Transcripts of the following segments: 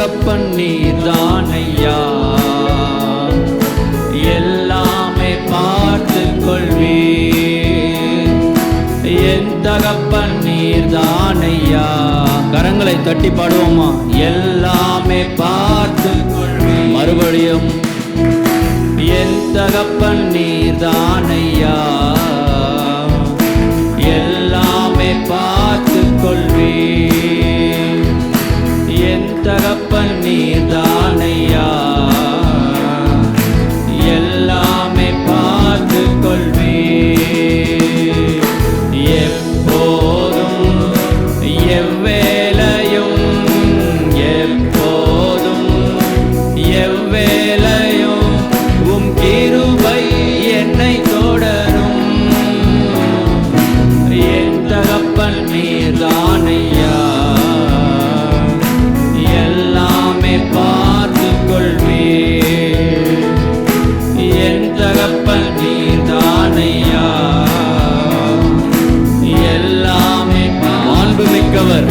தகப்பன் நீர்தானையா, எல்லாமே பார்த்து கொள்வீர். என் தகப்பன் நீர்தானையா. கரங்களை தட்டி பாடுவோமா? எல்லாமே பார்த்து கொள்வீர். மறுபடியும் என் தகப்பன் நீர்தானையா, எல்லாமே பார்த்து கொள்வீர். என் தகப்பன் நீர்தானையா, எல்லாமே பார்த்து கொள்வீர். எப்போதும் எவ்வேளையும், எப்போதும் எவ்வேளையும் உம் கிருபை என்னை தொடரும். என் தகப்பன் நீர்தானையா, எல்லாமே பார்த்து கொள்வீர். என் தகப்பன் நீர்தானையா, எல்லாமே மாண்புமிக்கவர்,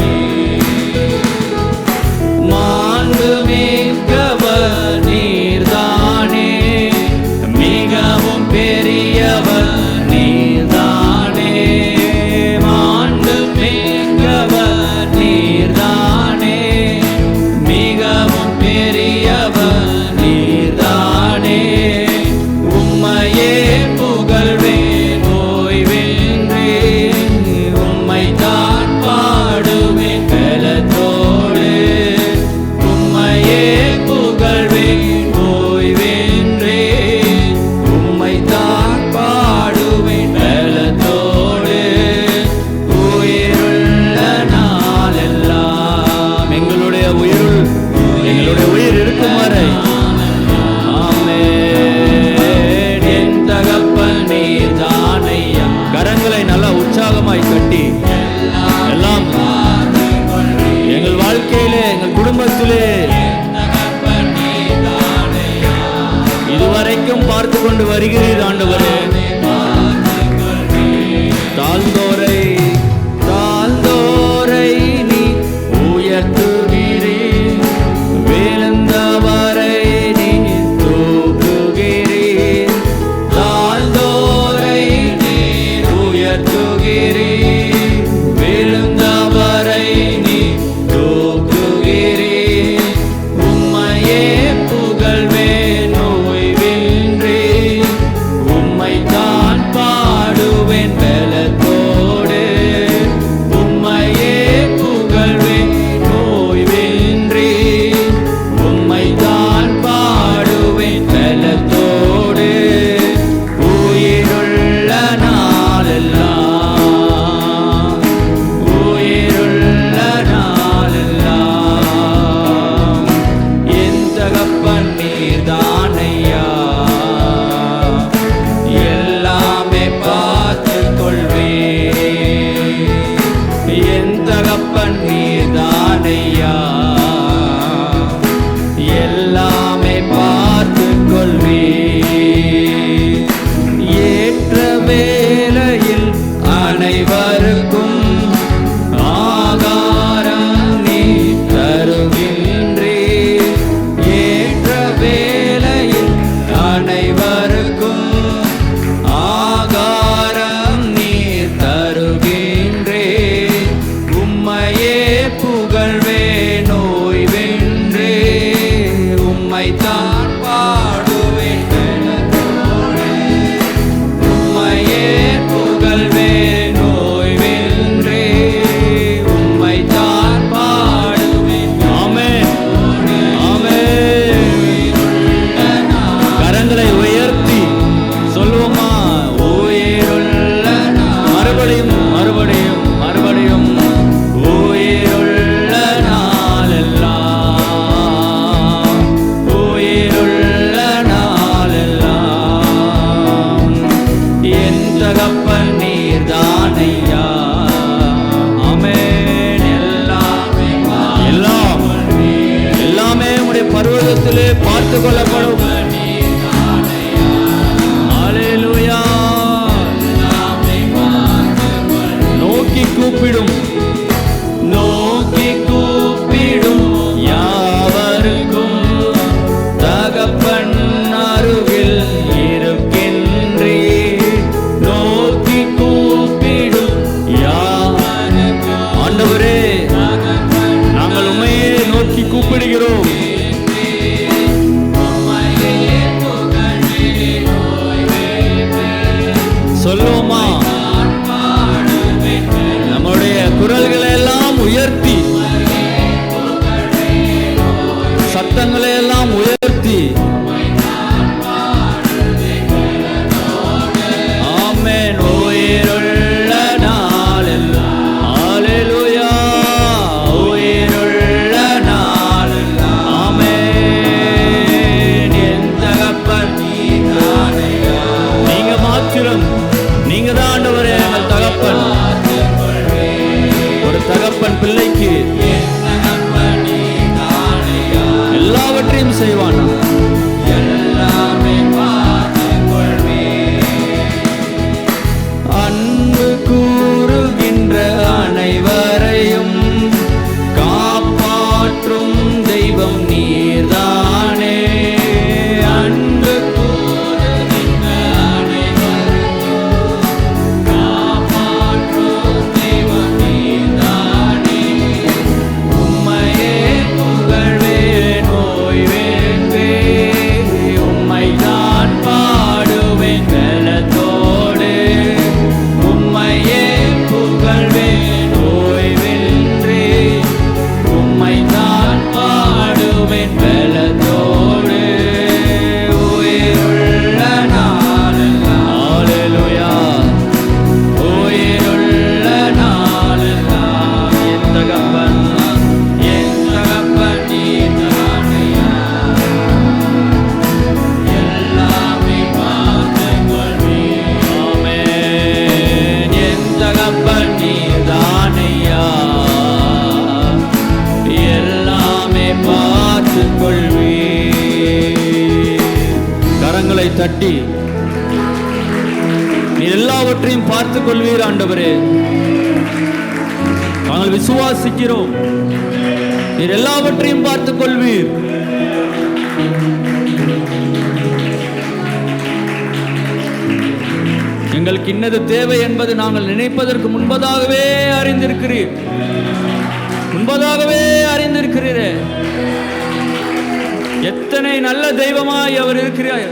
மாண்புமிக்கவர் நீர்தானே, மிகவும் பெரியவர் நீர்தானே. மாண்புமிக்கவர் நீர்தானே, மிகவும் பெரியவர் நீர்தானே. உம்மையே புகழ்வேன் ஓய்வின்றி, உம்மைத்தான் பாடுவேன் பலத்தோடு. உம்மையே புகழ்வேன் ஓய்வின்றி, உம்மைத்தான் பாடுவேன் பலத்தோடு. உயிருள்ள நாளெல்லாம், எங்களுடைய உயிர் இருக்கும் வரை. ஆமென். என் தகப்பன் நீர்தானையா. கரங்களை நல்லா உற்சாகமாய் கட்டி எல்லாம் எங்கள் வாழ்க்கையிலே, எங்கள் குடும்பத்திலே இதுவரைக்கும் பார்த்து கொண்டு வருகிறீர் ஆண்டவரே. தாழ்ந்தோரை தாழ்ந்தோரை நீ உயர்த்துகிறீர், விழுந்தவரை நீ தூக்குகிறீர். தாழ்ந்தோரை நீ உயர்த்துகிறீர், விழுந்தவரை நீ தூக்குகிறீர். உம்மையே புகழ்வேன் ஓய்வின்றி, உம்மைத்தான் பாடுவேன் பலத்தோடு. உம்மையே புகழ்வேன் ஓய்வின்றி, உம்மைத்தான் பாடுவேன் பலத்தோடு. உயிருள்ள நாளெல்லாம், உயிருள்ள நாளெல்லாம் என் தகப்பன் நீர்தானையா, எல்லாமே பார்த்து கொள்வீர். என் தகப்பன் நீர்தானையா, எல்லாமே பார்த்து கொள்வீர். ஏற்ற வேளையில் அனைவருக்கும் ஆகாரம் நீ தருகின்றீர். ஏற்ற வேளையில் அனைவருக்கும் ஆகாரம் நீர் தருகின்றீர். உம்மையே புகழ்வேன் ஓய்வின்றி, உம்மைத்தான் பாடுவேன் பலத்தோடு. உம்மையே புகழ்வேன் ஓய்வின்றி, உம்மைத்தான் பாடுவேன். ஆமென், ஆமென். கரங்களை உயர்த்தி சொல்லுவோமா? உயிருள்ள மறுபடியும் மறுபடியும் மறுபடியும் உயிருள்ள நாளெல்லாம், உயிருள்ள நாளெல்லாம் என் தகப்பன் நீர்தானையா. ஆமென். எல்லாமே உடைய பர்வதத்திலே பார்த்து கொள்ளப்படும். ஹல்லேலூயா. நோக்கி கூப்பிடும், நோக்கி கூப்பிடும் யாவர் கரங்களை எல்லாம் உயர்த்தி ஆமென். உயிருள்ள நாளெல்லாம் ஹல்லேலூயா, உயிருள்ள நாளெல்லாம் ஆமென். என் தகப்பன் நீதானையா, நீங்க மாத்திரம், நீங்க தான் ஆண்டவரே எங்கள் தகப்பன். ஒரு தகப்பன் பிள்ளைக்கு எல்லாவற்றையும் செய்வான். எல்லாமே அன்பு கூறுகின்ற அனைவரையும் காப்பாற்றும் தெய்வம் நீர்தானே. அன்பு கூறுகின்ற அனைவரையும் காப்பாற்றும் தெய்வம் நீர்தானே. உம்மையே புகழ்வேன் ஓய்வேன்றே, உம்மைதான் பாடுவேன் பலத்தோடு. உம்மையே புகழ்வேன் ஓய்வென்றே, உம்மைதான் பாடுவேன் பலத்தோடு. உயிருள்ள நாளெல்லாம் ஹல்லேலூயா, உயிருள்ள நாளெல்லாம் என் தகப்பன், என் தகப்பன் நீதானையா. எல்லாமே பார்த்துக்கொள்வீர். ஆமென். என் தகப்பன் நீதானையா, எல்லாமே பார்த்துக்கொள்வீர். கரங்களை தட்டி நீர் எல்லாவற்றையும் பார்த்துக் கொள்வீர் ஆண்டவரே. நாங்கள் விசுவாசிக்கிறோம், நீர் எல்லாவற்றையும் பார்த்துக் கொள்வீர். எங்களுக்கு இன்னது தேவை என்பது நாங்கள் நினைப்பதற்கு முன்பதாகவே அறிந்திருக்கிறீர், முன்பதாகவே அறிந்திருக்கிறீரே. எத்தனை நல்ல தெய்வமாய் அவர் இருக்கிறார்.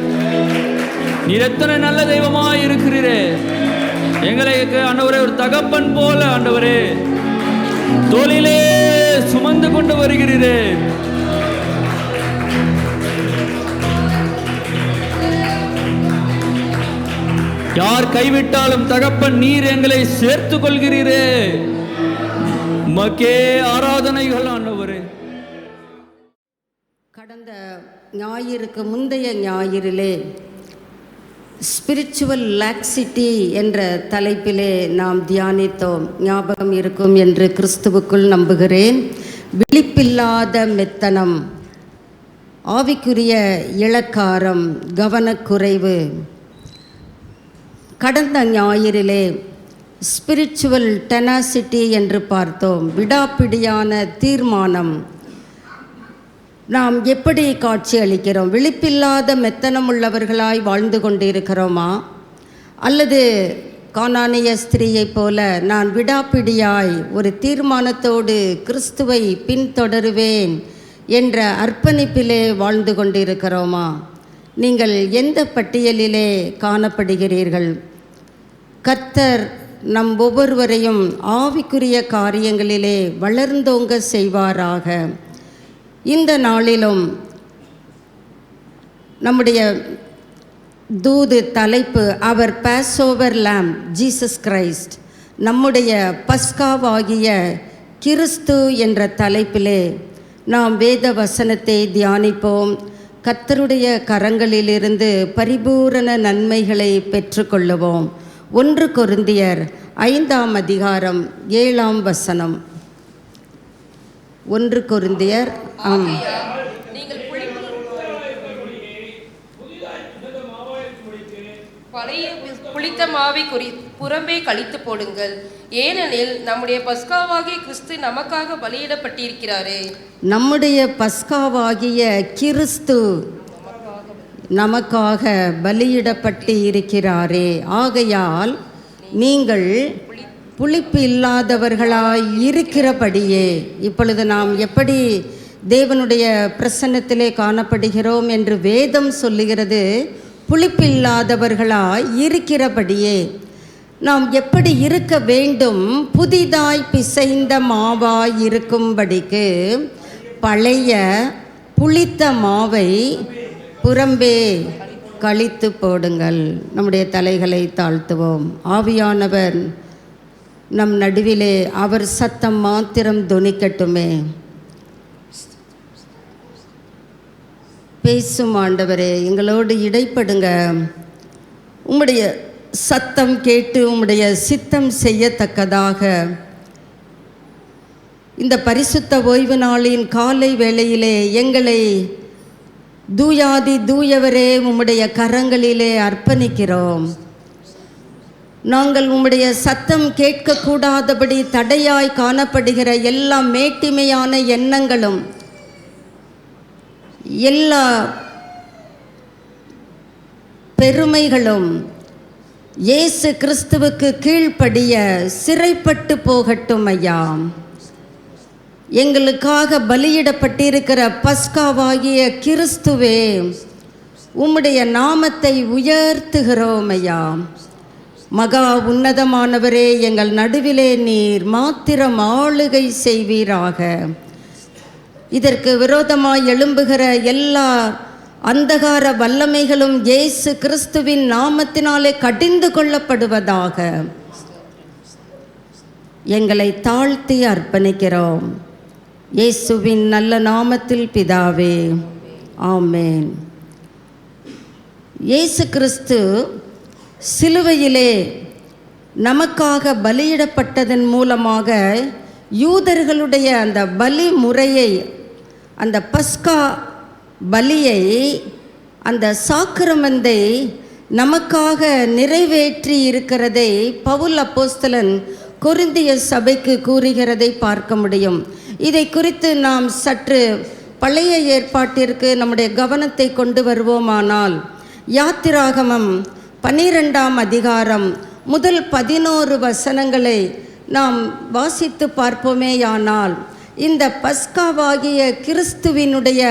நீர் எத்தனை நல்ல தெய்வமாய் இருக்கிறீரே. எங்களுக்கு ஆண்டவரே ஒரு தகப்பன் போல ஆண்டவரே தோளிலே சுமந்து கொண்டு வருகிறீரே. யார் கைவிட்டாலும் தகப்பன் நீர் எங்களை சேர்த்துக் கொள்கிறீரே. உமக்கே ஆராதனைகள் ஆண்டவரே. கடந்த ஞாயிறுக்கு முந்தைய ஞாயிறிலே ஸ்பிரிச்சுவல் லாக்சிட்டி என்ற தலைப்பிலே நாம் தியானித்தோம். ஞாபகம் இருக்கும் என்று கிறிஸ்துவுக்குள் நம்புகிறேன். விழிப்பில்லாத மெத்தனம், ஆவிக்குரிய இளக்காரம், கவனக்குறைவு. கடந்த ஞாயிறிலே ஸ்பிரிச்சுவல் டெனாசிட்டி என்று பார்த்தோம். விடாப்பிடியான தீர்மானம். நாம் எப்படி காட்சி அளிக்கிறோம்? விழிப்பில்லாத மெத்தனம் உள்ளவர்களாய் வாழ்ந்து கொண்டிருக்கிறோமா? அல்லது கானானிய ஸ்திரீயைப் போல நான் விடாப்பிடியாய் ஒரு தீர்மானத்தோடு கிறிஸ்துவை பின்தொடருவேன் என்ற அர்ப்பணிப்பிலே வாழ்ந்து கொண்டிருக்கிறோமா? நீங்கள் எந்த பட்டியலிலே காணப்படுகிறீர்கள்? கர்த்தர் நம் ஒவ்வொருவரையும் ஆவிக்குரிய காரியங்களிலே வளர்ந்தோங்க செய்வாராக. இந்த நாளிலும் நம்முடைய தூது தலைப்பு அவர் பாஸ்ஓவர் lamb ஜீசஸ் கிரைஸ்ட், நம்முடைய பஸ்காவாகிய கிறிஸ்து என்ற தலைப்பிலே நாம் வேத வசனத்தை தியானிப்போம். கர்த்தருடைய கரங்களிலிருந்து பரிபூரண நன்மைகளை பெற்றுக்கொள்ளுவோம். 1 கொரிந்தியர் 5ஆம் அதிகாரம் 7ஆம் வசனம். 1 கொரிந்தியர் நீங்கள் பழைய புளித்த மாவை புறம்பே கழித்து போடுங்கள், ஏனெனில் நம்முடைய பஸ்காவாகிய கிறிஸ்து நமக்காக பலியிடப்பட்டிருக்கிறாரே. நம்முடைய பஸ்காவாகிய கிறிஸ்து நமக்காக பலியிடப்பட்டு இருக்கிறாரே. ஆகையால் நீங்கள் புளிப்பு இல்லாதவர்களாய் இருக்கிறபடியே. இப்பொழுது நாம் எப்படி தேவனுடைய பிரசன்னத்திலே காணப்படுகிறோம் என்று வேதம் சொல்லுகிறது. புளிப்பில்லாதவர்களாய் இருக்கிறபடியே நாம் எப்படி இருக்க வேண்டும்? புதிதாய் பிசைந்த மாவாய் இருக்கும்படிக்கு பழைய புளித்த மாவை புறம்பே கழித்து போடுங்கள். நம்முடைய தலைகளை தாழ்த்துவோம். ஆவியானவர் நம் நடுவிலே, அவர் சத்தம் மாத்திரம் தொனிக்கட்டுமே. பேசும் ஆண்டவரே, எங்களோடு இடைப்படுங்க. உம்முடைய சத்தம் கேட்டு உம்முடைய சித்தம் செய்யத்தக்கதாக இந்த பரிசுத்த ஓய்வு நாளின் காலை வேளையிலே எங்களை தூயாதி தூயவரே உம்முடைய கரங்களிலே அர்ப்பணிக்கிறோம். நாங்கள் உம்முடைய சத்தம் கேட்கக்கூடாதபடி தடையாய் காணப்படுகிற எல்லா மேட்டிமையான எண்ணங்களும், எல்லா பெருமைகளும் இயேசு கிறிஸ்துவுக்கு கீழ்ப்படிய சிறைப்பட்டு போகட்டும் ஐயா. எங்களுக்காக பலியிடப்பட்டிருக்கிற பஸ்காவாகிய கிறிஸ்துவே, உம்முடைய நாமத்தை உயர்த்துகிறோம் ஐயா. மகா உன்னதமானவரே, எங்கள் நடுவிலே நீர் மாத்திரம் ஆளுகை செய்வீராக. இதற்கு விரோதமாய் எழும்புகிற எல்லா அந்தகார வல்லமைகளும் இயேசு கிறிஸ்துவின் நாமத்தினாலே கடிந்து கொள்ளப்படுவதாக. எங்களை தாழ்த்தி அர்ப்பணிக்கிறோம். இயேசுவின் நல்ல நாமத்தில் பிதாவே, ஆமென். இயேசு கிறிஸ்து சிலுவையிலே நமக்காக பலியிடப்பட்டதன் மூலமாக யூதர்களுடைய அந்த பலி முறையை, அந்த பஸ்கா பலியை, அந்த சாக்கிரமந்தை நமக்காக நிறைவேற்றி இருக்கிறதை பவுல் அப்போஸ்தலன் கொரிந்திய சபைக்கு கூறுகிறதை பார்க்க முடியும். இதை குறித்து நாம் சற்று பழைய ஏற்பாட்டிற்கு நம்முடைய கவனத்தை கொண்டு வருவோமானால், யாத்திராகமம் 12ஆம் அதிகாரம் முதல் 11 வசனங்களை நாம் வாசித்து பார்ப்போமேயானால், இந்த பஸ்காவாகிய கிறிஸ்துவினுடைய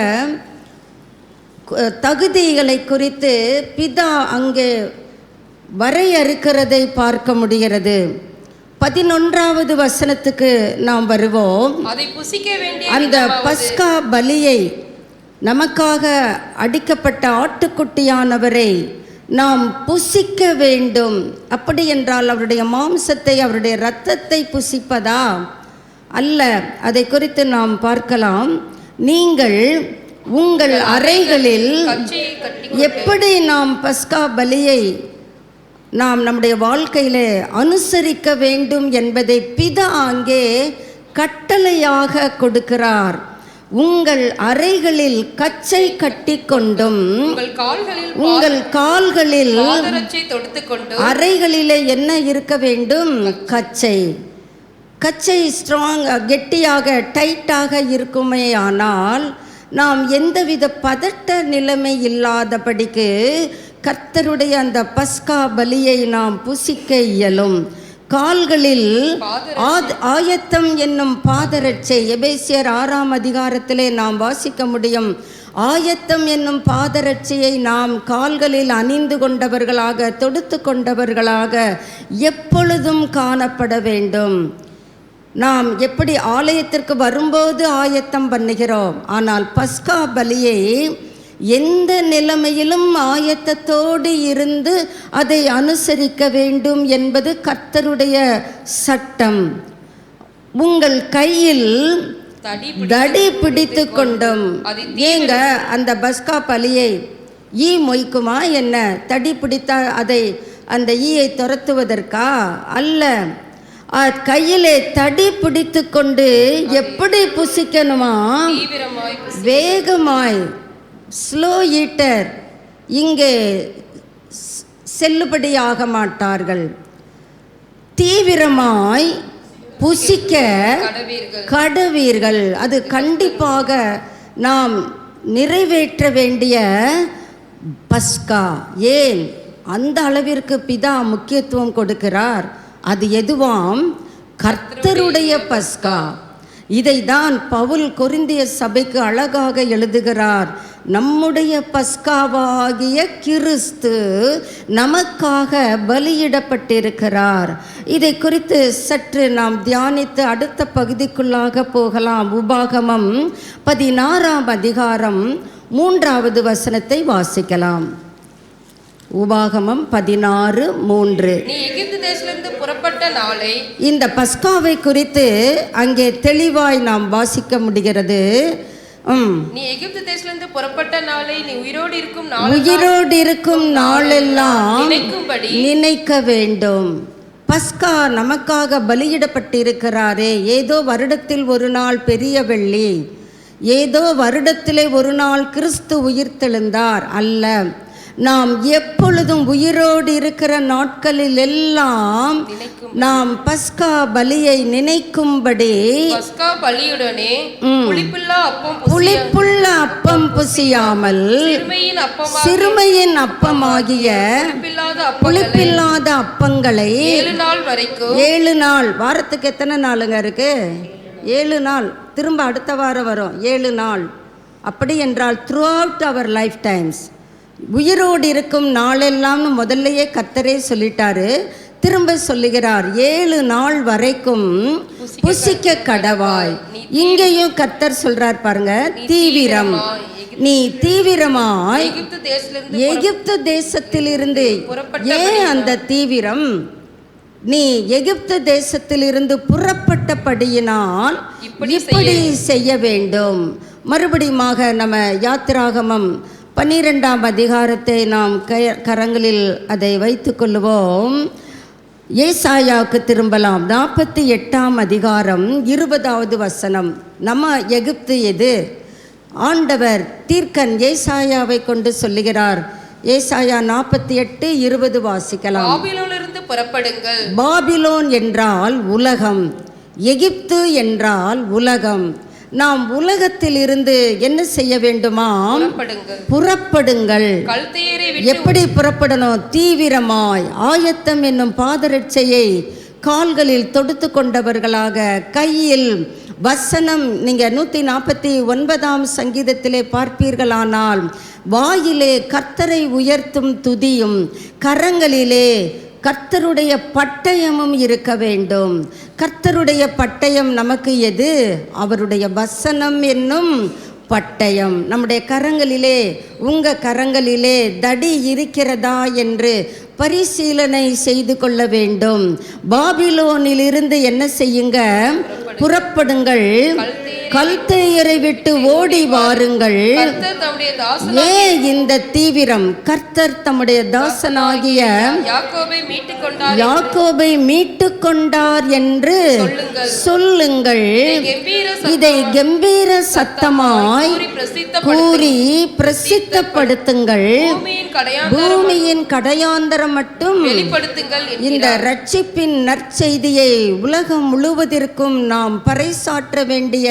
தகுதிகளை குறித்து பிதா அங்கே வரையறுக்கிறதை பார்க்க முடிகிறது. 11வது வசனத்துக்கு நாம் வருவோம். அந்த பஸ்கா பலியை, நமக்காக அடிக்கப்பட்ட ஆட்டுக்குட்டியானவரை நாம் புசிக்க வேண்டும். அப்படி என்றால் அவருடைய மாம்சத்தை, அவருடைய இரத்தத்தை புசிப்பதா? அல்ல. அதை குறித்து நாம் பார்க்கலாம். நீங்கள் உங்கள் அறைகளில் எப்படி நாம் பஸ்கா பலியை நாம் நம்முடைய வாழ்க்கையிலே அனுசரிக்க வேண்டும் என்பதை பிதா அங்கே கட்டளையாக கொடுக்கிறார். உங்கள் அறைகளில் கச்சை கட்டிக்கொண்டும் உங்கள் கால்களில் அறைகளிலே என்ன இருக்க வேண்டும்? கச்சை. கச்சை ஸ்ட்ராங், கெட்டியாக, டைட்டாக இருக்குமே. ஆனால் நாம் எந்தவித பதட்ட நிலைமை இல்லாதபடிக்கு கர்த்தருடைய அந்த பஸ்கா பலியை நாம் புசிக்க இயலும். கால்களில் ஆயத்தம் என்னும் பாதரட்சை, எபேசியர் 6ஆம் அதிகாரத்திலே நாம் வாசிக்க முடியும். ஆயத்தம் என்னும் பாதரட்சையை நாம் கால்களில் அணிந்து கொண்டவர்களாக, தொடுத்து கொண்டவர்களாக எப்பொழுதும் காணப்பட வேண்டும். நாம் எப்படி ஆலயத்திற்கு வரும்போது ஆயத்தம் பண்ணுகிறோம், ஆனால் பஸ்கா பலியை எந்த நிலைமையிலும் ஆயத்தத்தோடு இருந்து அதை அனுசரிக்க வேண்டும் என்பது கர்த்தருடைய சட்டம். உங்கள் கையில் தடி பிடித்து கொண்டும், ஏங்க அந்த பஸ்கா பலியை ஈ மொய்க்குமா என்ன? தடி பிடித்தா அதை, அந்த ஈயை துரத்துவதற்கா? அல்ல. கையிலே தடி பிடித்து கொண்டு எப்படி புசிக்கணுமா? வேகமாய். ஸ்லோ ஈட்டர் இங்கே செல்லுபடியாக மாட்டார்கள். தீவிரமாய் புசிக்க கடவீர்கள். அது கண்டிப்பாக நாம் நிறைவேற்ற வேண்டிய பஸ்கா. ஏன் அந்த அளவிற்கு பிதா முக்கியத்துவம் கொடுக்கிறார்? அது எதுவாம்? கர்த்தருடைய பஸ்கா. இதை தான் பவுல் கொரிந்திய சபைக்கு அழகாக எழுதுகிறார். நம்முடைய பஸ்காவாகிய கிறிஸ்து நமக்காக பலியிடப்பட்டிருக்கிறார். இதை குறித்து சற்று நாம் தியானித்து அடுத்த பகுதிக்குள்ளாக போகலாம். உபாகமம் 16ஆம் அதிகாரம் 3வது வசனத்தை வாசிக்கலாம். உபாகமம் 16:3. நீ எகிப்து தேசத்திலிருந்து புறப்பட்ட நாளை, இந்த பஸ்காவை குறித்து அங்கே தெளிவாய் நாம் வாசிக்க முடிகிறது. நீ எகிப்து தேசத்திலிருந்து புறப்பட்ட நாளை நீ உயிரோடு இருக்கும் நாளெல்லாம் நினைக்க வேண்டும். பஸ்கா நமக்காக பலியிடப்பட்டிருக்கிறாரே, ஏதோ வருடத்தில் ஒரு நாள் பெரிய வெள்ளி, ஏதோ வருடத்திலே ஒரு நாள் கிறிஸ்து உயிர்த்தெழுந்தார் அல்ல. நாம் எப்பொழுதும் உயிரோடு இருக்கிற நாட்களில் எல்லாம் நாம் பஸ்கா பலியை நினைக்கும்படி பஸ்கா பலியுடனே புளிப்புள்ள அப்பம் புசியாமல் சிறுமையின் அப்பமாகிய புளிப்பில்லாத அப்பங்களை 7 நாள், வாரத்துக்கு எத்தனை நாளுங்க இருக்கு? 7 நாள். திரும்ப அடுத்த வாரம் வரும் 7 நாள். அப்படி என்றால் throughout our lifetimes, உயிரோடு இருக்கும் நாளெல்லாம்னு முதல்லையே கர்த்தரே சொல்லிட்டாரு. திரும்ப சொல்லுகிறார் 7 நாள் வரைக்கும் புசிக்க கடவாய். இங்கேயும் கர்த்தர் சொல்றார் பாருங்க, தீவிரம். நீ தீவிரமாய் எகிப்து தேசத்திலிருந்து. ஏன் அந்த தீவிரம்? நீ எகிப்து தேசத்திலிருந்து புறப்பட்டபடியினால் இப்படி செய்ய வேண்டும். மறுபடியுமாக நம்ம யாத்திராகமம் 12ஆம் அதிகாரத்தை நாம் கரங்களில் அதை வைத்து கொள்ளுவோம். ஏசாயாவுக்கு திரும்பலாம். 48ஆம் அதிகாரம் 20வது வசனம். நம்ம எகிப்து எது? ஆண்டவர் தீர்க்கன் ஏசாயாவை கொண்டு சொல்லுகிறார். ஏசாயா 48:20 வாசிக்கலாம். பாபிலோனிலிருந்து புறப்படுங்கள். பாபிலோன் என்றால் உலகம், எகிப்து என்றால் உலகம். நாம் உலகத்தில் இருந்து என்ன செய்ய வேண்டுமா? புறப்படுங்கள். எப்படி புறப்படணும்? தீவிரமாய் ஆயத்தம் என்னும் பாதரட்சையை கால்களில் தொடுத்து கொண்டவர்களாக, கையில் வசனம். நீங்கள் 149ஆம் சங்கீதத்திலே பார்ப்பீர்களானால் வாயிலே கர்த்தரை உயர்த்தும் துதியும், கரங்களிலே கர்த்தருடைய பட்டயமும் இருக்க வேண்டும். கர்த்தருடைய பட்டயம் நமக்கு எது? அவருடைய வசனம் என்னும் பட்டயம். நம்முடைய கரங்களிலே, உங்கள் கரங்களிலே தடி இருக்கிறதா என்று பரிசீலனை செய்து கொள்ள வேண்டும். பாபிலோனிலிருந்து என்ன செய்யுங்க? புறப்படுங்கள், கல்தேயரை விட்டு ஓடி வாருங்கள். ஏன் இந்த தீவிரம்? கர்த்தர் தம்முடைய தாசனாகிய யாக்கோபை மீட்டு கொண்டார் என்று சொல்லுங்கள். இதை கம்பீர சத்தமாய் கூறி பிரசித்தப்படுத்துங்கள். பூமியின் கடையாந்தரம் மட்டும் இந்த ரட்சிப்பின் நற்செய்தியை உலகம் முழுவதற்கும் நாம் பறைசாற்ற வேண்டிய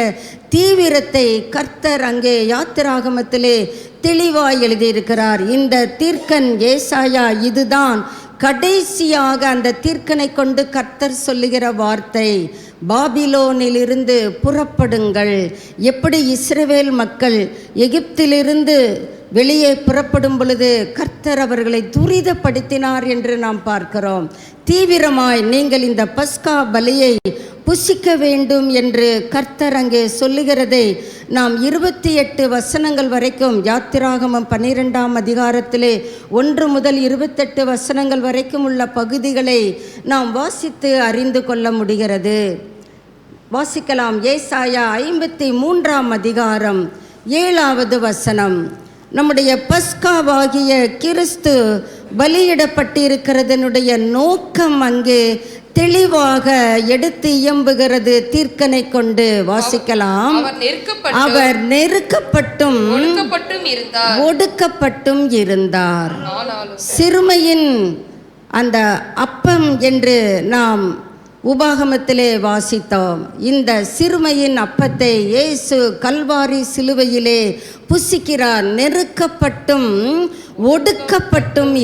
தீவிரத்தை கர்த்தர் அங்கே யாத்திராகமத்திலே தெளிவாய் எழுதியிருக்கிறார். இந்த தீர்க்கன் ஏசாயா இதுதான் கடைசியாக அந்த தீர்க்கனை கொண்டு கர்த்தர் சொல்லுகிற வார்த்தை. பாபிலோனிலிருந்து புறப்படுங்கள். எப்படி இஸ்ரவேல் மக்கள் எகிப்திலிருந்து வெளியே புறப்படும் பொழுது கர்த்தர் அவர்களை துரிதப்படுத்தினார் என்று நாம் பார்க்கிறோம். தீவிரமாய் நீங்கள் இந்த பஸ்கா பலியை புசிக்க வேண்டும் என்று கர்த்தர் அங்கே சொல்லுகிறதை நாம் 28 வசனங்கள் வரைக்கும், யாத்திராகமம் 12ஆம் அதிகாரத்திலே 1 முதல் 28 வசனங்கள் வரைக்கும் உள்ள பகுதிகளை நாம் வாசித்து அறிந்து கொள்ள முடிகிறது. வாசிக்கலாம். ஏசாயா 53ஆம் அதிகாரம் 7வது வசனம். நம்முடைய பஸ்காவாகிய கிறிஸ்து பலியிடப்பட்டிருக்கிறதனுடைய நோக்கம் அங்கே தெளிவாக எடுத்து இயம்புகிறது. தீர்க்கனை கொண்டு வாசிக்கலாம். அவர் நெருக்கப்பட்டும் ஒடுக்கப்பட்டும் இருந்தார். சிறுமையின் அந்த அப்பம் என்று நாம் உபாகமத்திலே வாசித்தோம். இந்த சிறுமையின் அப்பத்தை இயேசு கல்வாரி சிலுவையிலே புசிக்கிறார். நெருக்கப்பட்டும் ஒடுக்கப்பட்டும்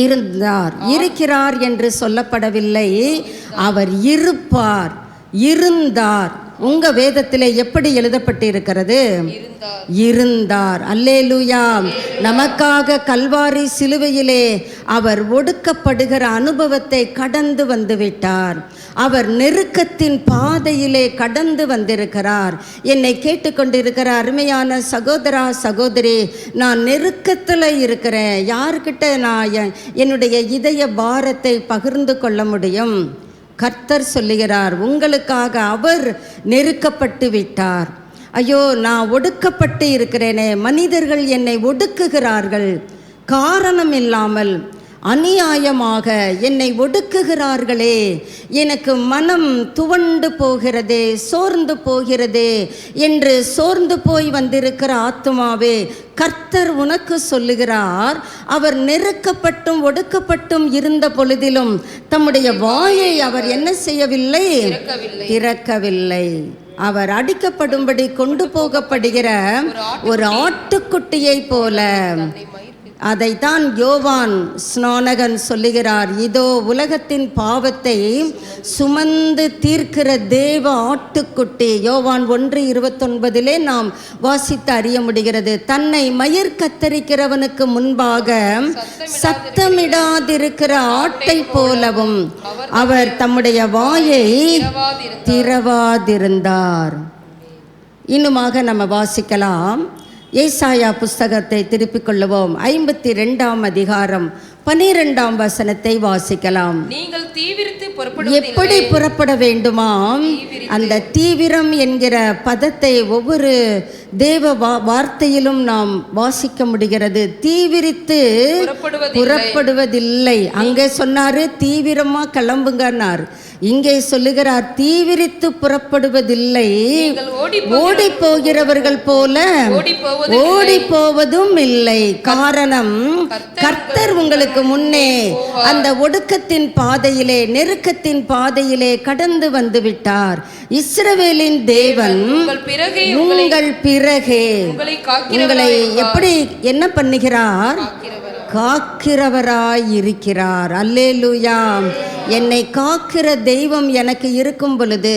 இருந்தார். இருக்கிறார் என்று சொல்லப்படவில்லை. அவர் இருப்பார், இருந்தார். உங்க வேதத்திலே எப்படி எழுதப்பட்டிருக்கிறது? இருந்தார். இருந்தார். அல்லேலூயா. நமக்காக கல்வாரி சிலுவையிலே அவர் ஒடுக்கப்படுகிற அனுபவத்தை கடந்து வந்து விட்டார். அவர் நெருக்கத்தின் பாதையிலே கடந்து வந்திருக்கிறார். என்னை கேட்டுக்கொண்டிருக்கிற அருமையான சகோதரா சகோதரி, நான் நெருக்கத்தில் இருக்கிறேன். யார்கிட்ட நான் என்னுடைய இதய பாரத்தை பகிர்ந்து கொள்ள முடியும்? கர்த்தர் சொல்லுகிறார், உங்களுக்காக அவர் நெருக்கப்பட்டு விட்டார். ஐயோ, நான் ஒடுக்கப்பட்டு இருக்கிறேனே, மனிதர்கள் என்னை ஒடுக்குகிறார்கள், காரணம் இல்லாமல் அநியாயமாக என்னை ஒடுக்குகிறார்களே, எனக்கு மனம் துவண்டு போகிறதே, சோர்ந்து போகிறதே என்று சோர்ந்து போய் வந்திருக்கிற ஆத்துமாவே, கர்த்தர் உனக்கு சொல்லுகிறார், அவர் நெருக்கப்பட்டும் ஒடுக்கப்பட்டும் இருந்த பொழுதிலும் தம்முடைய வாயை அவர் என்ன செய்யவில்லை? திறக்கவில்லை. அவர் அடிக்கப்படும்படி கொண்டு போகப்படுகிற ஒரு ஆட்டுக்குட்டியை போல. அதைத்தான் யோவான் ஸ்நானகன் சொல்லுகிறார், இதோ உலகத்தின் பாவத்தை சுமந்து தீர்க்கிற தேவ ஆட்டுக்குட்டி. யோவான் 1:29 நாம் வாசித்து அறிய முடிகிறது. தன்னை மயிர் கத்தரிக்கிறவனுக்கு முன்பாக சத்தமிடாதிருக்கிற ஆட்டை போலவும் அவர் தம்முடைய வாயை திறவாதிருந்தார். இன்னுமாக நம்ம வாசிக்கலாம். ஏசாயா புஸ்தகத்தை திருப்பிக் கொள்ளுவோம். 52ஆம் அதிகாரம் 12ஆம் வசனத்தை வாசிக்கலாம். நீங்கள் தீவிரித்து எப்படி புறப்பட வேண்டுமாம்? அந்த தீவிரம் என்கிற பதத்தை ஒவ்வொரு தேவ வார்த்தையிலும் நாம் வாசிக்க முடிகிறது. தீவிரித்து புறப்படுவதில்லை. அங்கே சொன்னாரு தீவிரமா கிளம்புங்கன்னார். இங்கே சொல்லுகிறார் தீவிரித்து புறப்படுவதில்லை, ஓடி போகிறவர்கள் போல ஓடி போவதும் இல்லை. காரணம், கர்த்தர் உங்களுக்கு முன்னே அந்த ஒடுக்கத்தின் பாதையிலே, நெருக்கத்தின் பாதையிலே கடந்து வந்து விட்டார். இஸ்ரவேலின் தேவன் உங்கள் பிறகே உங்களை எப்படி என்ன பண்ணுகிறார்? காக்கிறவராய் இருக்கிறார். அல்லேலூயா. என்னை காக்கிற தெய்வம் எனக்கு இருக்கும் பொழுது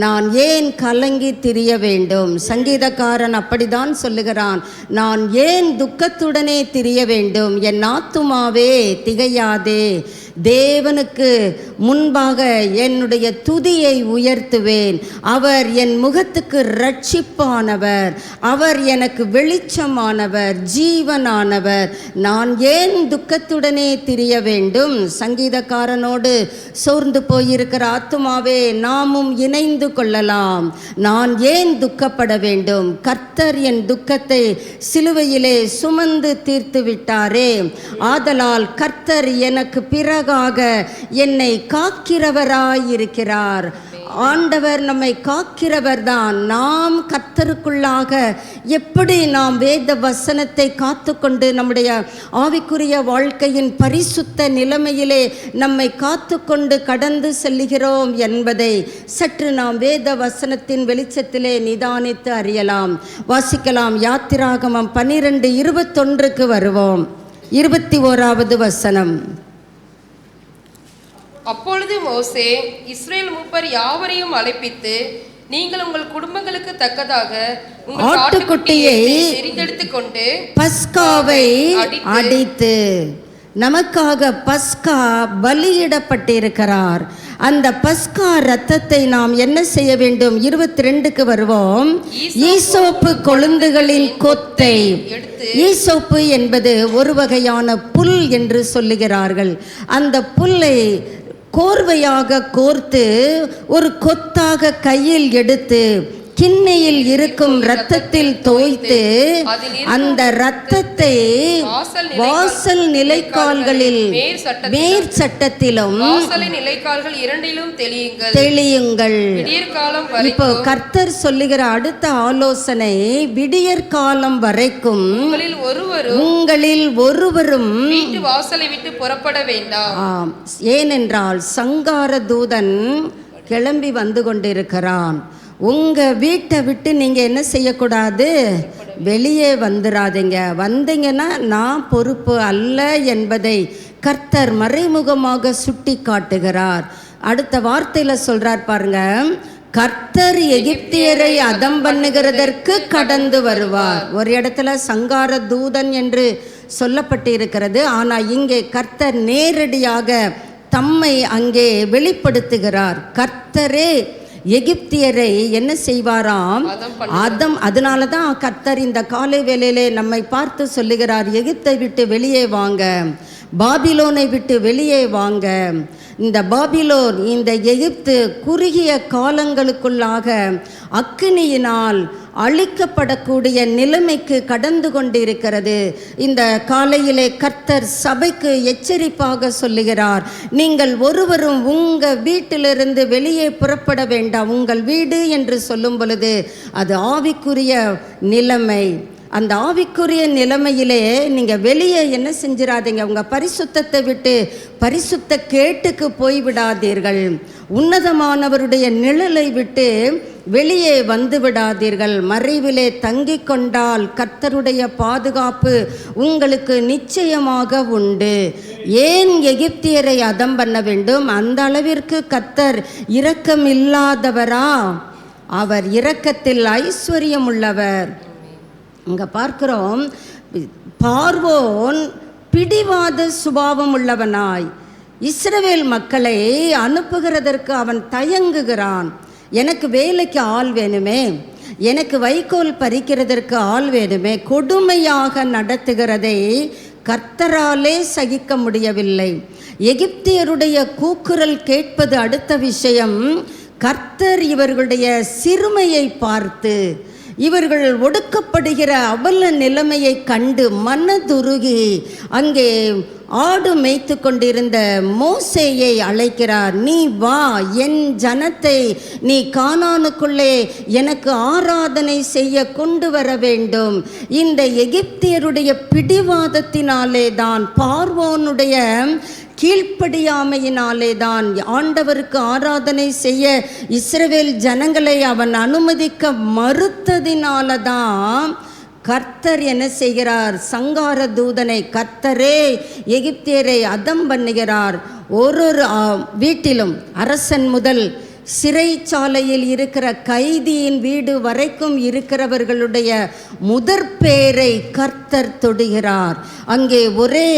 நான் ஏன் கலங்கி திரிய வேண்டும்? சங்கீதக்காரன் அப்படிதான் சொல்லுகிறான், நான் ஏன் துக்கத்துடனே திரிய வேண்டும்? என் ஆத்துமாவே திகையாதே, தேவனுக்கு முன்பாக என்னுடைய துதியை உயர்த்துவேன். அவர் என் முகத்துக்கு இரட்சிப்பானவர், அவர் எனக்கு வெளிச்சமானவர், ஜீவனானவர். நான் ஏன் துக்கத்துடனே திரிய வேண்டும்? சங்கீதக்காரனோடு சோர்ந்து போயிருக்கிற ஆத்துமாவே, நாமும் இணைந்து கொள்ளலாம். நான் ஏன் துக்கப்பட வேண்டும்? கர்த்தர் என் துக்கத்தை சிலுவையிலே சுமந்து தீர்த்து விட்டாரே. ஆதலால் கர்த்தர் எனக்கு பிறகாக என்னை காக்கிறவராயிருக்கிறார். ஆண்டவர் நம்மை காக்கிறவர் தான். நாம் கர்த்தருக்குள்ளாக எப்படி நாம் வேத வசனத்தை காத்துக்கொண்டு நம்முடைய ஆவிக்குரிய வாழ்க்கையின் பரிசுத்த நிலைமையிலே நம்மை காத்துக்கொண்டு கடந்து செல்லுகிறோம் என்பதை சற்று நாம் வேத வசனத்தின் வெளிச்சத்திலே நிதானித்து அறியலாம். வாசிக்கலாம். யாத்திராகமம் 12:21 வருவோம். 21வது வசனம். அப்பொழுது மோசே இஸ்ரேல் மூப்பர் யாவரையும் அழைப்பித்து, நீங்கள் உங்கள் குடும்பங்களுக்கு தக்கதாக ஆட்டுக்குட்டியை தெரிந்தெடுத்துக் கொண்டு பஸ்காவை அடித்து, நமக்காக பஸ்கா பலியிடப்பட்டிருக்கிறார். அந்த பஸ்கா ரத்தத்தை நாம் என்ன செய்ய வேண்டும்? 22க்கு வருவோம். ஈசோப்பு கொழுந்துகளின் கொத்தை. ஈசோப்பு என்பது ஒரு வகையான புல் என்று சொல்லுகிறார்கள். அந்த புல்லை கோர்வையாக கோர்த்து ஒரு கொத்தாக கையில் எடுத்து கிண்ணையில் இருக்கும் இரத்தத்தில் தோய்த்து அந்த இரத்தத்தை வாசல் நிலைக்கால்களில் மேற்சட்டத்திலும் நிலைக்கால்கள் இரண்டிலும் தெளியுங்கள். இப்போ கர்த்தர் சொல்லுகிற அடுத்த ஆலோசனை, விடியற் காலம் வரைக்கும் உங்களில் ஒருவரும் வாசலை விட்டு புறப்பட வேண்டாம். ஏனென்றால் சங்கார தூதன் கிளம்பி வந்து கொண்டிருக்கிறான். உங்கள் வீட்டை விட்டு நீங்கள் என்ன செய்யக்கூடாது? வெளியே வந்துடாதீங்க. வந்தீங்கன்னா நான் பொறுப்பு அல்ல என்பதை கர்த்தர் மறைமுகமாக சுட்டி காட்டுகிறார். அடுத்த வார்த்தையில் சொல்கிறார் பாருங்க, கர்த்தர் எகிப்தியரை அதம் பண்ணுகிறதற்கு கடந்து வருவார். ஒரு இடத்துல சங்கார தூதன் என்று சொல்லப்பட்டு இருக்கிறது. ஆனால் இங்கே கர்த்தர் நேரடியாக தம்மை அங்கே வெளிப்படுத்துகிறார். கர்த்தரே எகிப்தியரை என்ன செய்வாராம்? அதனால தான் கர்த்தர் இந்த காலை வேளையிலே நம்மை பார்த்து சொல்லுகிறார், எகிப்தை விட்டு வெளியே வாங்க, பாபிலோனை விட்டு வெளியே வாங்க. இந்த பாபிலோன், இந்த எகிப்து குறுகிய காலங்களுக்குள்ளாக அக்கினியினால் அழிக்கப்படக்கூடிய நிலைமைக்கு கடந்து கொண்டிருக்கிறது. இந்த காலையிலே கர்த்தர் சபைக்கு எச்சரிப்பாக சொல்லுகிறார், நீங்கள் ஒருவரும் உங்கள் வீட்டிலிருந்து வெளியே புறப்பட வேண்டாம். உங்கள் வீடு என்று சொல்லும் பொழுது அது ஆவிக்குரிய நிலைமை. அந்த ஆவிக்குரிய நிலைமையிலே நீங்கள் வெளியே என்ன செஞ்சிடாதீங்க, உங்கள் பரிசுத்தத்தை விட்டு பரிசுத்த கேட்டுக்கு போய்விடாதீர்கள். உன்னதமானவருடைய நிழலை விட்டு வெளியே வந்து விடாதீர்கள். மறைவிலே தங்கி கொண்டால் கர்த்தருடைய பாதுகாப்பு உங்களுக்கு நிச்சயமாக உண்டு. ஏன் எகிப்தியரை அதம் பண்ண வேண்டும்? அந்த அளவிற்கு கர்த்தர் இரக்கம் இல்லாதவரா? அவர் இரக்கத்தில் ஐஸ்வர்யம் உள்ளவர். இங்கே பார்க்கிறோம், பார்வோன் பிடிவாத சுபாவம் உள்ளவனாய் இஸ்ரவேல் மக்களை அனுப்புகிறதற்கு அவன் தயங்குகிறான். எனக்கு வேலைக்கு ஆள் வேணுமே, எனக்கு வைக்கோல் பறிக்கிறதற்கு ஆள் வேணுமே. கொடுமையாக நடத்துகிறதை கர்த்தராலே சகிக்க முடியவில்லை. எகிப்தியருடைய கூக்குரல் கேட்பது அடுத்த விஷயம். கர்த்தர் இவர்களுடைய சிறுமையை பார்த்து, இவர்கள் ஒடுக்கப்படுகிற அவல நிலைமையை கண்டு மனதுருகி அங்கே ஆடு மேய்த்து கொண்டிருந்த மோசேயை அழைக்கிறார். நீ வா, என் ஜனத்தை நீ கானானுக்குள்ளே எனக்கு ஆராதனை செய்ய கொண்டு வர வேண்டும். இந்த எகிப்தியருடைய பிடிவாதத்தினாலே தான், பார்வோனுடைய கீழ்ப்படியாமையினாலே தான் ஆண்டவருக்கு ஆராதனை செய்ய இஸ்ரவேல் ஜனங்களை அவன் அனுமதிக்க மறுத்ததினால தான் கர்த்தர் என்ன செய்கிறார்? சங்கார தூதனை, கர்த்தரே எகிப்தியரை அதம் பண்ணுகிறார். ஒரு வீட்டிலும் அரசன் முதல் சிறைச்சாலையில் இருக்கிற கைதியின் வீடு வரைக்கும் இருக்கிறவர்களுடைய முதற் பேரை கர்த்தர் தொடுகிறார். அங்கே ஒரே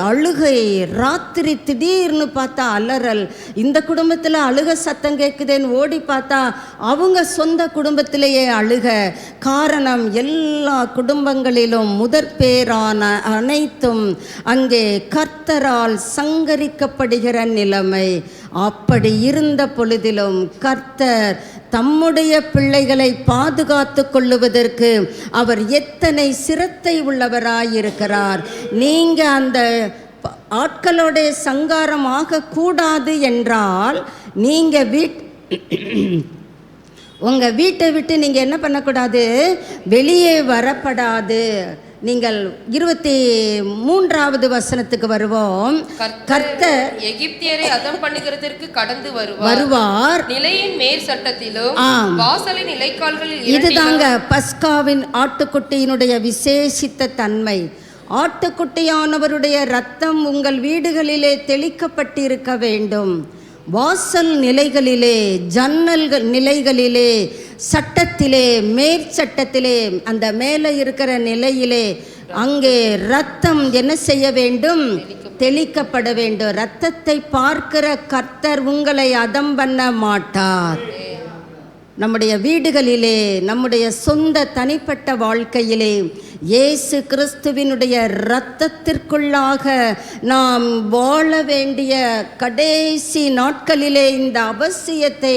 அழுகை, ராத்திரி திடீர்னு பார்த்தா அலறல். இந்த குடும்பத்தில் அழுக சத்தம் கேட்குதேன்னு ஓடி பார்த்தா அவங்க சொந்த குடும்பத்திலேயே அழுக. காரணம், எல்லா குடும்பங்களிலும் முதற் பேரான அனைத்தும் அங்கே கர்த்தரால் சங்கரிக்கப்படுகிற நிலைமை. அப்படி இருந்த பொழுதிலும் கர்த்தர் தம்முடைய பிள்ளைகளை பாதுகாத்து கொள்ளுவதற்கு அவர் எத்தனை சிரத்தை உள்ளவராயிருக்கிறார். நீங்கள் அந்த ஆட்களோட சங்காரம் ஆகக்கூடாது என்றால் நீங்கள் உங்கள் வீட்டை விட்டு நீங்கள் என்ன பண்ணக்கூடாது? வெளியே வரப்படாது. நீங்கள் 23வது வசனத்துக்கு வருவோம். கர்த்தர் எகிப்தியரை அதம் பண்ணுகிறதற்கு கடந்து வருவார். நிலையின் மேல் சட்டத்திலும் வாசலின் நிலைக்கால்களில். இதுதாங்க பஸ்காவின் ஆட்டுக்குட்டியினுடைய விசேஷித்த தன்மை. ஆட்டுக்குட்டியானவருடைய இரத்தம் உங்கள் வீடுகளிலே தெளிக்கப்பட்டிருக்க வேண்டும். வாசல் நிலைகளிலே, ஜன்னல்கள் நிலைகளிலே, சட்டத்திலே, மேற்சட்டத்திலே, அந்த மேலே இருக்கிற நிலையிலே அங்கே இரத்தம் என்ன செய்ய வேண்டும்? தெளிக்கப்பட வேண்டும். இரத்தத்தை பார்க்கிற கர்த்தர் உங்களை அதம் பண்ண மாட்டார். நம்முடைய வீடுகளிலே, நம்முடைய சொந்த தனிப்பட்ட வாழ்க்கையிலே இயேசு கிறிஸ்துவினுடைய இரத்தத்திற்குள்ளாக நாம் வாழ வேண்டிய கடைசி நாட்களிலே இந்த அவசியத்தை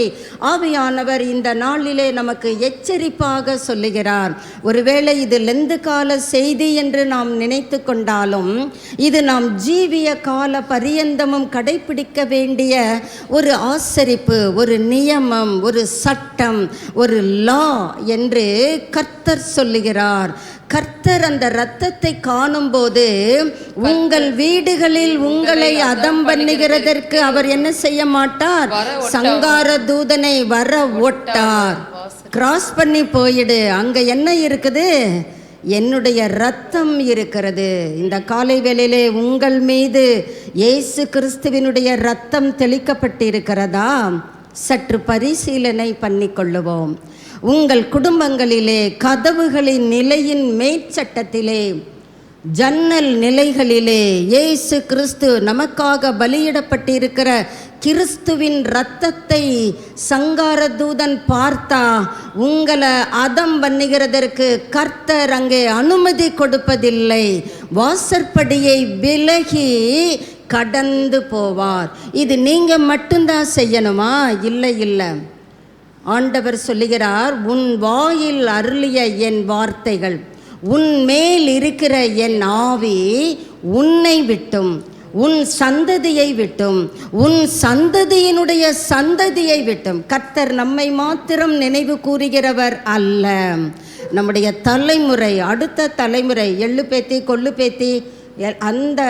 ஆவியானவர் இந்த நாளிலே நமக்கு எச்சரிப்பாக சொல்லுகிறார். ஒருவேளை இது லெந்து கால செய்தி என்று நாம் நினைத்து கொண்டாலும் இது நாம் ஜீவிய கால பரியந்தமும் கடைபிடிக்க வேண்டிய ஒரு ஆசரிப்பு, ஒரு நியமம், ஒரு சட்டம், ஒரு லா என்று கர்த்தர் சொல்லுகிறார். கர்த்தர் அந்த இரத்தத்தை காணும்போது உங்கள் வீடுகளில் உங்களை அதம் பண்ணுகிறதற்கு அவர் என்ன செய்ய மாட்டார்? சங்கார தூதனை வர ஒட்டார். கிராஸ் பண்ணி போயிடு, அங்க என்ன இருக்குது? என்னுடைய இரத்தம் இருக்கிறது. இந்த காலை வேளையிலே உங்கள் மீது இயேசு கிறிஸ்துவினுடைய இரத்தம் தெளிக்கப்பட்டிருக்கிறதா? சற்று பரிசீலனை பண்ணிக்கொள்ளுவோம். உங்கள் குடும்பங்களிலே கதவுகளின் நிலையின் மேற்சட்டத்திலே, ஜன்னல் நிலைகளிலே இயேசு கிறிஸ்து நமக்காக பலியிடப்பட்டிருக்கிற கிறிஸ்துவின் இரத்தத்தை சங்கார தூதன் பார்த்தா உங்களை அதம் பண்ணுகிறதற்கு கர்த்தர் அங்கே அனுமதி கொடுப்பதில்லை. வாசற்படியை விலகி கடந்து போவார். இது நீங்கள் மட்டும்தான் செய்யணுமா? இல்லை இல்லை. ஆண்டவர் சொல்லுகிறார், உன் வாயில் அருளிய என் வார்த்தைகள், உன் மேல் இருக்கிற என் ஆவி உன்னை விட்டும் உன் சந்ததியை விட்டும் உன் சந்ததியினுடைய சந்ததியை விட்டும். கர்த்தர் நம்மை மாத்திரம் நினைவு கூறுகிறவர் அல்ல, நம்முடைய தலைமுறை, அடுத்த தலைமுறை, எள்ளு பேத்தி கொள்ளு பேத்தி, அந்த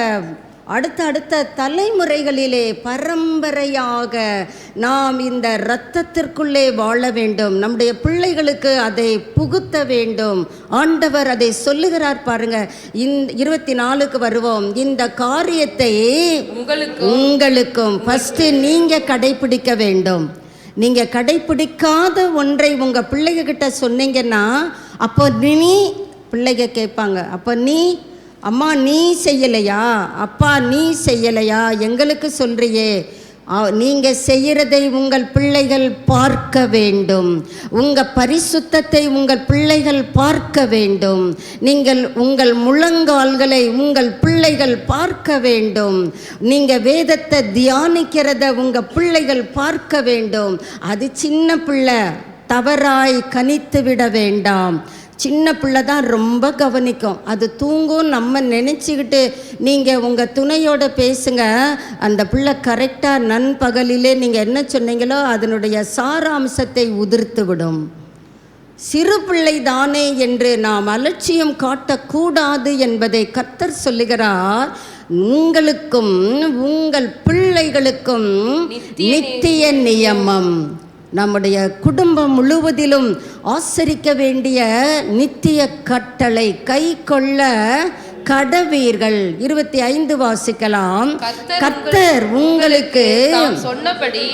அடுத்த தலைமுறைகளிலே பரம்பரையாக நாம் இந்த இரத்தத்திற்குள்ளே வாழ வேண்டும். நம்முடைய பிள்ளைகளுக்கு அதை புகுத்த வேண்டும். ஆண்டவர் அதை சொல்லுகிறார் பாருங்க. 24க்கு வருவோம். இந்த காரியத்தை உங்களுக்கும் ஃபர்ஸ்ட் நீங்க கடைபிடிக்க வேண்டும். நீங்க கடைபிடிக்காத ஒன்றை உங்க பிள்ளைகிட்ட சொன்னீங்கன்னா அப்போ நீ பிள்ளைங்க கேட்பாங்க, அப்போ நீ அம்மா நீ செய்யலையா, அப்பா நீ செய்யலையா, எங்களுக்கு சொல்றியே. நீங்கள் செய்கிறதை உங்கள் பிள்ளைகள் பார்க்க வேண்டும். உங்கள் பரிசுத்தத்தை உங்கள் பிள்ளைகள் பார்க்க வேண்டும். நீங்கள் உங்கள் முழங்கால்களை உங்கள் பிள்ளைகள் பார்க்க வேண்டும். நீங்கள் வேதத்தை தியானிக்கிறத உங்கள் பிள்ளைகள் பார்க்க வேண்டும். அது சின்ன பிள்ளை, தவறாய் கணித்து விட வேண்டாம். சின்ன பிள்ளை தான் ரொம்ப கவனிக்கும், அது தூங்கும். நம்ம நினச்சிக்கிட்டு நீங்கள் உங்கள் துணையோடு பேசுங்க, அந்த பிள்ளை கரெக்டாக நண்பகலிலே நீங்கள் என்ன சொன்னீங்களோ அதனுடைய சாராம்சத்தை உதிர்த்து விடும். சிறு பிள்ளை தானே என்று நாம் அலட்சியம் காட்டக்கூடாது என்பதை கர்த்தர் சொல்லுகிறார். உங்களுக்கும் உங்கள் பிள்ளைகளுக்கும் நித்திய நியமம், நம்முடைய குடும்பம் முழுவதிலும் ஆசரிக்க வேண்டிய நித்திய கட்டளை கை கொள்ள கடவீர்கள். 25 வாசிக்கலாம். கர்த்தர் உங்களுக்கு சொன்னபடி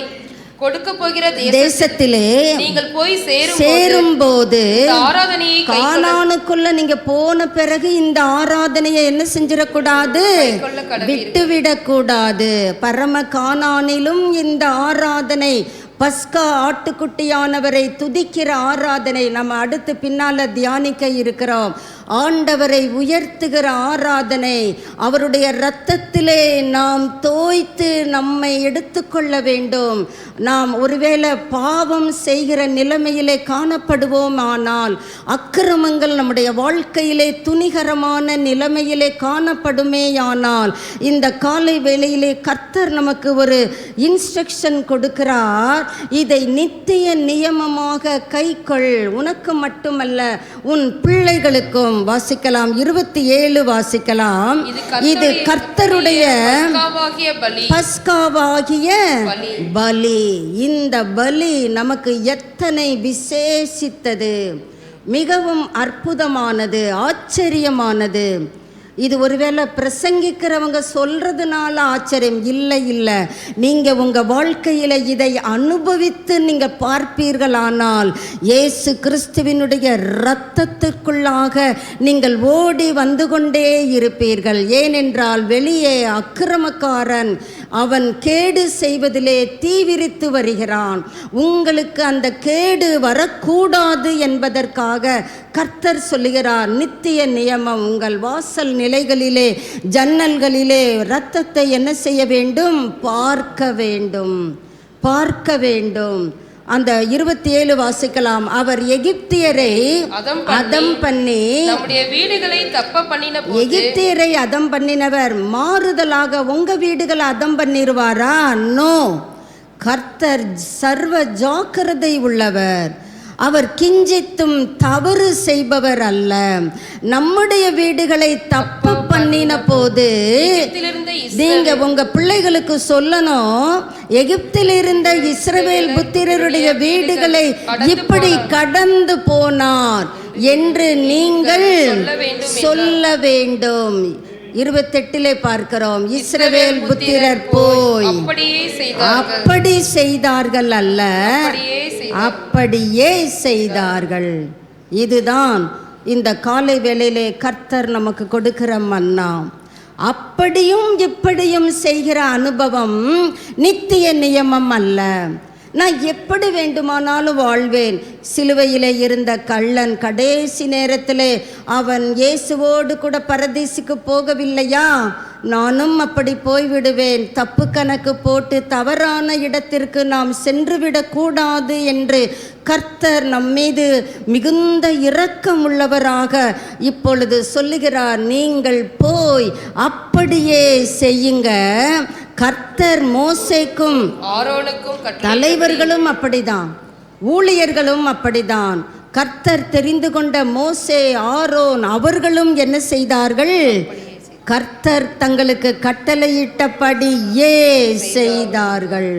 கொடுக்க போகிற தேசத்திலே நீங்கள் போய் சேரும்போது கானானுக்குள்ள நீங்க போன பிறகு இந்த ஆராதனையை என்ன செஞ்சிடக்கூடாது, விட்டுவிடக்கூடாது. பரம கானானிலும் இந்த ஆராதனை, பஸ்கா ஆட்டுக்குட்டியானவரை துதிக்கிற ஆராதனை நம்ம அடுத்து பின்னால தியானிக்க இருக்கிறோம். ஆண்டவரை உயர்த்துகிற ஆராதனை, அவருடைய இரத்தத்திலே நாம் தோய்த்து நம்மை எடுத்துக்கொள்ள வேண்டும். நாம் ஒருவேளை பாவம் செய்கிற நிலைமையிலே காணப்படுவோம், ஆனால் அக்கிரமங்கள் நம்முடைய வாழ்க்கையிலே துணிகரமான நிலைமையிலே காணப்படுமேயானால் இந்த காலை வேளையிலே கர்த்தர் நமக்கு ஒரு இன்ஸ்ட்ரக்ஷன் கொடுக்கிறார். இதை நித்திய நியமமாக கைக்கொள், உனக்கு மட்டுமல்ல உன் பிள்ளைகளுக்கும். வாசிக்கலாம் 27 வாசிக்கலாம். இது கர்த்தருடைய பஸ்காவாகிய பலி. இந்த பலி நமக்கு எத்தனை விசேஷித்தது, மிகவும் அற்புதமானது, ஆச்சரியமானது. இது ஒருவேளை பிரசங்கிக்கிறவங்க சொல்றதுனால ஆச்சரியம் இல்லை, இல்லை. நீங்கள் உங்கள் வாழ்க்கையில் இதை அனுபவித்து நீங்கள் பார்ப்பீர்களானால் இயேசு கிறிஸ்துவினுடைய இரத்தத்துக்குள்ளாக நீங்கள் ஓடி வந்து கொண்டே இருப்பீர்கள். ஏனென்றால் வெளியே அக்கிரமக்காரன் அவன் கேடு செய்வதிலே தீவிரித்து வருகிறான். உங்களுக்கு அந்த கேடு வரக்கூடாது என்பதற்காக கர்த்தர் சொல்லுகிறார், நித்திய நியமம். உங்கள் வாசல் நிலைகளிலே, ஜன்னல்களிலே இரத்தத்தை என்ன செய்ய வேண்டும், பார்க்க வேண்டும், பார்க்க வேண்டும். அந்த 27 வாசிக்கலாம். அவர் எகிப்தியரை அதம் பண்ணி வீடுகளை தப்ப பண்ணின போது, எகிப்தியரை அதம் பண்ணினவர் மாறுதலாக உங்க வீடுகளை அதம் பண்ணிடுவாரா? நோ. கர்த்தர் சர்வ ஜாக்கிரதை உள்ளவர். அவர் கிஞ்சித்தும் தவறு செய்பவர் அல்ல. நம்முடைய வீடுகளை தப்பு பண்ணின போது நீங்க உங்க பிள்ளைகளுக்கு சொல்லணும், எகிப்தில் இருந்த இஸ்ரவேல் புத்திரருடைய வீடுகளை இப்படி கடந்து போனார் என்று நீங்கள் சொல்ல வேண்டும். 28 பார்க்கிறோம், இஸ்ரவேல் புத்திரர் போய் அப்படி செய்தார்கள் அல்ல, அப்படியே செய்தார்கள். இதுதான் இந்த காலை வேளையிலே கர்த்தர் நமக்கு கொடுக்கிற மன்னா. அப்படியும் இப்படியும் செய்கிற அனுபவம் நித்திய நியமம் அல்ல. நான் எப்படி வேண்டுமானாலும் வாழ்வேன். சிலுவையிலே இருந்த கள்ளன் கடைசி நேரத்திலே அவன் இயேசுவோடு கூட பரதீசுக்கு போகவில்லையா? நானும் அப்படி போய்விடுவேன். தப்பு கணக்கு போட்டு தவறான இடத்திற்கு நாம் சென்றுவிடக்கூடாது என்று கர்த்தர் நம்மீது மிகுந்த இரக்கம் உள்ளவராக இப்பொழுது சொல்லுகிறார். நீங்கள் போய் அப்படியே செய்யுங்க. கர்த்தர் மோசேக்கும் ஆரோனுக்கும், தலைவர்களும் அப்படிதான், ஊழியர்கள் அப்படிதான். கர்த்தர் தெரிந்து கொண்ட மோசே, ஆரோன் அவர்களும் என்ன செய்தார்கள்? கர்த்தர் தங்களுக்கு கட்டளையிட்டபடியே செய்தார்கள்.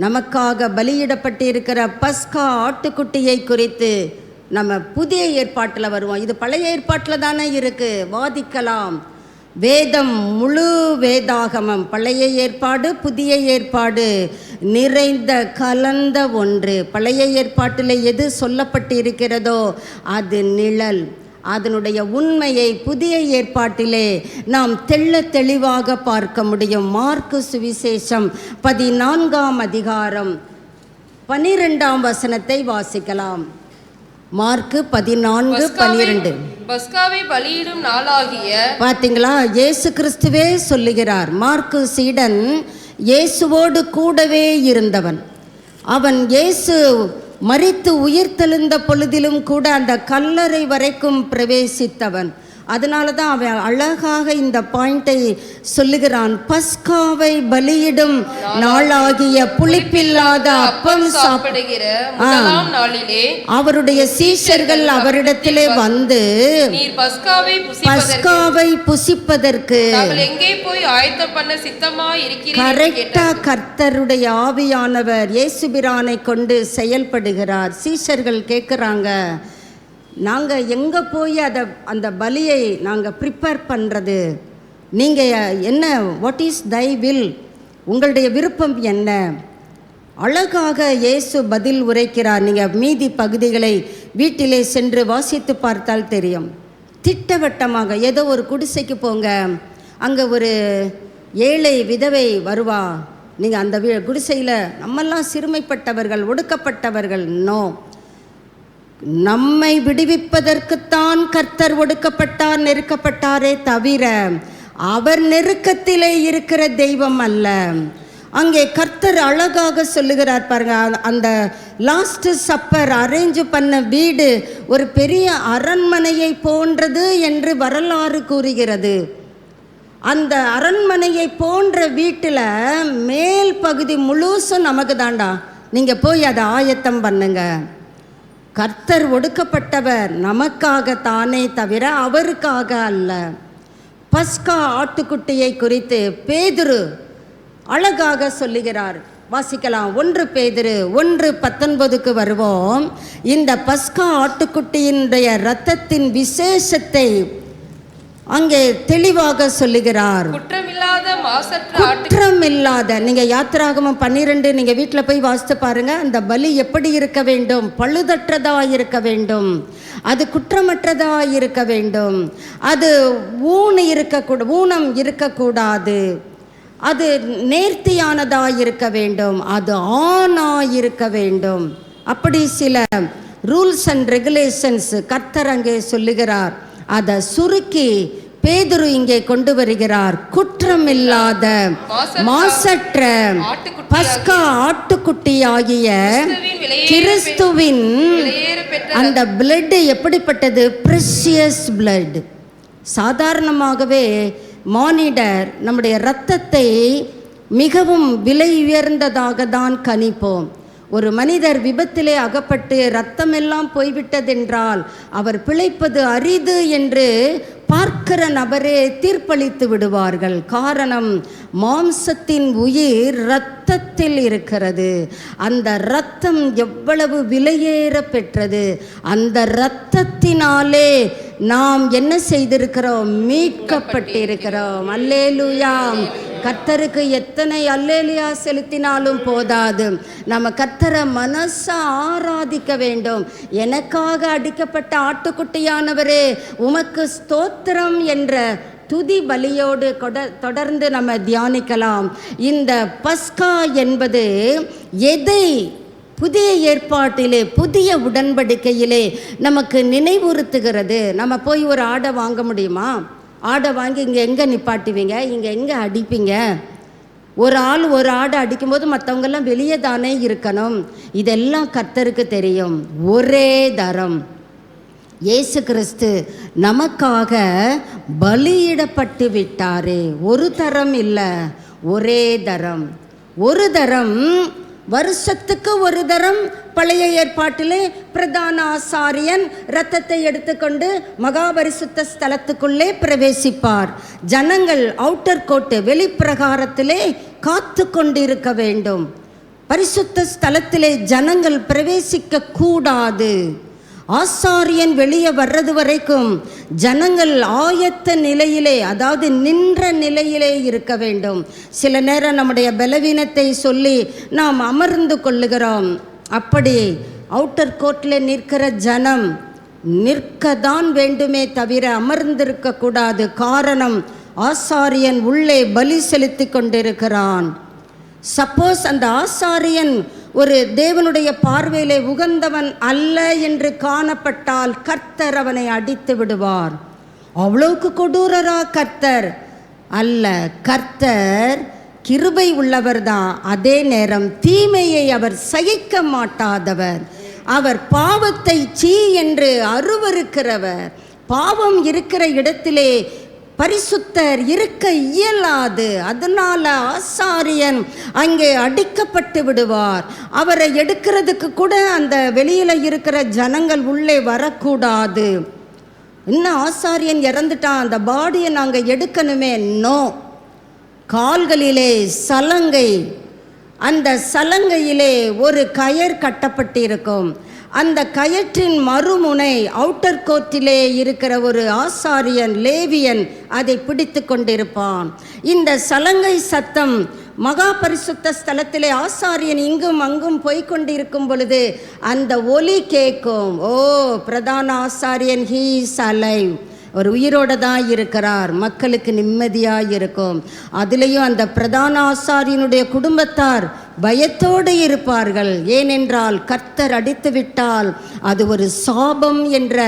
நமக்காக பலியிடப்பட்டிருக்கிற பஸ்கா ஆட்டுக்குட்டியை குறித்து நம்ம புதிய ஏற்பாட்டில் வருவோம். இது பழைய ஏற்பாட்டில் தானே இருக்கு, வாதிக்கலாம். வேதம், முழு வேதாகமம், பழைய ஏற்பாடு புதிய ஏற்பாடு நிறைந்த கலந்த ஒன்று. பழைய ஏற்பாட்டில் எது சொல்லப்பட்டிருக்கிறதோ அது நிழல். அதனுடைய உண்மையை புதிய ஏற்பாட்டிலே நாம் தெளிவாக பார்க்க முடியும். மார்க்கு சுவிசேஷம் 14ஆம் அதிகாரம் 12ஆம் வசனத்தை வாசிக்கலாம். மார்க்கு 14:12. பஸ்காவை பலியிடும் நாளாகிய, பார்த்தீங்களா, இயேசு கிறிஸ்துவே சொல்லுகிறார். மார்க்கு சீடன் இயேசுவோடு கூடவே இருந்தவன். அவன் இயேசு மரித்து உயிர்த்தெழுந்த பொழுதிலும் கூட அந்த கல்லறை வரைக்கும் பிரவேசித்தவன். அதனால தான் அவன் அழகாக இந்த பாயிண்டை சொல்லுகிறான். பஸ்காவை பலியிடும் நாளாகிய புளிப்பில்லாத அப்பம் சாப்பிடுகிற முதலாம் நாளிலே அவருடைய சீஷர்கள் அவரிடத்திலே வந்து பஸ்காவை புசிப்பதற்கு எங்கே போய் ஆயத்தம் பண்ண சித்தமாய் இருக்கிறீர்கள்? கரெக்டா கர்த்தருடைய ஆவியானவர் இயேசுபிரானை கொண்டு செயல்படுகிறார். சீஷர்கள் கேட்குறாங்க, நாங்கள் எங்கே போய் அந்த பலியை நாங்கள் ப்ரிப்பேர் பண்ணுறது? நீங்கள் என்ன, வாட் இஸ் தை வில், உங்களுடைய விருப்பம் என்ன? அழகாக இயேசு பதில் உரைக்கிறார். நீங்கள் மீதி பகுதிகளை வீட்டிலே சென்று வாசித்து பார்த்தால் தெரியும். திட்டவட்டமாக, ஏதோ ஒரு குடிசைக்கு போங்க, அங்கே ஒரு ஏழை விதவை வருவா, நீங்கள் அந்த குடிசையில் நம்மெல்லாம் சிறுமைப்பட்டவர்கள், ஒடுக்கப்பட்டவர்கள். நோ, நம்மை விடுவிப்பதற்குத்தான் கர்த்தர் ஒடுக்கப்பட்டார், நெருக்கப்பட்டாரே தவிர அவர் நெருக்கத்திலே இருக்கிற தெய்வம் அல்ல. அங்கே கர்த்தர் அழகாக சொல்லுகிறார் பாருங்க. அந்த லாஸ்ட் சப்பர் அரேஞ்ச் பண்ண வீடு ஒரு பெரிய அரண்மனையை போன்றது என்று வரலாறு கூறுகிறது. அந்த அரண்மனையை போன்ற வீட்டில் மேல் பகுதி முழுசும் நமக்கு தாண்டா, நீங்கள் போய் அதை ஆயத்தம் பண்ணுங்க. கர்த்தர் ஒடுக்கப்பட்டவர் நமக்காக தானே தவிர அவருக்காக அல்ல. பஸ்கா ஆட்டுக்குட்டியை குறித்து பேதுரு அழகாக சொல்லுகிறார். வாசிக்கலாம். 1 பேதுரு 1:19 வருவோம். இந்த பஸ்கா ஆட்டுக்குட்டியினுடைய இரத்தத்தின் விசேஷத்தை அங்கே தெளிவாக சொல்லுகிறார். குற்றமில்லாத, நீங்க யாத்திராகமம் 12 நீங்க வீட்டில் போய் வாசித்து பாருங்க. அந்த பலி எப்படி இருக்க வேண்டும்? பழுதற்றதா இருக்க வேண்டும், அது குற்றமற்றதா இருக்க வேண்டும், அது ஊனம் இருக்கக்கூடாது, அது நேர்த்தியானதா இருக்க வேண்டும், அது ஆணா இருக்க வேண்டும். அப்படி சில ரூல்ஸ் அண்ட் ரெகுலேஷன்ஸ் கர்த்தர் அங்கே சொல்லுகிறார். அதை சுருக்கி பேதுரு இங்கே கொண்டு வருகிறார். குற்றமில்லாத மாசற்ற பஸ்கா ஆட்டுக்குட்டியாகிய கிறிஸ்துவின் அந்த பிளட் எப்படிப்பட்டது? Precious blood. சாதாரணமாகவே மானிடர் நம்முடைய இரத்தத்தை மிகவும் விலை உயர்ந்ததாக தான் கணிப்போம். ஒரு மனிதர் விபத்திலே அகப்பட்டு இரத்தமெல்லாம் போய்விட்டதென்றால் அவர் பிழைப்பது அரிது என்று பார்க்கிற நபரே தீர்ப்பளித்து விடுவார்கள். காரணம், மாம்சத்தின் உயிர் இரத்தத்தில் இருக்கிறது. அந்த இரத்தம் எவ்வளவு விலையேற பெற்றது. அந்த இரத்தத்தினாலே நாம் என்ன செய்திருக்கிறோம்? மீட்கப்பட்டிருக்கிறோம். அல்லேலூயா. கர்த்தருக்கு எத்தனை அல்லேலூயா செலுத்தினாலும் போதாது. நம்ம கர்த்தரை மனசா ஆராதிக்க வேண்டும். எனக்காக அடிக்கப்பட்ட ஆட்டுக்குட்டியானவரே உமக்கு ஸ்தோத்திரம் என்ற துதி பலியோடு தொடர்ந்து நம்ம தியானிக்கலாம். இந்த பஸ்கா என்பது எதை புதிய ஏற்பாட்டிலே புதிய உடன்படிக்கையிலே நமக்கு நினைவுறுத்துகிறது? நம்ம போய் ஒரு ஆடை வாங்க முடியுமா? ஆடை வாங்கி இங்கே எங்கே நிப்பாட்டுவீங்க? இங்கே எங்கே அடிப்பீங்க? ஒரு ஆள் ஒரு ஆடை அடிக்கும்போது மற்றவங்கெல்லாம் வெளியே தானே இருக்கணும். இதெல்லாம் கர்த்தருக்கு தெரியும். ஒரே தரம் இயேசு கிறிஸ்து நமக்காக பலியிடப்பட்டு விட்டாரே. ஒரு தரம் இல்லை, ஒரே தரம். ஒரு தரம், வருஷத்துக்கு ஒரு தரம். பழைய ஏற்பாட்டிலே பிரதான ஆசாரியன் இரத்தத்தை எடுத்துக்கொண்டு மகாபரிசுத்த ஸ்தலத்துக்குள்ளே பிரவேசிப்பார். ஜனங்கள் அவுட்டர் கோட்டு வெளிப்பிரகாரத்திலே காத்து கொண்டிருக்க வேண்டும். பரிசுத்த ஸ்தலத்திலே ஜனங்கள் பிரவேசிக்க கூடாது. ஆசாரியன் வெளியே வர்றது வரைக்கும் ஜனங்கள் ஆயத்த நிலையிலே, அதாவது நின்ற நிலையிலே இருக்க வேண்டும். சில நேரம் நம்முடைய பலவீனத்தை சொல்லி நாம் அமர்ந்து கொள்ளுகிறோம். அப்படி அவுட்டர் கோர்ட்டில் நிற்கிற ஜனம் நிற்கத்தான் வேண்டுமே தவிர அமர்ந்திருக்க கூடாது. காரணம், ஆசாரியன் உள்ளே பலி செலுத்தி கொண்டிருக்கிறான். சப்போஸ் அந்த ஆசாரியன் ஒரு தேவனுடைய பார்வையிலே உகந்தவன் அல்ல என்று காணப்பட்டால் கர்த்தர் அவனை அடித்து விடுவார். அவ்வளவுக்கு கொடூரரா கர்த்தர் அல்ல. கர்த்தர் கிருபை உள்ளவர் தான். அதே நேரம் தீமையை அவர் சகிக்க மாட்டாதவர். அவர் பாவத்தை சீ என்று அருவருக்கிறவர். பாவம் இருக்கிற இடத்திலே பரிசுத்தர் இருக்க இயலாது. அதனால ஆசாரியன் அங்கே அடிக்கப்பட்டு விடுவார். அவரை எடுக்கிறதுக்கு கூட அந்த வெளியில இருக்கிற ஜனங்கள் உள்ளே வரக்கூடாது. இன்னும் ஆசாரியன் இறந்துட்டான், அந்த பாடியை நாங்கள் எடுக்கணுமே. நோ. கால்களிலே சலங்கை, அந்த சலங்கையிலே ஒரு கயர் கட்டப்பட்டிருக்கும். அந்த கயற்றின் மறுமுனை அவுட்டர் கோர்ட்டிலே இருக்கிற ஒரு ஆசாரியன் லேவியன் அதை பிடித்து கொண்டிருப்பான். இந்த சலங்கை சத்தம் மகா பரிசுத்த ஸ்தலத்திலே ஆசாரியன் இங்கும் அங்கும் போய்கொண்டிருக்கும் பொழுது அந்த ஒலி கேட்கும். ஓ, பிரதான ஆசாரியன் ஹீ இஸ் அலைவ், ஒரு உயிரோடு தான் இருக்கிறார், மக்களுக்கு நிம்மதியாக இருக்கும். அதுலேயும் அந்த பிரதான ஆசாரியனுடைய குடும்பத்தார் பயத்தோடு இருப்பார்கள். ஏனென்றால் கர்த்தர் அடித்து விட்டால் அது ஒரு சாபம் என்ற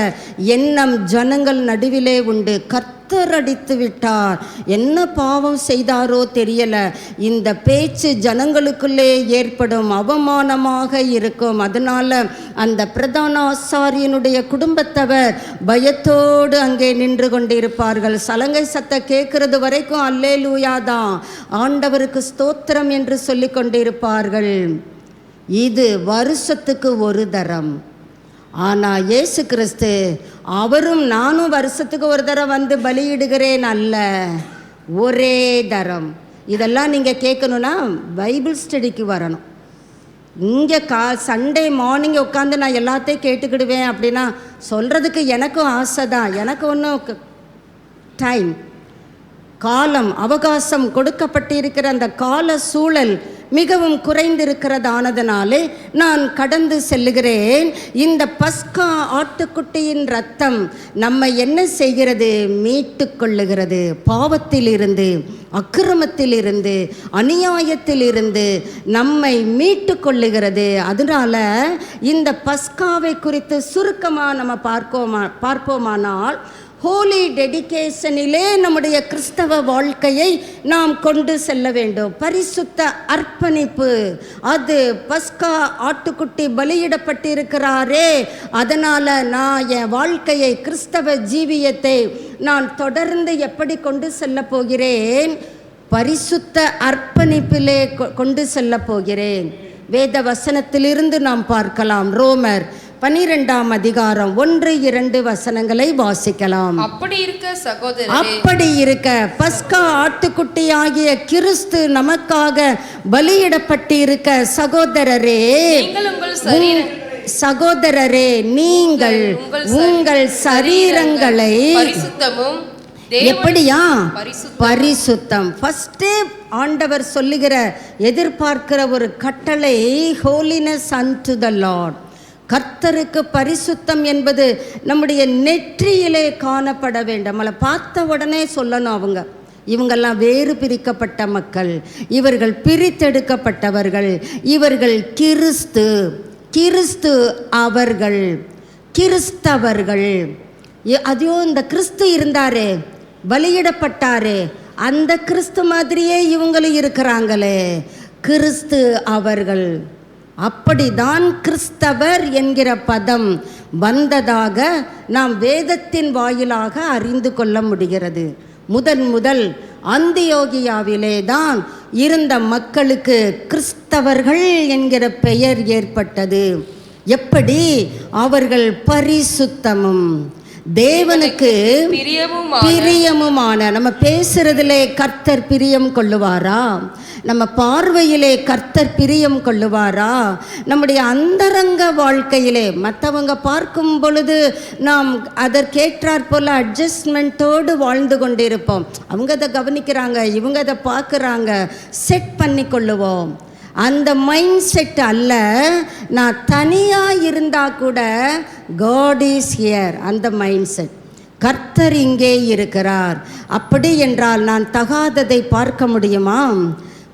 எண்ணம் ஜனங்கள் நடுவிலே உண்டு. கர்த்தர் அடித்து விட்டார், என்ன பாவம் செய்தாரோ தெரியல. இந்த பேச்சு ஜனங்களுக்குள்ளே ஏற்படும், அவமானமாக இருக்கும். அதனால அந்த பிரதான ஆசாரியனுடைய குடும்பத்தவர் பயத்தோடு அங்கே நின்று கொண்டிருப்பார்கள். சலங்கை சத்த கேட்கிறது வரைக்கும் அல்லேலூயா தான், ஆண்டவருக்கு ஸ்தோத்திரம் என்று சொல்லி கொண்டிருப்பார்கள். இது வருஷத்துக்கு ஒரு தரம். ஆனால் இயேசு கிறிஸ்து அவரும் நானும் வருஷத்துக்கு ஒரு தரம் வந்து பலியிடுகிறேன் அல்ல, ஒரே தரம். இதெல்லாம் நீங்கள் கேட்கணுன்னா பைபிள் ஸ்டடிக்கு வரணும். இங்கே சண்டே மார்னிங் உட்காந்து நான் எல்லாத்தையும் கேட்டுக்கிடுவேன் அப்படின்னா சொல்கிறதுக்கு எனக்கும் ஆசை தான். எனக்கு ஒன்றும் டைம், காலம், அவகாசம் கொடுக்கப்பட்டிருக்கிற அந்த கால சூழல் மிகவும் குறைந்திருக்கிறதானதனாலே நான் கடந்து செல்லுகிறேன். இந்த பஸ்கா ஆட்டுக்குட்டியின் ரத்தம் நம்ம என்ன செய்கிறது? மீட்டு கொள்ளுகிறது. பாவத்திலிருந்து, அக்கிரமத்திலிருந்து, அநியாயத்திலிருந்து நம்மை மீட்டு கொள்ளுகிறது. அதனால இந்த பஸ்காவை குறித்து சுருக்கமாக நம்ம பார்ப்போமானால் ஹோலி டெடிகேஷனிலே நம்முடைய கிறிஸ்தவ வாழ்க்கையை நாம் கொண்டு செல்ல வேண்டும். பரிசுத்த அர்ப்பணிப்பு, அது பஸ்கா ஆட்டுக்குட்டி பலியிடப்பட்டிருக்கிறாரே, அதனால் நான் என் வாழ்க்கையை, கிறிஸ்தவ ஜீவியத்தை நான் தொடர்ந்து எப்படி கொண்டு செல்ல போகிறேன்? பரிசுத்த அர்ப்பணிப்பிலே கொண்டு செல்ல போகிறேன். வேத வசனத்திலிருந்து நாம் பார்க்கலாம். ரோமர் 12ஆம் அதிகாரம் 1-2 வசனங்களை வாசிக்கலாம். அப்படி இருக்க சகோதரரே, அப்படி இருக்க பஸ்கா ஆட்டுக்குட்டியாகிய கிறிஸ்து நமக்காக பலியிடப்பட்டிருக்க சகோதரரே, சகோதரரே, நீங்கள் உங்கள் சரீரங்களை பரிசுத்தமும் எப்படியா பரிசுத்தம். ஃபர்ஸ்டே ஆண்டவர் சொல்லுகிற எதிர்பார்க்கிற ஒரு கட்டளை, ஹோலினஸ் அன்டு த லார்ட். கர்த்தருக்கு பரிசுத்தம் என்பது நம்முடைய நெற்றியிலே காணப்பட வேண்டும். நம்மளை பார்த்த உடனே சொல்லணும், இவங்கெல்லாம் வேறு பிரிக்கப்பட்ட மக்கள், இவர்கள் பிரித்தெடுக்கப்பட்டவர்கள், இவர்கள் கிறிஸ்து அவர்கள் கிறிஸ்தவர்கள். அதோ இந்த கிறிஸ்து இருந்தாரே, பலியிடப்பட்டாரே, அந்த கிறிஸ்து மாதிரியே இவங்களும் இருக்கிறாங்களே, கிறிஸ்து அவர்கள். அப்படிதான் கிறிஸ்தவர் என்கிற பதம் வந்ததாக நாம் வேதத்தின் வாயிலாக அறிந்து கொள்ள முடிகிறது. முதல் அந்தியோகியாவிலே தான் இருந்த மக்களுக்கு கிறிஸ்தவர்கள் என்கிற பெயர் ஏற்பட்டது. எப்படி? அவர்கள் பரிசுத்தமும் தேவனுக்கு பிரியமுமான. நம்ம பேசுறதிலே கர்த்தர் பிரியம் கொள்ளுவாரா? நம்ம பார்வையிலே கர்த்தர் பிரியம் கொள்ளுவாரா? நம்முடைய அந்தரங்க வாழ்க்கையிலே மற்றவங்க பார்க்கும் பொழுது நாம் அதற்கேற்றாற் போல அட்ஜஸ்ட்மெண்ட்டோடு வாழ்ந்து கொண்டிருப்போம். அவங்க அதை கவனிக்கிறாங்க, இவங்க அதை பார்க்குறாங்க, செட் பண்ணி கொள்ளுவோம். அந்த மைண்ட் செட் அல்ல. நான் தனியாக இருந்தால் கூட காட் இஸ் ஹியர், அந்த மைண்ட் செட். கர்த்தர் இங்கே இருக்கிறார். அப்படி என்றால் நான் தகாததை பார்க்க முடியுமா?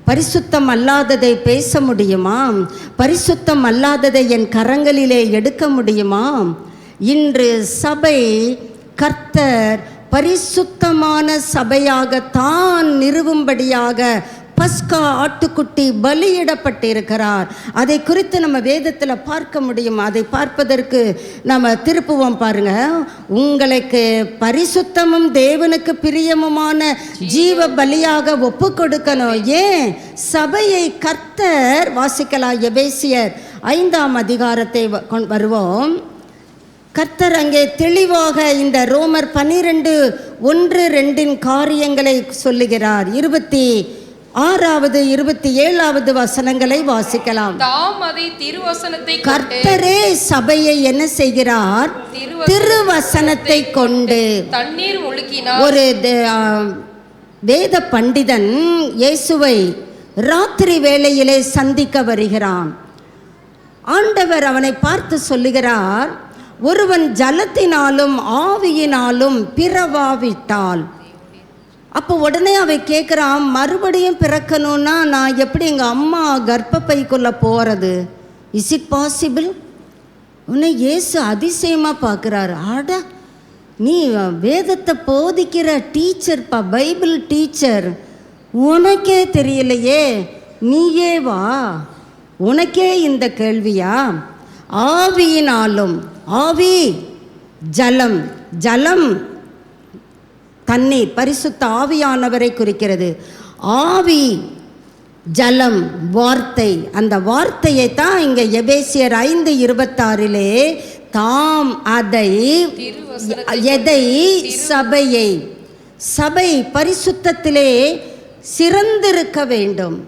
பரிசுத்தம் அல்லாததை பேச முடியுமா? பரிசுத்தம் அல்லாததை என் கரங்களிலே எடுக்க முடியுமா? இன்று சபை கர்த்தர் பரிசுத்தமான சபையாக தான் நிறுவும்படியாக பஸ்கா ஆட்டுக்குட்டி பலியிடப்பட்டிருக்கிறார். அதை குறித்து நம்ம வேதத்தில் பார்க்க முடியும். அதை பார்ப்பதற்கு நம்ம திருப்புவோம் பாருங்க. உங்களுக்கு பரிசுத்தமும் தேவனுக்கு பிரியமுமான ஜீவ பலியாக ஒப்பு கொடுக்கணும். ஏன்? சபையை கர்த்தர், வாசிக்கலாம் எபேசியர் 5ஆம் அதிகாரத்தை வருவோம். கர்த்தர் அங்கே தெளிவாக இந்த ரோமர் 12:1-2 காரியங்களை சொல்லுகிறார். 26வது 27வது வசனங்களை வாசிக்கலாம். தாம் அதை திருவசனத்தை கர்த்தரே சபையை என்ன செய்கிறார்? திருவசனத்தை கொண்டு தண்ணீர் முழுக்கினார். ஒரு வேத பண்டிதன் இயேசுவை ராத்திரி வேளையிலே சந்திக்க வருகிறான். ஆண்டவர் அவனை பார்த்து சொல்லுகிறார், ஒருவன் ஜலத்தினாலும் ஆவியினாலும் பிறவாவிட்டால். அப்போ உடனே அவை கேட்குறான், மறுபடியும் பிறக்கணும்னா நான் எப்படி எங்கள் அம்மா கர்ப்பப்பைக்குள்ளே போகிறது? Is it possible? உன்னை இயேசு அதிசயமாக பார்க்குறாரு. ஆட, நீ வேதத்தை போதிக்கிற டீச்சர்ப்பா, பைபிள் டீச்சர், உனக்கே தெரியலையே, நீயே வா, உனக்கே இந்த கேள்வியா? ஆவியினாலும், ஆவி ஜலம், ஜலம் தண்ணீர், பரிசுத்த ஆவியானவரை குறிக்கிறது. ஆவி ஜலம் வார்த்தை, அந்த வார்த்தையை தான் இங்கே எபேசியர் 5:26 தாம் அதை எதை? சபையை. சபை பரிசுத்தத்திலே சிறந்திருக்க வேண்டும்,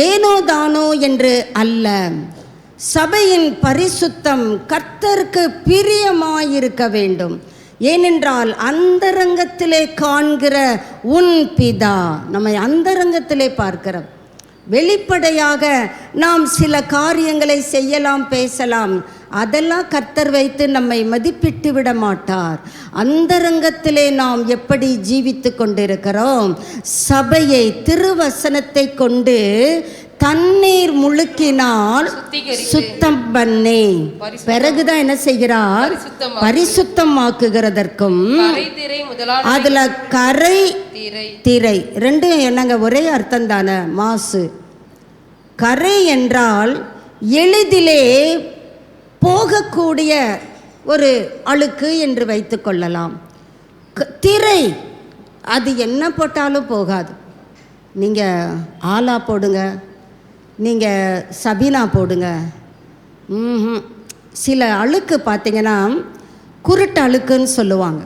ஏனோ தானோ என்று அல்ல. சபையின் பரிசுத்தம் கர்த்தருக்கு பிரியமாயிருக்க வேண்டும். ஏனென்றால் அந்தரங்கத்திலே காண்கிற உன் பிதா, நம்மை அந்தரங்கத்திலே பார்க்கிறோம். வெளிப்படையாக நாம் சில காரியங்களை செய்யலாம், பேசலாம், அதெல்லாம் கர்த்தர் வைத்து நம்மை மதிப்பிட்டு விட மாட்டார். அந்தரங்கத்திலே நாம் எப்படி ஜீவித்து கொண்டிருக்கிறோம்? சபையை திருவசனத்தை கொண்டு தண்ணீர் முழுக்கினால் சுத்தம் பண்ணி, பிறகுதான் என்ன செய்கிறார்? பரிசுத்தமாக்குகிறதற்கும். அதுல கரை திரை ரெண்டும் என்னங்க? ஒரே அர்த்தம் தானே, மாசு. கரை என்றால் எளிதிலே போகக்கூடிய ஒரு அழுக்கு என்று வைத்து கொள்ளலாம். திரை அது என்ன போட்டாலும் போகாது. நீங்கள் ஆலா போடுங்க, நீங்கள் சபீனா போடுங்க, சில அழுக்கு பார்த்திங்கன்னா குருட்டு அழுக்குன்னு சொல்லுவாங்க,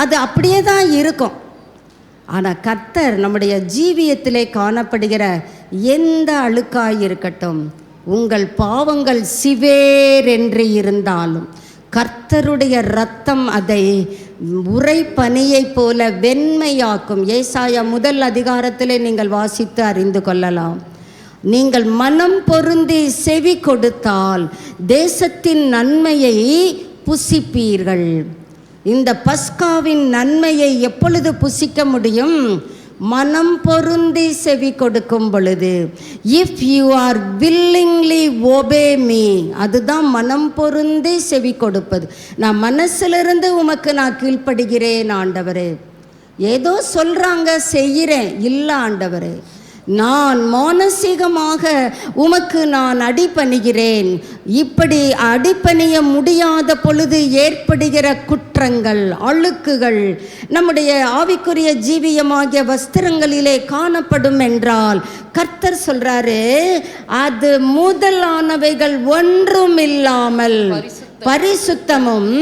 அது அப்படியே தான் இருக்கும். ஆனால் கர்த்தர் நம்முடைய ஜீவியத்திலே காணப்படுகிற எந்த அழுக்காய் இருக்கட்டும், உங்கள் பாவங்கள் சிவேர் என்று இருந்தாலும் கர்த்தருடைய இரத்தம் அதை உறைபனியைப் போல வெண்மையாக்கும். ஏசாயா 1 அதிகாரத்திலே நீங்கள் வாசித்து அறிந்து கொள்ளலாம். நீங்கள் மனம் பொருந்தி செவி கொடுத்தால் தேசத்தின் நன்மையை புசிப்பீர்கள். இந்த பஸ்காவின் நன்மையை எப்பொழுது புசிக்க முடியும்? மனம் பொருந்தி செவி கொடுக்கும் பொழுது. If you are willingly obey me, அதுதான் மனம் பொருந்தி செவி கொடுப்பது. நான் மனசிலிருந்து உமக்கு நான் கீழ்ப்படுகிறேன் ஆண்டவரே. ஏதோ சொல்கிறாங்க செய்கிறேன் இல்லை ஆண்டவரே, நான் மானசீகமாக உமக்கு நான் அடிபணிகிறேன். இப்படி அடிபணிய முடியாத பொழுது ஏற்படுகிற குற்றங்கள், அழுக்குகள் நம்முடைய ஆவிக்குரிய ஜீவியமாகிய வஸ்திரங்களிலே காணப்படும் என்றால் கர்த்தர் சொல்றாரு, அது முதலானவைகள் ஒன்றும் இல்லாமல் பரிசுத்தமும்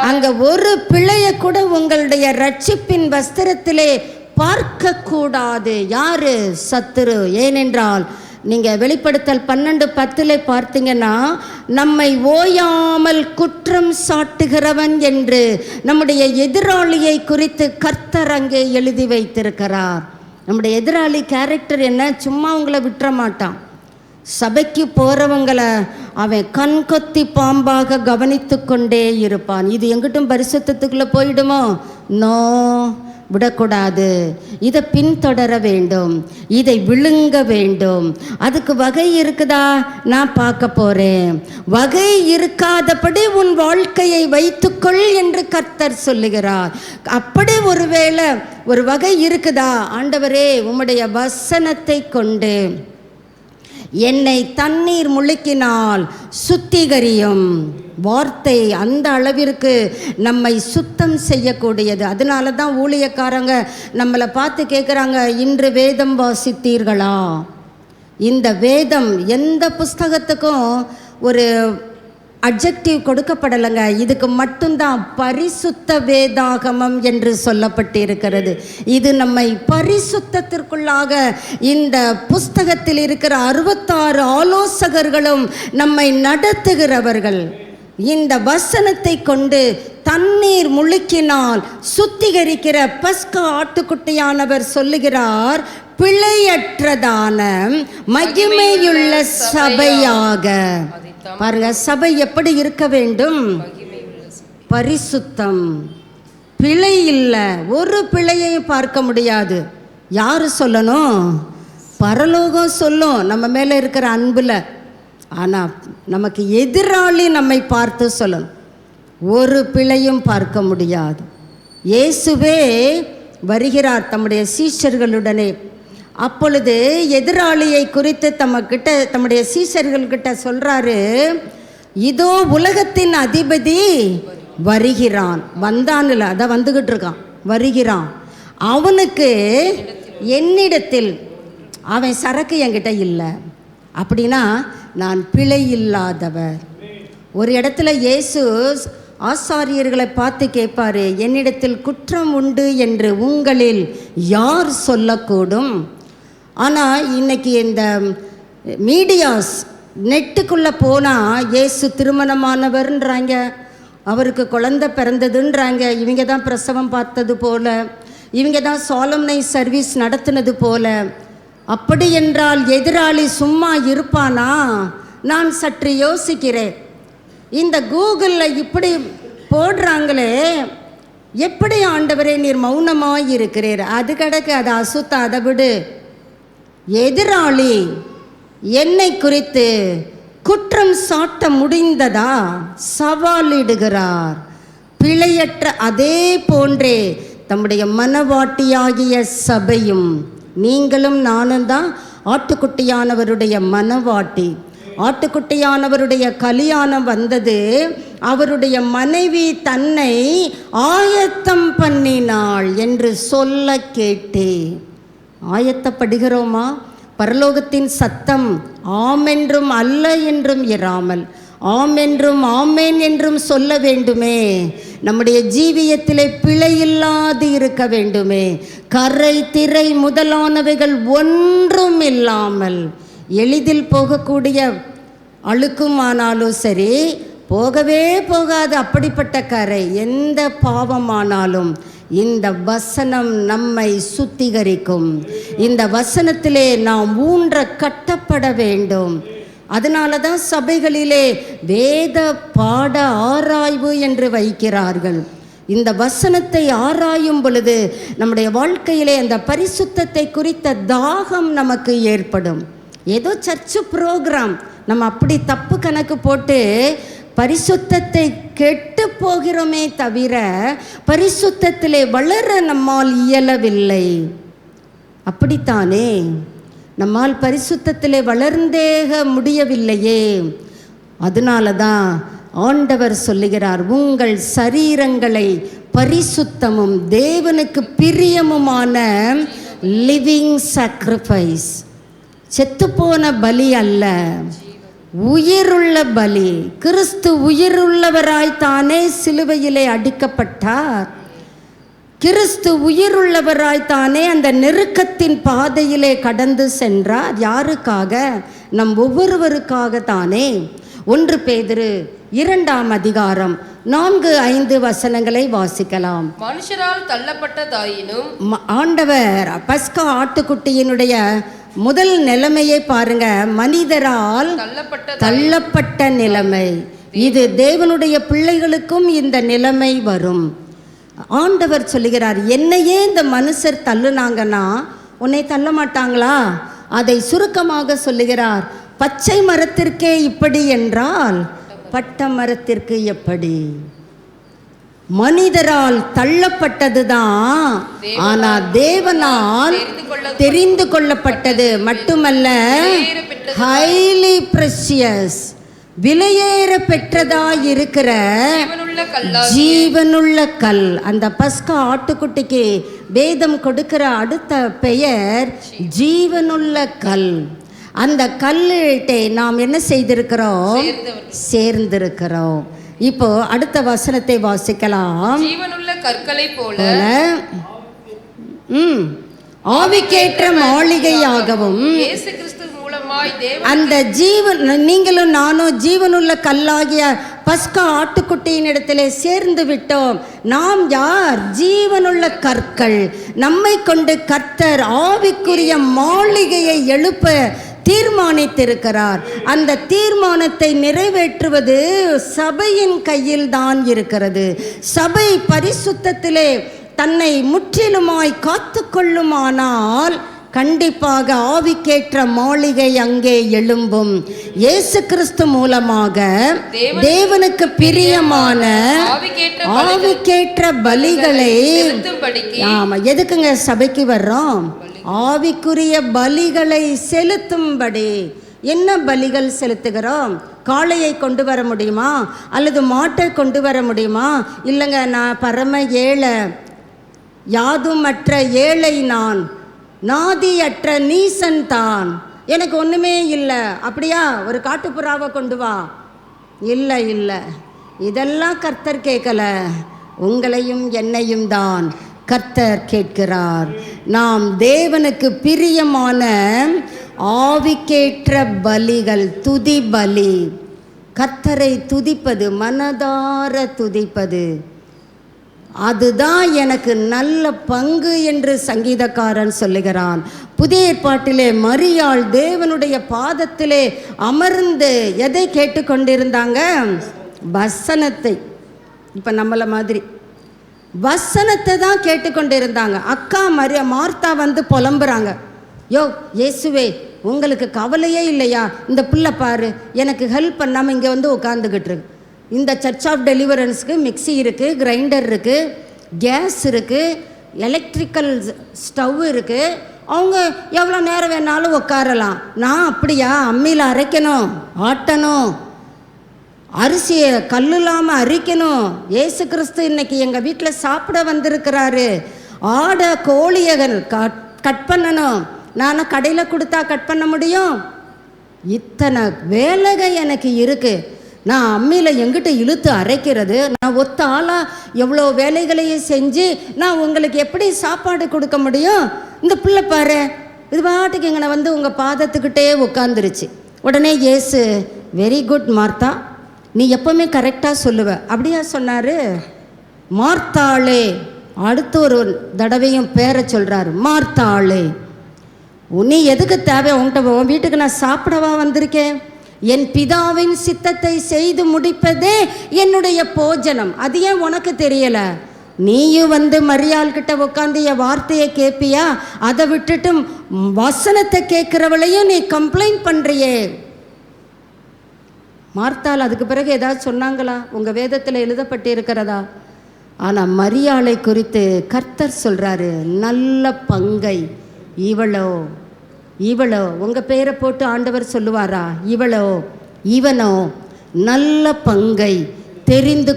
அங்க ஒரு பிழைய கூட உங்களுடைய ரட்சிப்பின் வஸ்திரத்திலே பார்க்க கூடாது. யாரு? சத்துரு. ஏனென்றால் நீங்கள் வெளிப்படுத்தல் 12:10 பார்த்தீங்கன்னா, நம்மை ஓயாமல் குற்றம் சாட்டுகிறவன் என்று நம்முடைய எதிராளியை குறித்து கர்த்தர் அங்கே எழுதி வைத்திருக்கிறார். நம்முடைய எதிராளி கேரக்டர் என்ன? சும்மா உங்களை விட்டுற மாட்டான். சபைக்கு போகிறவங்களை அவன் கண்கொத்தி பாம்பாக கவனித்து கொண்டே இருப்பான். இது எங்கிட்டும் பரிசுத்தத்துக்குள்ளே போயிடுமோ? நோ, விடக்கூடாது. இதை பின்தொடர வேண்டும், இதை விழுங்க வேண்டும். அதுக்கு வகை இருக்குதா? நான் பார்க்க போகிறேன். வகை இருக்காதபடி உன் வாழ்க்கையை வைத்துக்கொள் என்று கர்த்தர் சொல்லுகிறார். அப்படி ஒருவேளை ஒரு வகை இருக்குதா? ஆண்டவரே, உம்முடைய வசனத்தை கொண்டு என்னை தண்ணீர் முழுக்கினால் சுத்திகரியும். வார்த்தை அந்த அளவிற்கு நம்மை சுத்தம் செய்யக்கூடியது. அதனால தான் ஊழியக்காரங்க நம்மளை பார்த்து கேட்குறாங்க, இன்று வேதம் வாசித்தீர்களா? இந்த வேதம் எந்த புஸ்தகத்துக்கும் ஒரு அட்ஜெக்டிவ் கொடுக்கப்படலைங்க. இதுக்கு மட்டும்தான் பரிசுத்த வேதாகமம் என்று சொல்லப்பட்டிருக்கிறது. இது நம்மை பரிசுத்தத்திற்குள்ளாக, இந்த புஸ்தகத்தில் இருக்கிற 66 ஆலோசகர்களும் நம்மை நடத்துகிறவர்கள். இந்த வசனத்தை கொண்டு தண்ணீர் முழுக்கினால் சுத்திகரிக்கிற பஸ்கா ஆட்டுக்குட்டியானவர் சொல்லுகிறார், பிழையற்றதான மகிமையுள்ள சபையாக. பாருங்க, சபை எப்படி இருக்க வேண்டும்? பரிசுத்தம், பிழை இல்லை. ஒரு பிழையையும் பார்க்க முடியாது. யாரு சொல்லணும்? பரலோகம் சொல்லும் நம்ம மேலே இருக்கிற அன்பில். ஆனால் நமக்கு எதிராளி நம்மை பார்த்து சொல்லணும். ஒரு பிழையும் பார்க்க முடியாது. இயேசுவே வருகிறார் தம்முடைய சீஷர்களுடனே. அப்பொழுது எதிராளியை குறித்து தம்முடைய சீஷர்கள்கிட்ட சொல்றாரு, இதோ உலகத்தின் அதிபதி வருகிறான். வந்தான்ல, அதான் வந்துகிட்டு இருக்கான், வருகிறான். அவனுக்கு என்னிடத்தில், அவன் சரக்கு என்கிட்ட இல்லை அப்படின்னா நான் பிழை இல்லாதவர். ஒரு இடத்துல இயேசு ஆசாரியர்களை பார்த்து கேட்பாரு, என்னிடத்தில் குற்றம் உண்டு என்று உங்களில் யார் சொல்லக்கூடும்? ஆனால் இன்னைக்கு இந்த மீடியாஸ் நெட்டுக்குள்ளே போனால் இயேசு திருமணமானவர்ன்றாங்க, அவருக்கு குழந்தை பிறந்ததுன்றாங்க, இவங்க தான் பிரசவம் பார்த்தது போல, இவங்க தான் சாலம்னை சர்வீஸ் நடத்தினது போல. அப்படி என்றால் எதிராளி சும்மா இருப்பானா? நான் சற்று யோசிக்கிறேன். இந்த கூகுளில் இப்படி போடுறாங்களே, எப்படி ஆண்டவரே நீர் மௌனமாய் இருக்கிறீர்? அது கிடக்கு, அது அசுத்த, அதை விடு. எதிராளி என்னை குறித்து குற்றம் சாட்ட முடிந்ததா? சவாலிடுகிறார். பிழையற்ற அதே போன்றே தம்முடைய மனவாட்டியாகிய சபையும், நீங்களும் நானும் தான் ஆட்டுக்குட்டியானவருடைய மனவாட்டி. ஆட்டுக்குட்டியானவருடைய கல்யாணம் வந்தது, அவருடைய மனைவி தன்னை ஆயத்தம் பண்ணினாள் என்று சொல்ல கேட்டே. ஆயத்தப்படுகிறோமா? பரலோகத்தின் சத்தம் ஆமென்றும் அல்ல என்றும் இராமல் ஆமென்றும் ஆமேன் என்றும் சொல்ல வேண்டுமே. நம்முடைய ஜீவியத்திலே பிழையில்லாது இருக்க வேண்டுமே. கரை திரை முதலானவைகள் ஒன்றும் இல்லாமல் எளிதில் போகக்கூடிய அழுக்கும் ஆனாலும் சரி, போகவே போகாது அப்படிப்பட்ட கரை, எந்த பாவமானாலும் இந்த வசனம் நம்மை சுத்திகரிக்கும். இந்த வசனத்திலே நாம் ஊன்ற கட்டப்பட வேண்டும். அதனால தான் சபைகளிலே வேத பாட ஆராய்வு என்று வைக்கிறார்கள். இந்த வசனத்தை ஆராயும் பொழுது நம்முடைய வாழ்க்கையிலே அந்த பரிசுத்தத்தை குறித்த தாகம் நமக்கு ஏற்படும். ஏதோ சர்ச்சு ப்ரோக்ராம் நம்ம அப்படி தப்பு கணக்கு போட்டு பரிசுத்தத்தை கெட்டு போகிறோமே தவிர பரிசுத்தத்திலே வளர நம்மால் இயலவில்லை. அப்படித்தானே? நம்மால் பரிசுத்தத்திலே வளர்ந்தேக முடியவில்லையே. அதனால தான் ஆண்டவர் சொல்லுகிறார், உங்கள் சரீரங்களை பரிசுத்தமும் தேவனுக்கு பிரியமுமான லிவிங் சாக்ரிஃபைஸ், செத்துப்போன பலி அல்ல, உயிருள்ள பலி. கிறிஸ்து உயிருள்ளவராய்த்தானே சிலுவையிலே அடிக்கப்பட்டார். கிறிஸ்து உயிருள்ளவராய்த்தானே அந்த நெருக்கத்தின் பாதையிலே கடந்து சென்றார். யாருக்காக? நம் ஒவ்வொருவருக்காக தானே. 1 பேதுரு 2ஆம் அதிகாரம் 4-5 வசனங்களை வாசிக்கலாம். மனுஷரால் தள்ளப்பட்டதாயினும் ஆண்டவர் பஸ்கா ஆட்டுக்குட்டியினுடைய முதல் நிலைமையை பாருங்க. மனிதரால் தள்ளப்பட்ட நிலைமை. இது தேவனுடைய பிள்ளைகளுக்கும் இந்த நிலைமை வரும். ஆண்டவர் சொல்லுகிறார், என்னையே இந்த மனுஷர் தள்ளுனாங்கன்னா உன்னை தள்ள மாட்டாங்களா? அதை சுருக்கமாக சொல்லுகிறார், பச்சை மரத்திற்கே இப்படி என்றால் பட்ட மரத்திற்கு எப்படி? மனிதரால் தள்ளப்பட்டதுதான், ஆனா தேவனால் தெரிந்து கொள்ளப்பட்டது மட்டுமல்ல, ஹைலி பிரஷியஸ், விலையேற பெற்றதாய் இருக்கிற ஜீவனுள்ள கல். அந்த பஸ்கா ஆட்டுக்குட்டிக்கு வேதம் கொடுக்கிற அடுத்த பெயர் ஜீவனுள்ள கல். அந்த கல்லிட்டை நாம் என்ன செய்திருக்கிறோம்? சேர்ந்திருக்கிறோம். இப்போ அடுத்த வசனத்தை வாசிக்கலாம். ஜீவனுள்ள கற்களை போல ஆவிக்கேற்ற மாளிகையாகவும் இயேசு கிறிஸ்து மூலமாய் அந்த ஜீவன், நீங்களும் நானும் ஜீவனுள்ள கல்லாகிய பஸ்கா ஆட்டுக்குட்டியின் இடத்திலே சேர்ந்து விட்டோம். நாம் யார்? ஜீவனுள்ள கற்கள். நம்மை கொண்டு கர்த்தர் ஆவிக்குரிய மாளிகையை எழுப்ப தீர்மானித்திருக்கிறார். அந்த தீர்மானத்தை நிறைவேற்றுவது சபையின் கையில் தான் இருக்கிறது. சபை பரிசுத்தத்திலே தன்னை முற்றிலுமாய் காத்து கொள்ளுமானால் கண்டிப்பாக ஆவிக்கேற்ற மாளிகை அங்கே எழும்பும். இயேசு கிறிஸ்து மூலமாக தேவனுக்கு பிரியமான ஆவிக்கேற்ற பலிகளை, ஆமா, எதுக்குங்க சபைக்கு வர்றோம்? ஆவிக்குரிய பலிகளை செலுத்தும்படி. என்ன பலிகள் செலுத்துகிறோம்? காளையை கொண்டு வர முடியுமா? அல்லது மாட்டை கொண்டு வர முடியுமா? இல்லைங்க, நான் பரம ஏழை, யாதுமற்ற ஏழை, நான் நாதியற்ற நீசன் தான், எனக்கு ஒன்றுமே இல்லை. அப்படியா? ஒரு காட்டுப்புறாவை கொண்டு வா. இல்லை இல்லை, இதெல்லாம் கர்த்தர் கேட்கல, உங்களையும் என்னையும் தான் கர்த்தர் கேட்கிறார். நாம் தேவனுக்கு பிரியமான ஆவிக்கேற்ற பலிகள், துதி பலி, கர்த்தரை துதிப்பது, மனதார துதிப்பது, அதுதான் எனக்கு நல்ல பங்கு என்று சங்கீதக்காரன் சொல்லுகிறான். புதிய ஏற்பாட்டிலே மரியாள் தேவனுடைய பாதத்திலே அமர்ந்து எதை கேட்டுக்கொண்டிருந்தாங்க? வசனத்தை. இப்போ நம்மளை மாதிரி வசனத்தை தான் கேட்டுக்கொண்டிருந்தாங்க. அக்கா மார்த்தா வந்து புலம்புறாங்க, யோ இயேசுவே, உங்களுக்கு கவலையே இல்லையா? இந்த பிள்ளை பாரு, எனக்கு ஹெல்ப் பண்ணாமல் இங்கே வந்து உட்காந்துக்கிட்டு இருக்கு. இந்த சர்ச் ஆஃப் டெலிவரன்ஸுக்கு மிக்சி இருக்குது, கிரைண்டர் இருக்குது, கேஸ் இருக்குது, எலக்ட்ரிக்கல் ஸ்டவ் இருக்குது, அவங்க எவ்வளோ நேரம் வேணாலும் உட்காரலாம். நான் அப்படியா? அம்மியில் அரைக்கணும், ஆட்டணும், அரிசியை கல் இல்லாமல் அரிக்கணும். ஏசு கிறிஸ்து இன்னைக்கு எங்கள் வீட்டில் சாப்பிட வந்திருக்கிறாரு. ஆடை கோழியை கட் பண்ணணும், நான் கடையில் கொடுத்தா கட் பண்ண முடியும்? இத்தனை வேலைகள் எனக்கு இருக்குது. நான் அம்மியில் எங்கிட்ட இழுத்து அரைக்கிறது? நான் ஒத்த ஆளாக எவ்வளோ வேலைகளையும் செஞ்சு நான் உங்களுக்கு எப்படி சாப்பாடு கொடுக்க முடியும்? இந்த பிள்ளை பாரு, இது பாட்டுக்கு இங்கே வந்து உங்கள் பாதத்துக்கிட்டே உட்காந்துருச்சு. உடனே இயேசு, வெரி குட் மார்த்தா, நீ எப்போவுமே கரெக்டாக சொல்லுவ. அப்படியா சொன்னார்? மார்த்தாளே, அடுத்து ஒரு தடவையும் பேரை சொல்கிறாரு, மார்த்தாளே, நீ எதுக்கு தேவை? உன்கிட்ட உன் வீட்டுக்கு நான் சாப்பிடவா வந்திருக்கேன்? என் பிதாவின் சித்தத்தை செய்து முடிப்பதே என்னுடைய போஜனம். அது ஏன் உனக்கு தெரியலை? நீயும் வந்து மரியாள் கிட்ட உட்காந்து என் வார்த்தையை கேட்பியா? அதை விட்டுட்டு வசனத்தை கேட்குறவளையும் நீ கம்ப்ளைண்ட் பண்ணுறியே. மார்த்தாள் அதுக்கு பிறகு ஏதாவது சொன்னாங்களா? உங்கள் வேதத்தில் எழுதப்பட்டிருக்கிறதா? ஆனால் மரியாளை குறித்து கர்த்தர் சொல்கிறாரு, நல்ல பங்கை இவளோ உங்கள் பேரை போட்டு ஆண்டவர் சொல்லுவாரா? இவனோ நல்ல பங்கை தெரிந்து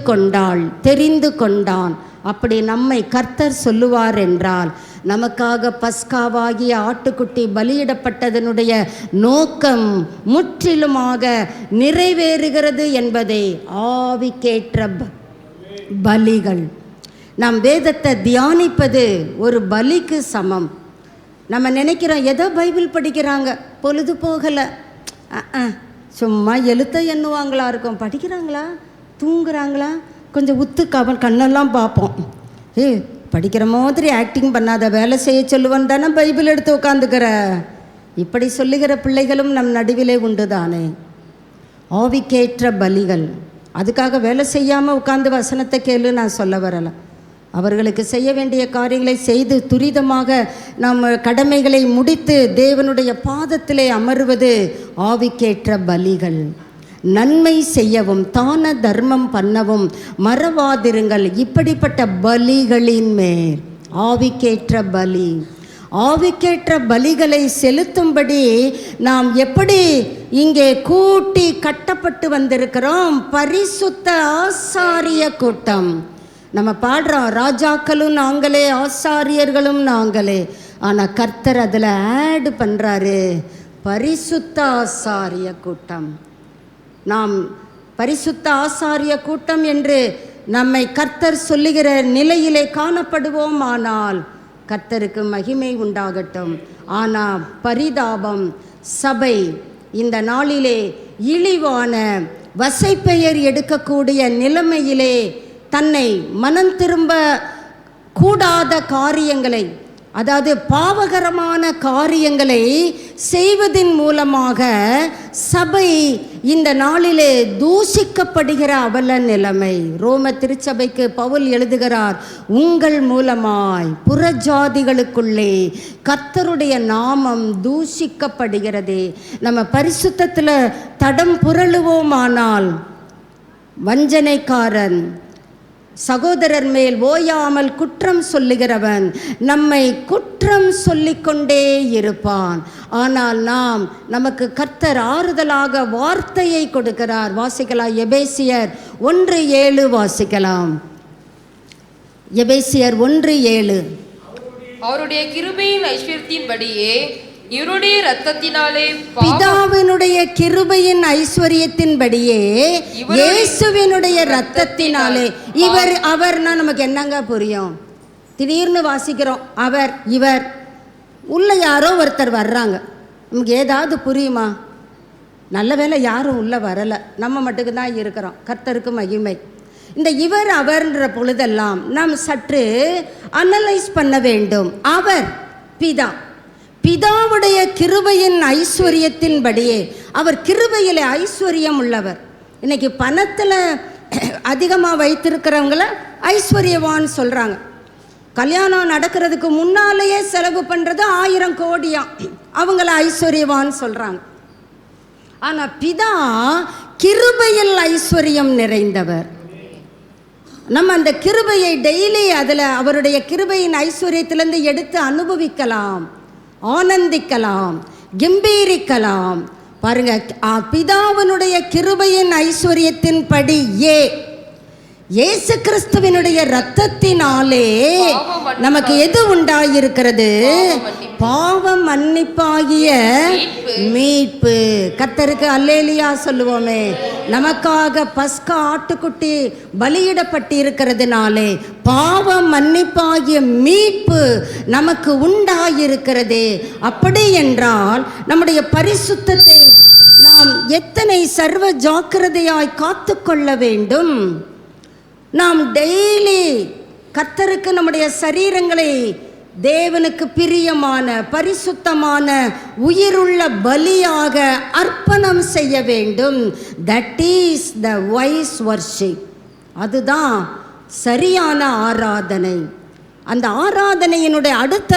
கொண்டான். அப்படி நம்மை கர்த்தர் சொல்லுவார் என்றால், நமக்காக பஸ்காவாகிய ஆட்டுக்குட்டி பலியிடப்பட்டதனுடைய நோக்கம் முற்றிலுமாக நிறைவேறுகிறது என்பதை ஆவிக்கேற்ற பலிகள். நாம் வேதத்தை தியானிப்பது ஒரு பலிக்கு சமம். நம்ம நினைக்கிறோம் ஏதோ பைபிள் படிக்கிறாங்க, பொழுது போகலை, சும்மா எழுத்த எண்ணுவாங்களா இருக்கும். படிக்கிறாங்களா? தூங்குறாங்களா? கொஞ்சம் உத்து கண்ணெல்லாம் பார்ப்போம். படிக்கிற மாதிரி ஆக்டிங் பண்ணாத, வேலை செய்ய சொல்லுவன் தானே பைபிள் எடுத்து உட்காந்துக்கிற. இப்படி சொல்லுகிற பிள்ளைகளும் நம் நடுவிலே உண்டு தானே. ஆவிக்கேற்ற பலிகள். அதுக்காக வேலை செய்யாமல் உட்காந்து வசனத்தை கேளு நான் சொல்ல வரலை. அவர்களுக்கு செய்ய வேண்டிய காரியங்களை செய்து துரிதமாக நாம் கடமைகளை முடித்து தேவனுடைய பாதத்திலே அமர்வது ஆவிக்கேற்ற பலிகள். நன்மை செய்யவும் தான தர்மம் பண்ணவும் மறவாதிருங்கள். இப்படிப்பட்ட பலிகளின் மேல் ஆவிக்கேற்ற பலி. ஆவிக்கேற்ற பலிகளை செலுத்தும்படி நாம் எப்படி இங்கே கூட்டி கட்டப்பட்டு வந்திருக்கிறோம்? பரிசுத்த ஆசாரிய கூட்டம். நம்ம பாடுறோம், ராஜாக்களும் நாங்களே, ஆசாரியர்களும் நாங்களே. ஆனால் கர்த்தர் அதில் ஆட் பண்ணுறாரு, பரிசுத்த ஆசாரிய கூட்டம். நாம் பரிசுத்த ஆசாரிய கூட்டம் என்று நம்மை கர்த்தர் சொல்லுகிற நிலையிலே காணப்படுவோம். ஆனால் கர்த்தருக்கு மகிமை உண்டாகட்டும். ஆனால் பரிதாபம், சபை இந்த நாளிலே இழிவான வசைப்பெயர் எடுக்கக்கூடிய நிலைமையிலே தன்னை மனம் திரும்ப கூடாத காரியங்களை, அதாவது பாவகரமான காரியங்களை செய்வதின் மூலமாக சபை இந்த நாளிலே தூஷிக்கப்படுகிற அவல நிலைமை. ரோம திருச்சபைக்கு பவுல் எழுதுகிறார், உங்கள் மூலமாய் புறஜாதிகளுக்குள்ளே கர்த்தருடைய நாமம் தூஷிக்கப்படுகிறது. நம்ம பரிசுத்தத்தில் தடம் புரளுவோமானால் வஞ்சனைக்காரன், சகோதரர் மேல் ஓயாமல் குற்றம் சொல்லுகிறவன் நம்மை குற்றம் சொல்லிக்கொண்டே இருப்பான். ஆனால் நமக்கு கர்த்தர் ஆறுதலாக வார்த்தையை கொடுக்கிறார். வாசிக்கலாம், எபேசியர் 1:7 வாசிக்கலாம். எபேசியர் 1:7. அவருடைய கிருபையின் ஐஸ்வர்யத்தின்படியே இவருடைய இரத்தத்தினாலே, பிதாவினுடைய கிருபையின் ஐஸ்வர்யத்தின்படியே இயேசுவினுடைய இரத்தத்தினாலே. அவர்னா நமக்கு என்னங்க புரியும்? திடீர்னு வாசிக்கிறோம் அவர் இவர், உள்ள யாரோ ஒருத்தர் வர்றாங்க, நமக்கு ஏதாவது புரியுமா? நல்ல வேளை யாரும் உள்ள வரலை, நம்ம மட்டும்தான் இருக்கிறோம். கர்த்தருக்கு மகிமை. இந்த இவர் அவர்ன்ற பொழுதெல்லாம் நாம் சற்று அனலைஸ் பண்ண வேண்டும். அவர் பிதாவுடைய கிருபையின் ஐஸ்வர்யத்தின்படியே, அவர் கிருபையில் ஐஸ்வர்யம் உள்ளவர். இன்னைக்கு பணத்தில் அதிகமாக வைத்திருக்கிறவங்கள ஐஸ்வர்யவான் சொல்கிறாங்க. கல்யாணம் நடக்கிறதுக்கு முன்னாலேயே செலவு பண்ணுறது 1000 கோடியாம், அவங்கள ஐஸ்வர்யவான் சொல்கிறாங்க. ஆனால் பிதா கிருபையில் ஐஸ்வர்யம் நிறைந்தவர். நம்ம அந்த கிருபையை டெய்லி அதில் அவருடைய கிருபையின் ஐஸ்வர்யத்திலேருந்து எடுத்து அனுபவிக்கலாம், ஆனந்திக்கலாம், கம்பீரிக்கலாம். பாருங்க, பிதாவினுடைய கிருபையின் ஐஸ்வர்யத்தின் படியே இயேசு கிறிஸ்துவினுடைய இரத்தத்தினாலே நமக்கு எது உண்டாயிருக்கிறது? பாவ மன்னிப்பாகிய மீட்பு. கர்த்தருக்கு அல்லேலூயா சொல்லுவோமே. நமக்காக பஸ்கா ஆட்டுக்குட்டி பலியிடப்பட்டிருக்கிறதுனாலே பாவ மன்னிப்பாகிய மீட்பு நமக்கு உண்டாயிருக்கிறது. அப்படி என்றால் நம்முடைய பரிசுத்தத்தை நாம் எத்தனை சர்வ ஜாக்கிரதையாய் காத்து கொள்ள வேண்டும். நாம் டெய்லி கர்த்தருக்கு நம்முடைய சரீரங்களை தேவனுக்கு பிரியமான பரிசுத்தமான உயிருள்ள பலியாக அர்ப்பணம் செய்ய வேண்டும். That is the wise worship. அதுதான் சரியான ஆராதனை. அந்த ஆராதனையினுடைய அடுத்த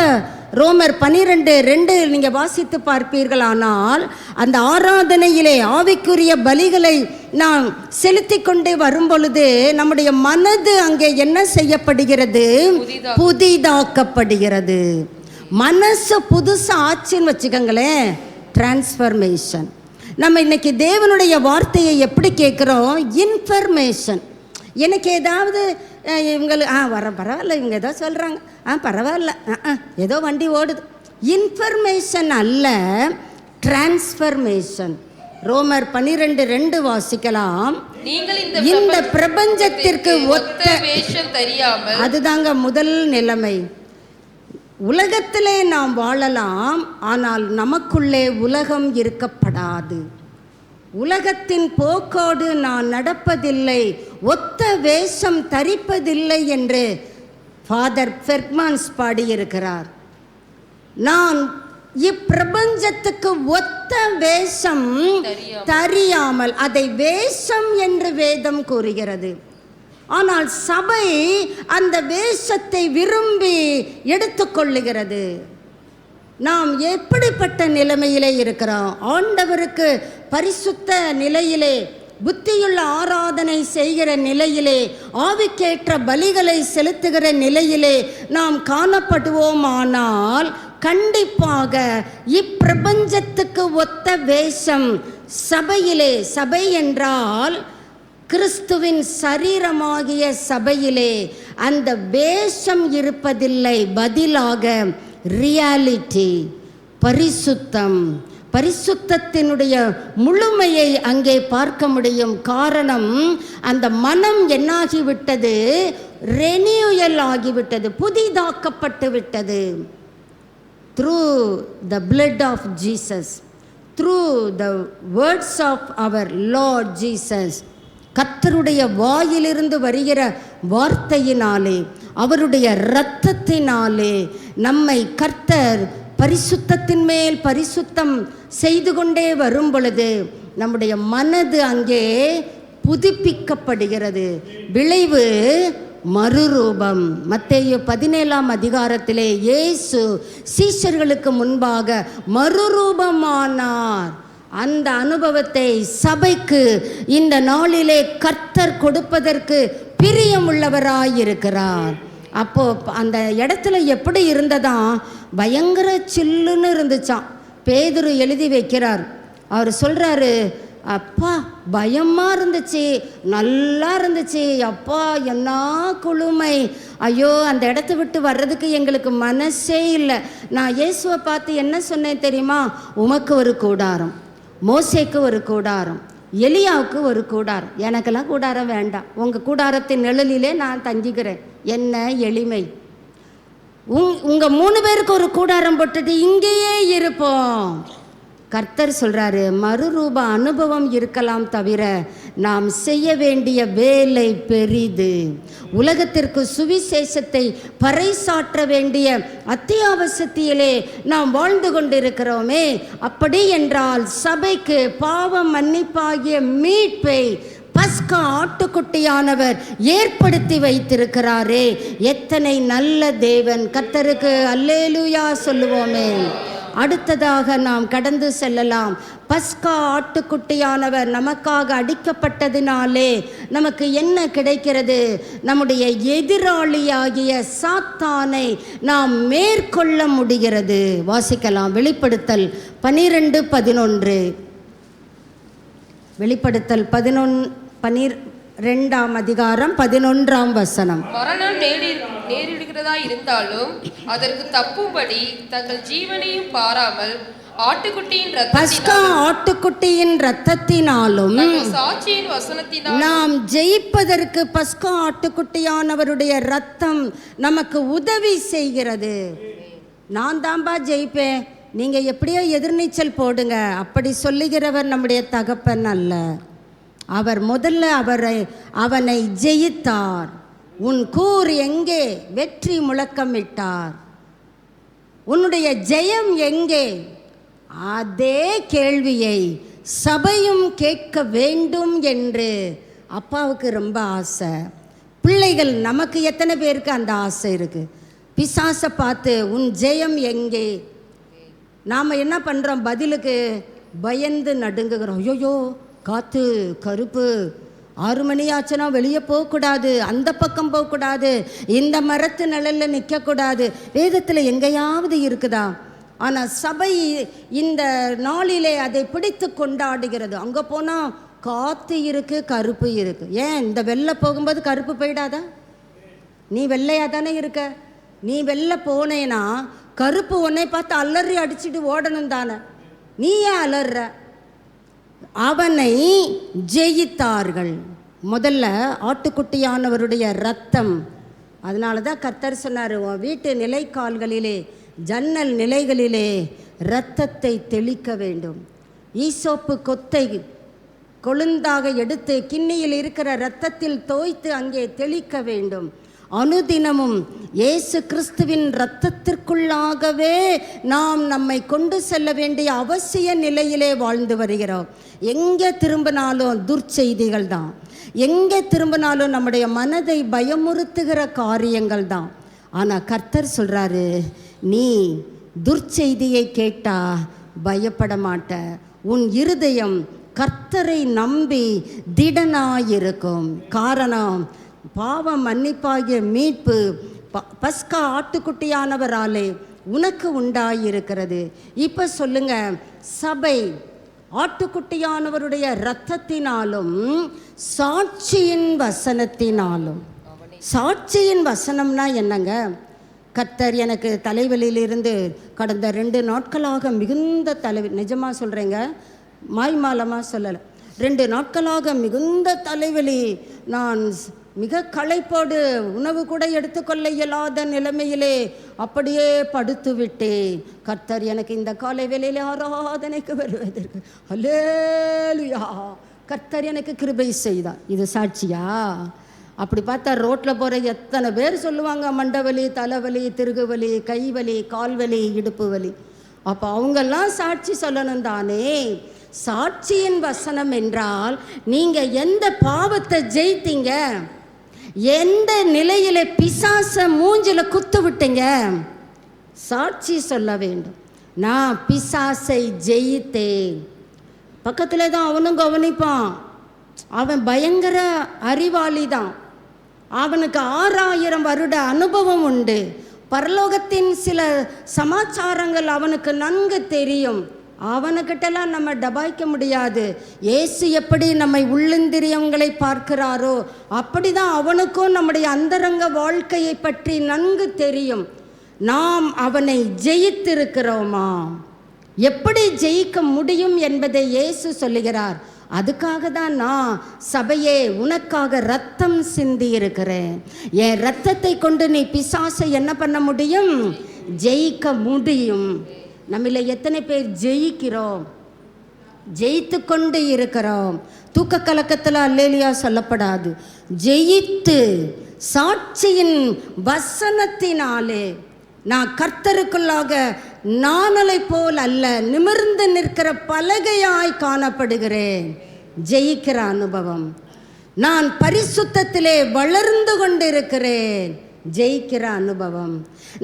ரோமர் 12:2 நீங்கள் வாசித்து பார்ப்பீர்களானால், அந்த ஆராதனையிலே ஆவிக்குரிய பலிகளை நாம் செலுத்தி கொண்டே வரும் பொழுது நம்முடைய மனது அங்கே என்ன செய்யப்படுகிறது? புதிதாக்கப்படுகிறது. மனசு புதுசு ஆச்சுன்னு வச்சுக்கோங்களேன், டிரான்ஸ்ஃபர்மேஷன். நம்ம இன்னைக்கு தேவனுடைய வார்த்தையை எப்படி கேட்குறோம்? இன்ஃபர்மேஷன். எனக்கு ஏதாவது இவங்களுக்கு பரவாயில்ல, இவங்க ஏதோ சொல்கிறாங்க, பரவாயில்ல, ஏதோ வண்டி ஓடுது. இன்ஃபர்மேஷன் அல்ல, டிரான்ஸ்ஃபர்மேஷன். ரோமர் 12:2 வாசிக்கலாம். இந்த பிரபஞ்சத்திற்கு ஒத்த வேஷம் தெரியாமல், அதுதாங்க முதல் நிலைமை. உலகத்திலே நாம் வாழலாம், ஆனால் நமக்குள்ளே உலகம் இருக்கப்படாது. உலகத்தின் போக்கோடு நான் நடப்பதில்லை, ஒத்த வேஷம் தரிப்பதில்லை என்று ஃபாதர் ஃபெர்க்மான்ஸ் பாடியிருக்கிறார். நான் இப்பிரபஞ்சத்துக்கு ஒத்த வேஷம் தெரியாமல், அதை வேஷம் என்று வேதம் கூறுகிறது. ஆனால் சபை அந்த வேஷத்தை விரும்பி எடுத்துக்கொள்ளுகிறது. நாம் எப்படிப்பட்ட நிலைமையிலே இருக்கிறோம்? ஆண்டவருக்கு பரிசுத்த நிலையிலே, புத்தியுள்ள ஆராதனை செய்கிற நிலையிலே, ஆவிக்கேற்ற பலிகளை செலுத்துகிற நிலையிலே நாம் காணப்படுவோமானால் கண்டிப்பாக இப்பிரபஞ்சத்துக்கு ஒத்த வேஷம் சபையிலே, சபை என்றால் கிறிஸ்துவின் சரீரமாகிய சபையிலே அந்த வேஷம் இருப்பதில்லை. பதிலாக ரியாலிட்டி, பரிசுத்தம், பரிசுத்தத்தினுடைய முழுமையை அங்கே பார்க்க முடியும். காரணம், அந்த மனம் என்னாகிவிட்டது? ரெனியூயல் ஆகிவிட்டது, புதிதாக்கப்பட்டு விட்டது. Through the blood of Jesus, through the words of our Lord Jesus. கர்த்தருடைய வாயிலிருந்து வருகிற வார்த்தையினாலே, அவருடைய இரத்தத்தினாலே நம்மை கர்த்தர் பரிசுத்தத்தின் மேல் பரிசுத்தம் செய்து கொண்டே வரும் பொழுது நம்முடைய மனது அங்கே புதுப்பிக்கப்படுகிறது. விளைவு மறுரூபம். மத்தேயு 17ஆம் அதிகாரத்திலே இயேசு சீஷர்களுக்கு முன்பாக மறுரூபமானார். அந்த அனுபவத்தை சபைக்கு இந்த நாளிலே கர்த்தர் கொடுப்பதற்கு பிரியமுள்ளவராயிருக்கிறார். அப்போ அந்த இடத்துல எப்படி இருந்ததா? பயங்கர சில்லுன்னு இருந்துச்சான். பேதுரு எழுதி வைக்கிறார். அவர் சொல்றாரு, அப்பா பயமாக இருந்துச்சு, நல்லா இருந்துச்சு, அப்பா என்ன குளுமை, ஐயோ அந்த இடத்த விட்டு வர்றதுக்கு எங்களுக்கு மனசே இல்லை. நான் இயேசுவை பார்த்து என்ன சொன்னேன் தெரியுமா? உமக்கு ஒரு கூடாரம், மோசேக்கு ஒரு கூடாரம், எலியாவுக்கு ஒரு கூடாரம், எனக்கெல்லாம் கூடாரம் வேண்டாம், உங்கள் கூடாரத்தின் நிழலிலே நான் தங்கிக்கிறேன். என்ன எளிமை! உங்கள் 3 பேருக்கு ஒரு கூடாரம் போட்டுட்டு இங்கேயே இருப்போம். கர்த்தர் சொல்கிறாரு, மறுரூப அனுபவம் இருக்கலாம் தவிர நாம் செய்ய வேண்டிய வேலை பெரிது. உலகத்திற்கு சுவிசேஷத்தை பறைசாற்ற வேண்டிய அத்தியாவசியத்திலே நாம் வாழ்ந்து கொண்டிருக்கிறோமே. அப்படி என்றால் சபைக்கு பாவ மன்னிப்பாகிய மீட்பை பஸ்கா ஆட்டுக்குட்டியானவர் ஏற்படுத்தி வைத்திருக்கிறாரே. எத்தனை நல்ல தேவன்! கர்த்தருக்கு அல்லேலூயா சொல்லுவோமே. அடுத்ததாக நாம் கடந்து செல்லலாம். பஸ்கா ஆட்டுக்குட்டியானவர் நமக்காக அடிக்கப்பட்டதினாலே நமக்கு என்ன கிடைக்கிறது? நம்முடைய எதிராளியாகிய சாத்தானை நாம் மேற்கொள்ள முடிகிறது. வாசிக்கலாம். வெளிப்படுத்தல் 12:11. வெளிப்படுத்தல் 12 2ஆம் அதிகாரம் 11ஆம் வசனம். மரணம் நேரிடுகிறதா இருந்தாலும் அதற்கு தப்பும்படி தங்கள் ஜீவனையும் பாராமல் ஆட்டுக்குட்டியின் பஸ்கா ஆட்டுக்குட்டியின் இரத்தத்தினாலும் சாட்சியின் வசனத்தினால் நாம் ஜெயிப்பதற்கு பஸ்கா ஆட்டுக்குட்டியானவருடைய இரத்தம் நமக்கு உதவி செய்கிறது. நான் தான்பா ஜெயிப்பேன், நீங்க எப்படியோ எதிர்நீச்சல் போடுங்க, அப்படி சொல்லுகிறவர் நம்முடைய தகப்பன் அல்ல. அவர் முதல்ல அவனை ஜெயித்தார். உன் கூர் எங்கே? வெற்றி முழக்கமிட்டார். உன்னுடைய ஜெயம் எங்கே? அதே கேள்வியை சபையும் கேட்க வேண்டும் என்று அப்பாவுக்கு ரொம்ப ஆசை. பிள்ளைகள் நமக்கு எத்தனை பேருக்கு அந்த ஆசை இருக்கு? பிசாசை பார்த்து உன் ஜெயம் எங்கே? நாம் என்ன பண்ணுறோம்? பதிலுக்கு பயந்து நடுங்குகிறோம். ஐயோயோ, காற்று, கருப்பு, 6 மணி ஆச்சுன்னா வெளியே போகக்கூடாது, அந்த பக்கம் போகக்கூடாது, இந்த மரத்து நிழலில் நிற்கக்கூடாது. வேதத்தில் எங்கேயாவது இருக்குதா? ஆனால் சபை இந்த நாளிலே அதை பிடித்து கொண்டாடுகிறது. அங்கே போனால் காற்று இருக்குது, கருப்பு இருக்குது. ஏன் இந்த வெள்ளை போகும்போது கருப்பு போயிடாதா? நீ வெள்ளையாக தானே இருக்க. நீ வெளில போனேன்னா கருப்பு உன்னை பார்த்து அலறி அடிச்சுட்டு ஓடணும் தானே. நீ ஏன் அலற? அவனை ஜெயித்தார்கள். முதல்ல ஆட்டுக்குட்டியானவருடைய இரத்தம். அதனால தான் கர்த்தர் சொன்னார், உன் வீட்டு நிலைக்கால்களிலே, ஜன்னல் நிலைகளிலே இரத்தத்தை தெளிக்க வேண்டும். ஈசோப்பு கொத்தை கொழுந்தாக எடுத்து கிண்ணியில் இருக்கிற இரத்தத்தில் தோய்த்து அங்கே தெளிக்க வேண்டும். அனுதினமும் இயேசு கிறிஸ்துவின் இரத்தத்திற்குள்ளாகவே நாம் நம்மை கொண்டு செல்ல வேண்டிய அவசிய நிலையிலே வாழ்ந்து வருகிறோம். எங்கே திரும்பினாலும் துர்ச்செய்திகள் தான், எங்கே திரும்பினாலும் நம்முடைய மனதை பயமுறுத்துகிற காரியங்கள் தான். ஆனால் கர்த்தர் சொல்கிறாரு, நீ துர்ச்செய்தியை கேட்டா பயப்பட மாட்ட. உன் இருதயம் கர்த்தரை நம்பி திடனாயிருக்கும். காரணம், பாவம் மன்னிப்பாகிய மீட்பு பஸ்கா ஆட்டுக்குட்டியானவராலே உனக்கு உண்டாயிருக்கிறது. இப்போ சொல்லுங்க, சபை ஆட்டுக்குட்டியானவருடைய இரத்தத்தினாலும் சாட்சியின் வசனத்தினாலும். சாட்சியின் வசனம்னா என்னங்க? கர்த்தர் எனக்கு தலைவலியிலிருந்து கடந்த 2 நாட்களாக மிகுந்த நிஜமாக சொல்கிறேங்க, மாய்மாலமாக சொல்லலை, 2 நாட்களாக மிகுந்த தலைவலி. நான் மிக களைப்போடு உணவு கூட எடுத்துக்கொள்ள இயலாத நிலைமையிலே அப்படியே படுத்து விட்டேன். கர்த்தர் எனக்கு இந்த காலை வேளையிலே ஆராதனைக்கு வருவதற்கு அல்லேலூயா கர்த்தர் எனக்கு கிருபை செய்தார். இது சாட்சியா? அப்படி பார்த்தா ரோட்டில் போகிற எத்தனை பேர் சொல்லுவாங்க, மண்டவலி, தலைவலி, திருகுவலி, கைவலி, கால்வலி, இடுப்பு வலி. அப்போ அவங்கெல்லாம் சாட்சி சொல்லணும் தானே. சாட்சியின் வசனம் என்றால் நீங்கள் எந்த பாவத்தை ஜெயித்தீங்க, எந்த நிலையில் பிசாச மூஞ்சில குத்து விட்டீங்க, சாட்சி சொல்ல வேண்டும். நான் பிசாசை ஜெயித்தேன். பக்கத்தில் தான் அவனும் கவனிப்பான். அவன் பயங்கர அறிவாளி தான். அவனுக்கு 6000 வருட அனுபவம் உண்டு. பரலோகத்தின் சில சமாச்சாரங்கள் அவனுக்கு நன்கு தெரியும். அவனுக்கிட்டலாம் நம்ம டபாய்க்க முடியாது. இயேசு எப்படி நம்மை உள்ளிந்திரியங்களை பார்க்கிறாரோ அப்படி தான் அவனுக்கும் நம்முடைய அந்தரங்க வாழ்க்கையை பற்றி நன்கு தெரியும். நாம் அவனை ஜெயித்திருக்கிறோமா? எப்படி ஜெயிக்க முடியும் என்பதை இயேசு சொல்லுகிறார். அதுக்காக தான் நான் சபையே உனக்காக ரத்தம் சிந்தி இருக்கிறேன். என் ரத்தத்தை கொண்டு நீ பிசாசை என்ன பண்ண முடியும்? ஜெயிக்க முடியும். நம்மள எத்தனை பேர் ஜெயிக்கிறோம், ஜெயித்து கொண்டு இருக்கிறோம்? தூக்க கலக்கத்தில் அல்லேலியா சொல்லப்படாது. ஜெயித்து சாட்சியின் வசனத்தினாலே நான் கர்த்தருக்குள்ளாக நாணலை போல் அல்ல, நிமிர்ந்து நிற்கிற பலகையாய் காணப்படுகிறேன். ஜெயிக்கிற அனுபவம். நான் பரிசுத்தத்திலே வளர்ந்து கொண்டிருக்கிறேன். ஜெயிக்கிற அனுபவம்.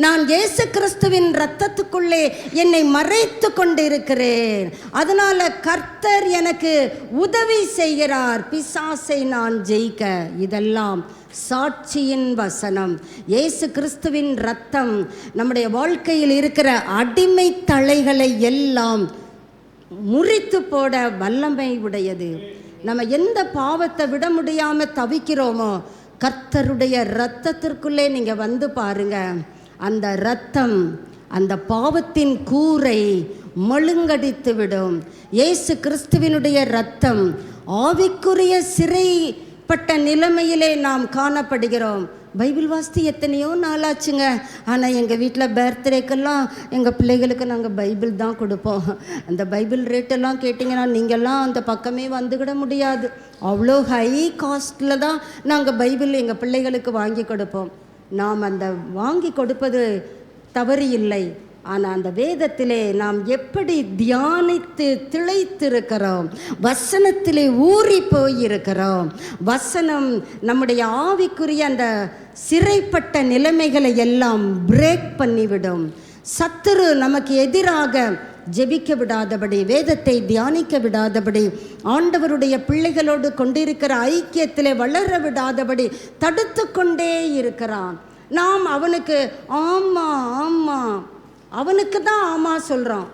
நான் இயேசு கிறிஸ்துவின் இரத்தத்துக்குள்ளே என்னை மறைத்து கொண்டிருக்கிறேன். அதனால கர்த்தர் எனக்கு உதவி செய்கிறார் பிசாசை நான் ஜெயிக்க. இதெல்லாம் சாட்சியின் வசனம். இயேசு கிறிஸ்துவின் இரத்தம் நம்முடைய வாழ்க்கையில் இருக்கிற அடிமை தலைகளை எல்லாம் முறித்து போட வல்லமை உடையது. நம்ம எந்த பாவத்தை விட முடியாமல் தவிக்கிறோமோ கர்த்தருடைய இரத்தத்திற்குள்ளே நீங்கள் வந்து பாருங்க. அந்த இரத்தம் அந்த பாவத்தின் கூரை மழுங்கடித்து விடும். இயேசு கிறிஸ்துவினுடைய இரத்தம் ஆவிக்குரிய சிறைப்பட்ட நிலைமையிலே நாம் காணப்படுகிறோம். பைபிள் வாசித்து எத்தனையோ நாளாச்சுங்க. ஆனால் எங்கள் வீட்டில் பர்த்டேக்கெல்லாம் எங்கள் பிள்ளைகளுக்கு நாங்கள் பைபிள் தான் கொடுப்போம். அந்த பைபிள் ரேட்டெல்லாம் கேட்டிங்கன்னா நீங்கள்லாம் அந்த பக்கமே வந்துக்கிட முடியாது. அவ்வளோ ஹை காஸ்ட்டில் தான் நாங்கள் பைபிள் எங்கள் பிள்ளைகளுக்கு வாங்கி கொடுப்போம். நாம் அந்த வாங்கி கொடுப்பது தவறு இல்லை. ஆனால் அந்த வேதத்திலே நாம் எப்படி தியானித்து திளைத்திருக்கிறோம், வசனத்திலே ஊறி போயிருக்கிறோம். வசனம் நம்முடைய ஆவிக்குரிய அந்த சிறைப்பட்ட நிலைமைகளை எல்லாம் பிரேக் பண்ணிவிடும். சத்துரு நமக்கு எதிராக ஜெபிக்க விடாதபடி, வேதத்தை தியானிக்க விடாதபடி, ஆண்டவருடைய பிள்ளைகளோடு கொண்டிருக்கிற ஐக்கியத்திலே வளர விடாதபடி தடுத்து கொண்டே இருக்கிறான். நாம் அவனுக்கு அவனுக்கு தான் ஆமாம் சொல்கிறோம்.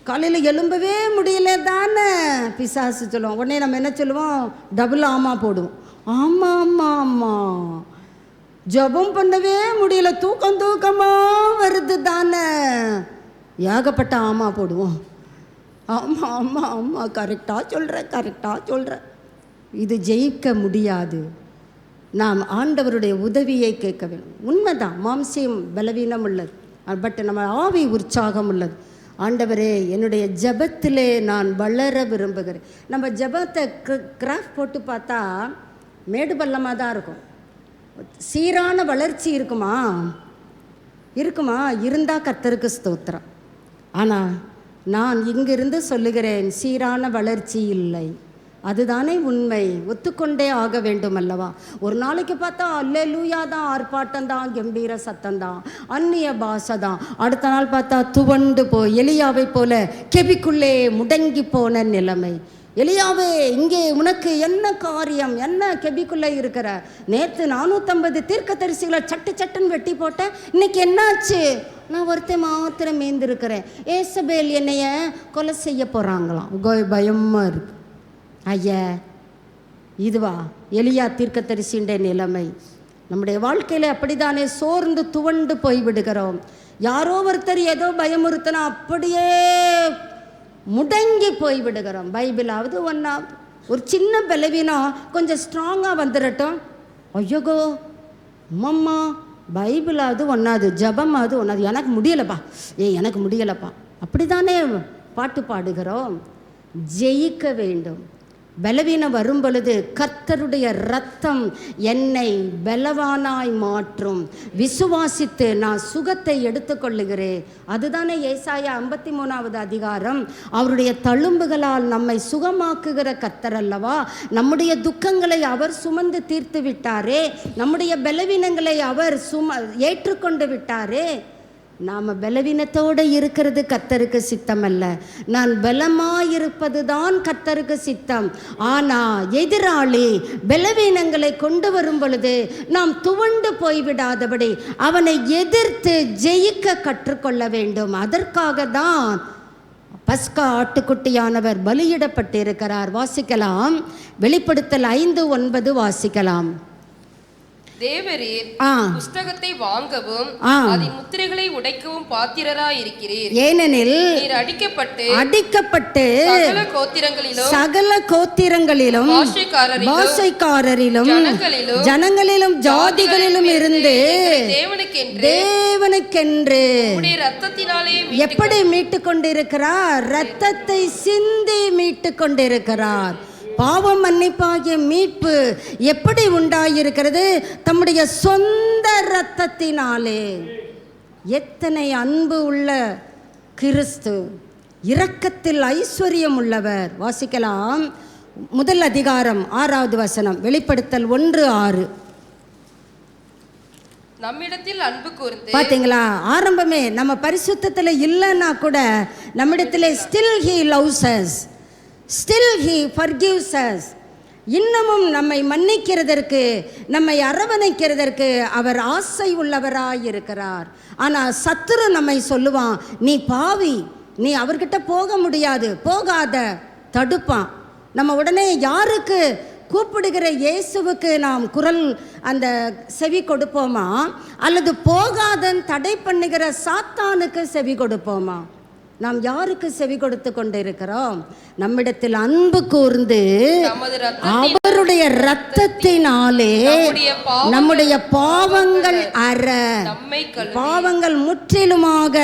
காலையில் எழும்பவே முடியல தானே பிசாசு சொல்லுவோம். உடனே நம்ம என்ன சொல்லுவோம்? டபுள் ஆமா போடுவோம். ஆமாம் ஆமாம் ஆமாம். ஜபம் பண்ணவே முடியல, தூக்கமாக வருது தானே, ஏகப்பட்ட ஆமா போடுவோம். ஆமாம் ஆமாம் ஆமாம், கரெக்டாக சொல்கிற. இது ஜெயிக்க முடியாது. நாம் ஆண்டவருடைய உதவியை கேட்க வேண்டும். உண்மைதான், மாம்சியம் பலவீனம் உள்ளது, பட் நம்ம ஆவி உற்சாகம் உள்ளது. ஆண்டவரே, என்னுடைய ஜபத்திலே நான் வளர விரும்புகிறேன். நம்ம ஜபத்தை கிராஃப்ட் போட்டு பார்த்தா மேடு பள்ளமாக தான் இருக்கும். சீரான வளர்ச்சி இருக்குமா? இருந்தால் கர்த்தருக்கு ஸ்தோத்திரம். ஆனால் நான் இங்கிருந்து சொல்லுகிறேன், சீரான வளர்ச்சி இல்லை. அதுதானே உண்மை, ஒத்துக்கொண்டே ஆக வேண்டும் அல்லவா? ஒரு நாளைக்கு பார்த்தா அல்லேலூயா தான், ஆர்ப்பாட்டம் தான், கம்பீர சத்தம் தான், அந்நிய பாஷை தான். அடுத்த நாள் பார்த்தா துவண்டு போய் எலியாவை போல கெபிக்குள்ளே முடங்கி போன நிலைமை. எலியாவே, இங்கே உனக்கு என்ன காரியம்? என்ன கெபிக்குள்ளே இருக்கிற? நேற்று 450 தீர்க்கதரிசிகளை சட்டுன்னு வெட்டி போட்டேன், இன்னைக்கு என்னாச்சு? நான் ஒருத்தன் மாத்திரம் மேய்ந்திருக்கிறேன். ஏசபேல் என்னைய கொலை செய்ய போகிறாங்களாம். பயமாக இருக்கு. ஐயா, இதுவா எலியா தீர்க்கதரிசின்ற நிலைமை? நம்முடைய வாழ்க்கையில் அப்படித்தானே சோர்ந்து துவண்டு போய்விடுகிறோம். யாரோ ஒருத்தர் ஏதோ பயமுறுத்தினா அப்படியே முடங்கி போய்விடுகிறோம். பைபிளாவது ஒன்றாவது ஒரு சின்ன பலவீனம் கொஞ்சம் ஸ்ட்ராங்காக வந்துடட்டும், ஐயோகோ அம்மம்மா, பைபிளாவது ஒன்றாவது, ஜபமாவது ஒன்றாவது, எனக்கு முடியலப்பா, அப்படி தானே பாட்டு பாடுகிறோம். ஜெயிக்க வேண்டும். பலவீனம் வரும் பொழுது கர்த்தருடைய இரத்தம் என்னை பலவானாய் மாற்றும். விசுவாசித்து நான் சுகத்தை எடுத்துக்கொள்ளுகிறேன். அதுதானே ஏசாயா 53வது அதிகாரம். அவருடைய தழும்புகளால் நம்மை சுகமாக்குகிற கர்த்தர் அல்லவா? நம்முடைய துக்கங்களை அவர் சுமந்து தீர்த்து விட்டாரே, நம்முடைய பலவீனங்களை அவர் ஏற்றுக்கொண்டு விட்டாரே. நாம் பலவீனத்தோடு இருக்கிறது கர்த்தருக்கு சித்தம் அல்ல. நான் பலமாயிருப்பது தான் கர்த்தருக்கு சித்தம். ஆனால் எதிராளி பலவீனங்களை கொண்டு வரும் பொழுது நாம் துவண்டு போய்விடாதபடி அவனை எதிர்த்து ஜெயிக்க கற்றுக்கொள்ள வேண்டும். அதற்காக தான் பஸ்கா ஆட்டுக்குட்டியானவர் பலியிடப்பட்டிருக்கிறார். வாசிக்கலாம், வெளிப்படுத்தல் 5:9 வாசிக்கலாம். தேவரீர் புஸ்தகத்தை வாங்கவும் அதன் முத்திரைகளை உடைக்கவும் பாத்திரராயிருக்கிறீர். ஏனெனில் நீர் அடிக்கப்பட்டு சகல கோத்திரங்களிலும் பாஷைக்காரரிலும் ஜனங்களிலும் ஜாதிகளிலும் இருந்து தேவனுக்கென்று எப்படி மீட்டு கொண்டிருக்கிறார்? இரத்தத்தை சிந்தி மீட்டு கொண்டிருக்கிறார். பாவம் மன்னிப்பாகிய மீட்பு எப்படி உண்டாயிருக்கிறது? தம்முடைய சொந்த இரத்தத்தினாலே. எத்தனை அன்பு உள்ள கிறிஸ்து, இரக்கத்தில் ஐஸ்வர்யம் உள்ளவர். வாசிக்கலாம், 1 அதிகாரம் 6வது வசனம், வெளிப்படுத்தல் 1:6. நம்மிடத்தில் அன்பு கூர்ந்து, பாத்தீங்களா? ஆரம்பமே நம்ம பரிசுத்தத்தில் இல்லைன்னா கூட நம்மிடத்தில் still he loves us, still he forgives us. இன்னமும் நம்மை மன்னிக்கிறதற்கு, நம்மை அரவணைக்கிறதற்கு அவர் ஆசை உள்ளவராயிருக்கிறார். ஆனால் சத்துரு நம்மை சொல்லுவான், நீ பாவி, நீ அவர்கிட்ட போக முடியாது, போகாத, தடுப்பான். நம்ம உடனே யாருக்கு கூப்பிடுகிற இயேசுவுக்கு நாம் குரல் அந்த செவி கொடுப்போமா, அல்லது போகாதன் தடை பண்ணுகிற சாத்தானுக்கு செவி கொடுப்போமா? நாம் யாருக்கு செவி கொடுத்து கொண்டிருக்கிறோம்? நம்மிடத்தில் அன்பு கூர்ந்து அவருடைய இரத்தத்தினாலே நம்முடைய பாவங்கள் பாவங்கள் முற்றிலுமாக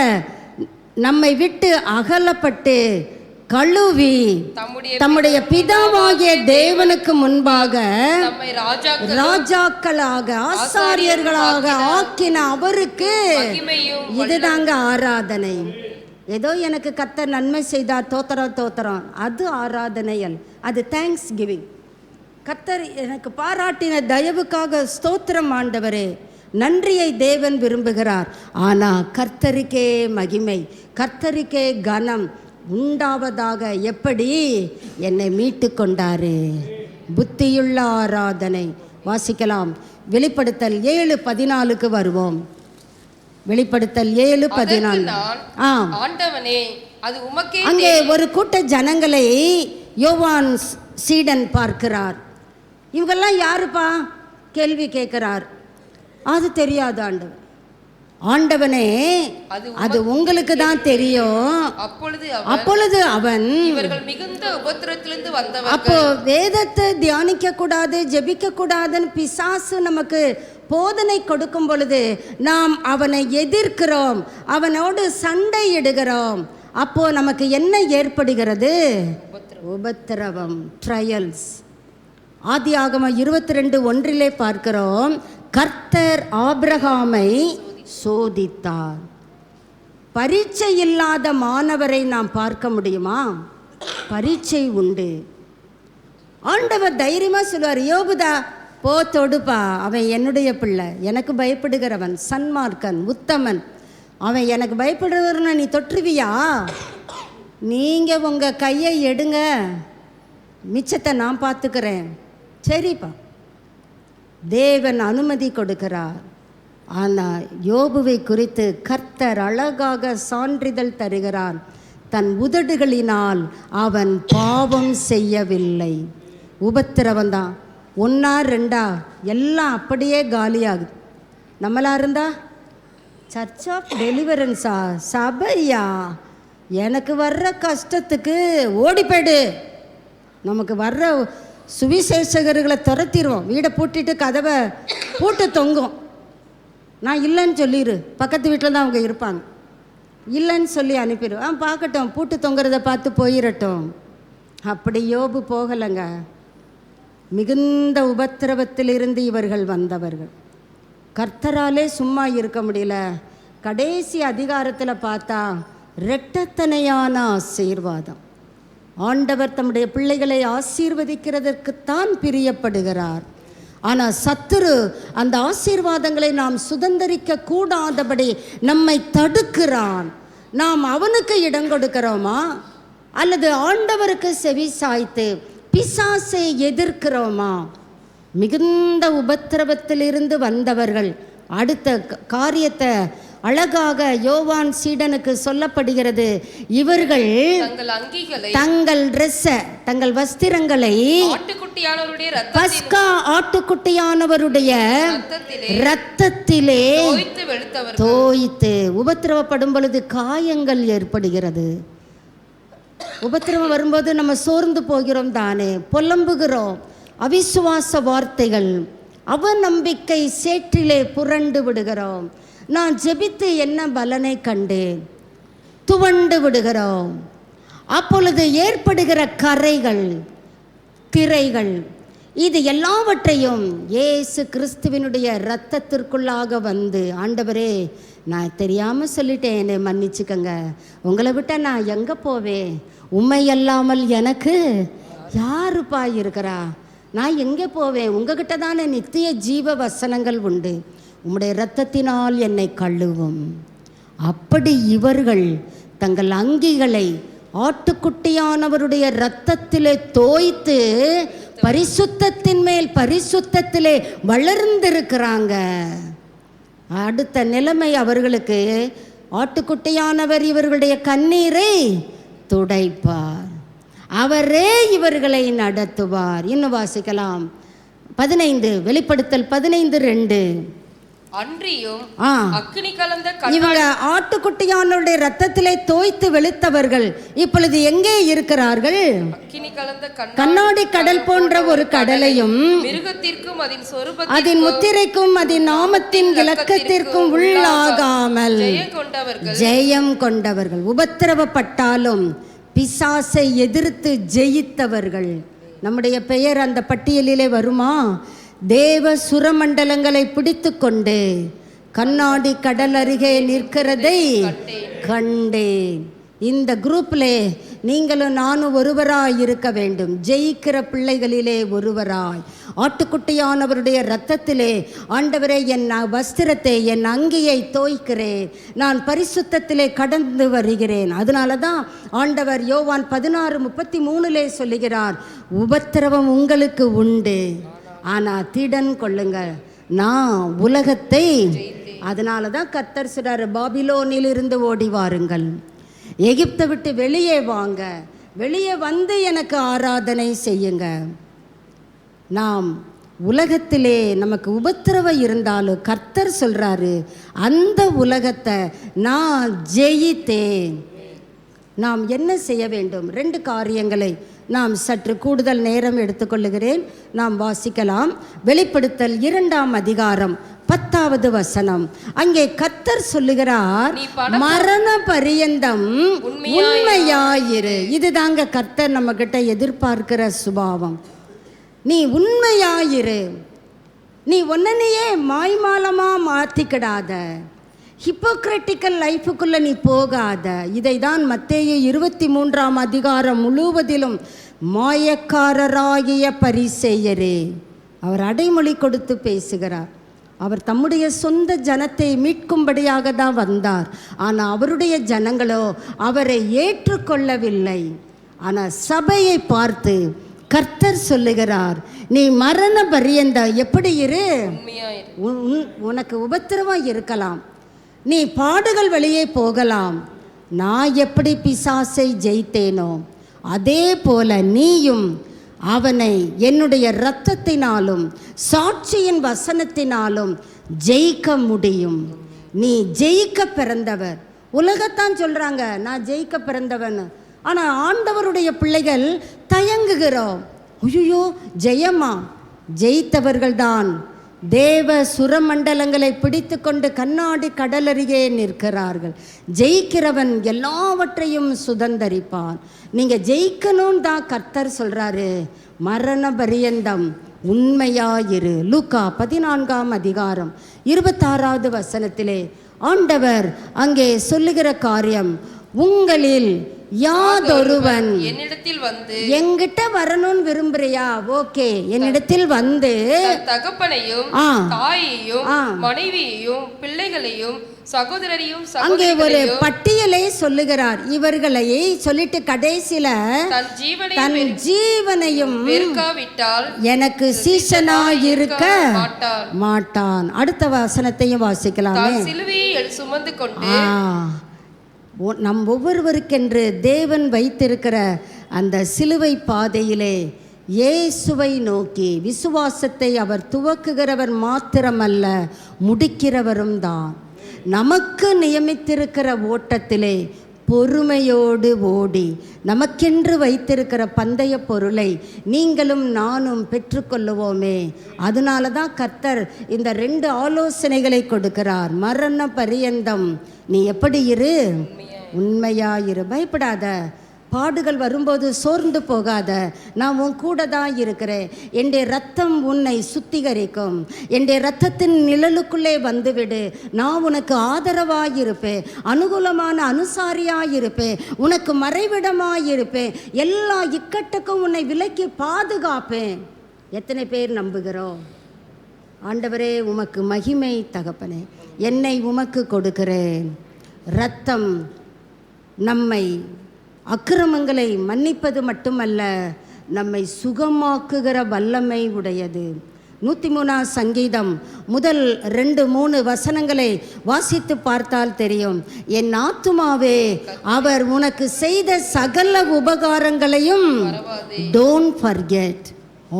நம்மை விட்டு அகலப்பட்டு கழுவி தம்முடைய பிதாவாகிய தேவனுக்கு முன்பாக ராஜாக்களாக ஆசாரியர்களாக ஆக்கின அவருக்கு இதுதாங்க ஆராதனை. ஏதோ எனக்கு கர்த்தர் நன்மை செய்தார், தோத்திரம், அது ஆராதனையல், அது தேங்க்ஸ் கிவிங். கர்த்தர் எனக்கு பாராட்டின தயவுக்காக ஸ்தோத்திரம் ஆண்டவரே, நன்றியை தேவன் விரும்புகிறார். ஆனால் கர்த்தருக்கே மகிமை, கர்த்தருக்கே கனம் உண்டாவதாக. எப்படி என்னை மீட்டு கொண்டாரு. புத்தியுள்ள ஆராதனை. வாசிக்கலாம். வெளிப்படுத்தல் 7:14 வருவோம். வெளிப்படுத்தல் 7:14. அங்கே ஒரு கூட்ட ஜனங்களை யோவான் சீடன் பார்க்கிறார். இவங்கெல்லாம் யாருப்பா கேள்வி கேட்கிறார். அது தெரியாது ஆண்டவர். ஆண்டவனே அது உங்களுக்கு தான் தெரியும். அப்பொழுது அவன் மிகுந்த உபத்திரத்திலிருந்து வந்தவர்கள். அப்போ வேதத்தை தியானிக்க கூடாது, ஜெபிக்க கூடாதுன்னு பிசாசு நமக்கு போதனை கொடுக்கும் பொழுது நாம் அவனை எதிர்க்கிறோம், அவனோடு சண்டையிடுகிறோம். அப்போ நமக்கு என்ன ஏற்படுகிறது? உபத்திரவம், ட்ரையல்ஸ். ஆதியாகமம் 22:1 பார்க்கிறோம். கர்த்தர் ஆபிரகாமை சோதித்தார். பரீட்சை இல்லாத மாணவரை நாம் பார்க்க முடியுமா? பரீட்சை உண்டு. ஆண்டவர் தைரியமாக சொல்வார், யோபுதா போ தொடுப்பா, அவன் என்னுடைய பிள்ளை, எனக்கு பயப்படுகிறவன், சன்மார்க்கன், உத்தமன், அவன் எனக்கு பயப்படுறவர்னா நீ தொற்றுவியா? நீங்கள் உங்கள் கையை எடுங்க, மிச்சத்தை நான் பார்த்துக்கிறேன். சரிப்பா. தேவன் அனுமதி கொடுக்கிறார். ஆனால் யோபுவை குறித்து கர்த்தர் அழகாக சான்றிதழ் தருகிறார். தன் உதடுகளினால் அவன் பாவம் செய்யவில்லை. உபத்திரவந்தான். 1 2 எல்லாம் அப்படியே காலியாகுது. நம்மளா இருந்தா சர்ச் ஆஃப் டெலிவரன்ஸா, சபையா, எனக்கு வர்ற கஷ்டத்துக்கு ஓடி போய்டு. நமக்கு வர்ற சுவிசேஷகர்களை துரத்திடுவோம். வீடை பூட்டிட்டு கதவை பூட்டு தொங்கும். நான் இல்லைன்னு சொல்லிடு, பக்கத்து வீட்டில் தான் அவங்க இருப்பாங்க, இல்லைன்னு சொல்லி அனுப்பிடுவேன். பார்க்கட்டும், பூட்டு தொங்குறத பார்த்து போயிடட்டும். அப்படி யோபு போகலைங்க. மிகுந்த உபத்திரவத்திலிருந்து இவர்கள் வந்தவர்கள். கர்த்தராலே சும்மா இருக்க முடியல. கடைசி அதிகாரத்தில் பார்த்தா இரட்டத்தனையான ஆசீர்வாதம். ஆண்டவர் தம்முடைய பிள்ளைகளை ஆசீர்வதிக்கிறதற்குத்தான் பிரியப்படுகிறார். ஆனால் சத்துரு அந்த ஆசீர்வாதங்களை நாம் சுதந்திரிக்க கூடாதபடி நம்மை தடுக்கிறான். நாம் அவனுக்கு இடம் கொடுக்கிறோமா, அல்லது ஆண்டவருக்கு செவி சாய்த்து பிசாசை எதிர்க்கிறோமா? மிகுந்த உபத்திரவத்திலிருந்து வந்தவர்கள். அடுத்த காரியத்தை அழகாக யோவான் சீடனுக்கு சொல்லப்படுகிறது. இவர்கள் தங்கள் ட்ரெஸ்ஸை, தங்கள் வஸ்திரங்களை பஸ்கா ஆட்டுக்குட்டியானவருடைய இரத்தத்திலே தோய்த்து. உபத்திரவப்படும் பொழுது காயங்கள் ஏற்படுகிறது. உபத்திரவம் வரும்போது நம்ம சோர்ந்து போகிறோம் தானே, புலம்புகிறோம். அவிசுவாச வார்த்தைகள், அவநம்பிக்கை சேற்றிலே புரண்டு விடுகிறோம். நான் ஜெபித்து என்ன பலனை கண்டேன், துவண்டு விடுகிறோம். அப்பொழுது ஏற்படுகிற கரைகள், திரைகள், இது எல்லாவற்றையும் இயேசு கிறிஸ்துவினுடைய இரத்தத்திற்குள்ளாக வந்து, ஆண்டவரே நான் தெரியாமல் சொல்லிட்டேன், என்னை மன்னிச்சுக்கங்க, உங்களை விட்டால் நான் எங்கே போவேன், உண்மை அல்லாமல் எனக்கு யாருப்பா இருக்கிறா, நான் எங்கே போவேன், உங்ககிட்ட தானே நித்திய ஜீவ வசனங்கள் உண்டு, உம்முடைய இரத்தத்தினால் என்னை கழுவும். அப்படி இவர்கள் தங்கள் அங்கிகளை ஆட்டுக்குட்டியானவருடைய இரத்தத்திலே தோய்த்து பரிசுத்தத்தின் மேல் பரிசுத்தத்திலே வளர்ந்திருக்கிறாங்க. அடுத்த நிலைமை அவர்களுக்கு, ஆட்டுக்குட்டியானவர் இவர்களுடைய கண்ணீரை துடைப்பார். அவரே இவர்களை நடத்துவார். இன்னும் வாசிக்கலாம். 15 வெளிப்படுத்தல் 15:2. அன்றியும் அக்கினி கலந்த இவங்க ஆட்டுக்குட்டியானுடைய ரத்தத்திலே தோய்த்து வெளுத்தவர்கள் இப்பொழுது எங்கே இருக்கிறார்கள்? அக்கினி கலந்த கண்ணாடி கடல் போன்ற ஒரு கடலையும் மிருகத்திற்கும் அதன் முத்திரைக்கும் அதன் நாமத்தின் இலக்கத்திற்கும் உள்ளாகாமல் ஜெயம் கொண்டவர்கள், உபத்திரவப்பட்டாலும் பிசாசை எதிர்த்து ஜெயித்தவர்கள். நம்முடைய பெயர் அந்த பட்டியலிலே வருமா? தேவ சுரமண்டலங்களை பிடித்து கொண்டு கண்ணாடி கடல் அருகே நிற்கிறதை கண்டேன். இந்த குரூப்பிலே நீங்களும் நானும் ஒருவராய் இருக்க வேண்டும். ஜெயிக்கிற பிள்ளைகளிலே ஒருவராய். ஆட்டுக்குட்டியானவருடைய இரத்தத்திலே ஆண்டவரே என் வஸ்திரத்தை என் அங்கியை தோய்க்கிறேன், நான் பரிசுத்தத்திலே கடந்து வருகிறேன். அதனால தான் ஆண்டவர் யோவான் 16:33 சொல்லுகிறார், உபத்திரவம் உங்களுக்கு உண்டு, ஆனால் திடன் கொள்ளுங்க, நான் உலகத்தை. அதனால தான் கர்த்தர் சொல்றாரு, பாபிலோனில் இருந்து ஓடி வாருங்கள், எகிப்தை விட்டு வெளியே வாங்க, வெளியே வந்து எனக்கு ஆராதனை செய்யுங்க. நாம் உலகத்திலே நமக்கு உபத்திரவம் இருந்தாலும் கர்த்தர் சொல்றாரு, அந்த உலகத்தை நான் ஜெயித்தேன். நாம் என்ன செய்ய வேண்டும்? 2 காரியங்களை நாம் சற்று கூடுதல் நேரம் எடுத்துக்கொள்ளுகிறேன். நாம் வாசிக்கலாம். வெளிப்படுத்தல் 2ஆம் அதிகாரம் 10வது வசனம். அங்கே கர்த்தர் சொல்லுகிறார், மரண பரியந்தம் உண்மையாயிரு. இதுதாங்க கர்த்தர் நம்ம கிட்ட எதிர்பார்க்கிற சுபாவம். நீ உண்மையாயிரு. நீ ஒன்னையே மாய்மாலமா மாத்திக்கிடாத, ஹிப்போக்ரட்டிக்கல் லைஃபுக்குள்ள நீ போகாத. இதை தான் மத்தேயு 23ஆம் அதிகாரம் முழுவதிலும் மாயக்காரராகிய பரிசேயரே, அவர் அடைமொழி கொடுத்து பேசுகிறார். அவர் தம்முடைய சொந்த ஜனத்தை மீட்கும்படியாக தான் வந்தார். ஆனால் அவருடைய ஜனங்களோ அவரை ஏற்றுக்கொள்ளவில்லை. ஆனால் சபையை பார்த்து கர்த்தர் சொல்லுகிறார், நீ மரண பரியந்த எப்படி இரு, உனக்கு உபத்திரவம் இருக்கலாம், நீ பாடுகள் வெளியே போகலாம், நான் எப்படி பிசாசை ஜெயித்தேனோ அதே போல நீயும் அவனை என்னுடைய இரத்தத்தினாலும் சாட்சியின் வசனத்தினாலும் ஜெயிக்க முடியும். நீ ஜெயிக்க பிறந்தவர். உலகத்தான் சொல்றாங்க நான் ஜெயிக்க பிறந்தவன். ஆனால் ஆண்டவருடைய பிள்ளைகள் தயங்குகிறோம். ஐயோ ஜெயமா? ஜெயித்தவர்கள்தான் தேவ சுரமண்டலங்களை பிடித்து கொண்டு கண்ணாடி கடலருகே நிற்கிறார்கள். ஜெயிக்கிறவன் எல்லாவற்றையும் சுதந்தரிப்பான். நீங்கள் ஜெயிக்கணும்னு தான் கர்த்தர் சொல்கிறாரு, மரண பரியந்தம் உண்மையாயிரு. லூக்கா 14ஆம் அதிகாரம் 26வது வசனத்திலே ஆண்டவர் அங்கே சொல்லுகிற காரியம், உங்களில் யாதொருவன் என்னிடத்தில் வந்து என்கிட்ட வரணும்னு விரும்புறியா? ஓகே, என்னிடத்தில் வந்து தகப்பனையும் தாயையும் மனைவியையும் பிள்ளைகளையும் சகோதரரையும் அங்கே ஒரு பட்டியலை சொல்லுகிறார். இவர்களை சொல்லிட்டு கடைசியில தன் ஜீவனையும் வெறுக்காவிட்டால் எனக்கு சீசனா இருக்க மாட்டான். அடுத்த வசனத்தையும் வாசிக்கலாமே. சிலுவையை சுமந்து கொண்டு நம் ஒவ்வொருவருக்கென்று தேவன் வைத்திருக்கிற அந்த சிலுவை பாதையிலே இயேசுவை நோக்கி விசுவாசத்தை அவர் துவக்குகிறவர் மாத்திரமல்ல, முடிக்கிறவரும் தான். நமக்கு நியமித்திருக்கிற ஓட்டத்திலே பொறுமையோடு ஓடி நமக்கென்று வைத்திருக்கிற பந்தய பொருளை நீங்களும் நானும் பெற்றுக்கொள்ளுவோமே. அதனால தான் கர்த்தர் இந்த 2 ஆலோசனைகளை கொடுக்கிறார். மரண பரியந்தம் நீ எப்படி இரு? உண்மையாயிரு. பயப்படாத. பாடுகள் வரும்போது சோர்ந்து போகாத. நான் உன் கூட தான் இருக்கிறேன். என்னுடைய ரத்தம் உன்னை சுத்திகரிக்கும். என்னுடைய ரத்தத்தின் நிழலுக்குள்ளே வந்துவிடு. நான் உனக்கு ஆதரவாயிருப்பேன், அனுகூலமான அனுசாரியாயிருப்பேன், உனக்கு மறைவிடமாயிருப்பேன், எல்லா இக்கட்டுக்கும் உன்னை விலக்கி பாதுகாப்பேன். எத்தனை பேர் நம்புகிறோம்? ஆண்டவரே உமக்கு மகிமை தகப்பனே, என்னை உமக்கு கொடுக்கிறேன். இரத்தம் நம்மை அக்கிரமங்களை மன்னிப்பது மட்டுமல்ல, நம்மை சுகமாக்குகிற வல்லமை உடையது. 103 சங்கீதம் முதல் 2-3 வசனங்களை வாசித்து பார்த்தால் தெரியும். என் ஆத்துமாவே அவர் உனக்கு செய்த சகல உபகாரங்களையும் don't forget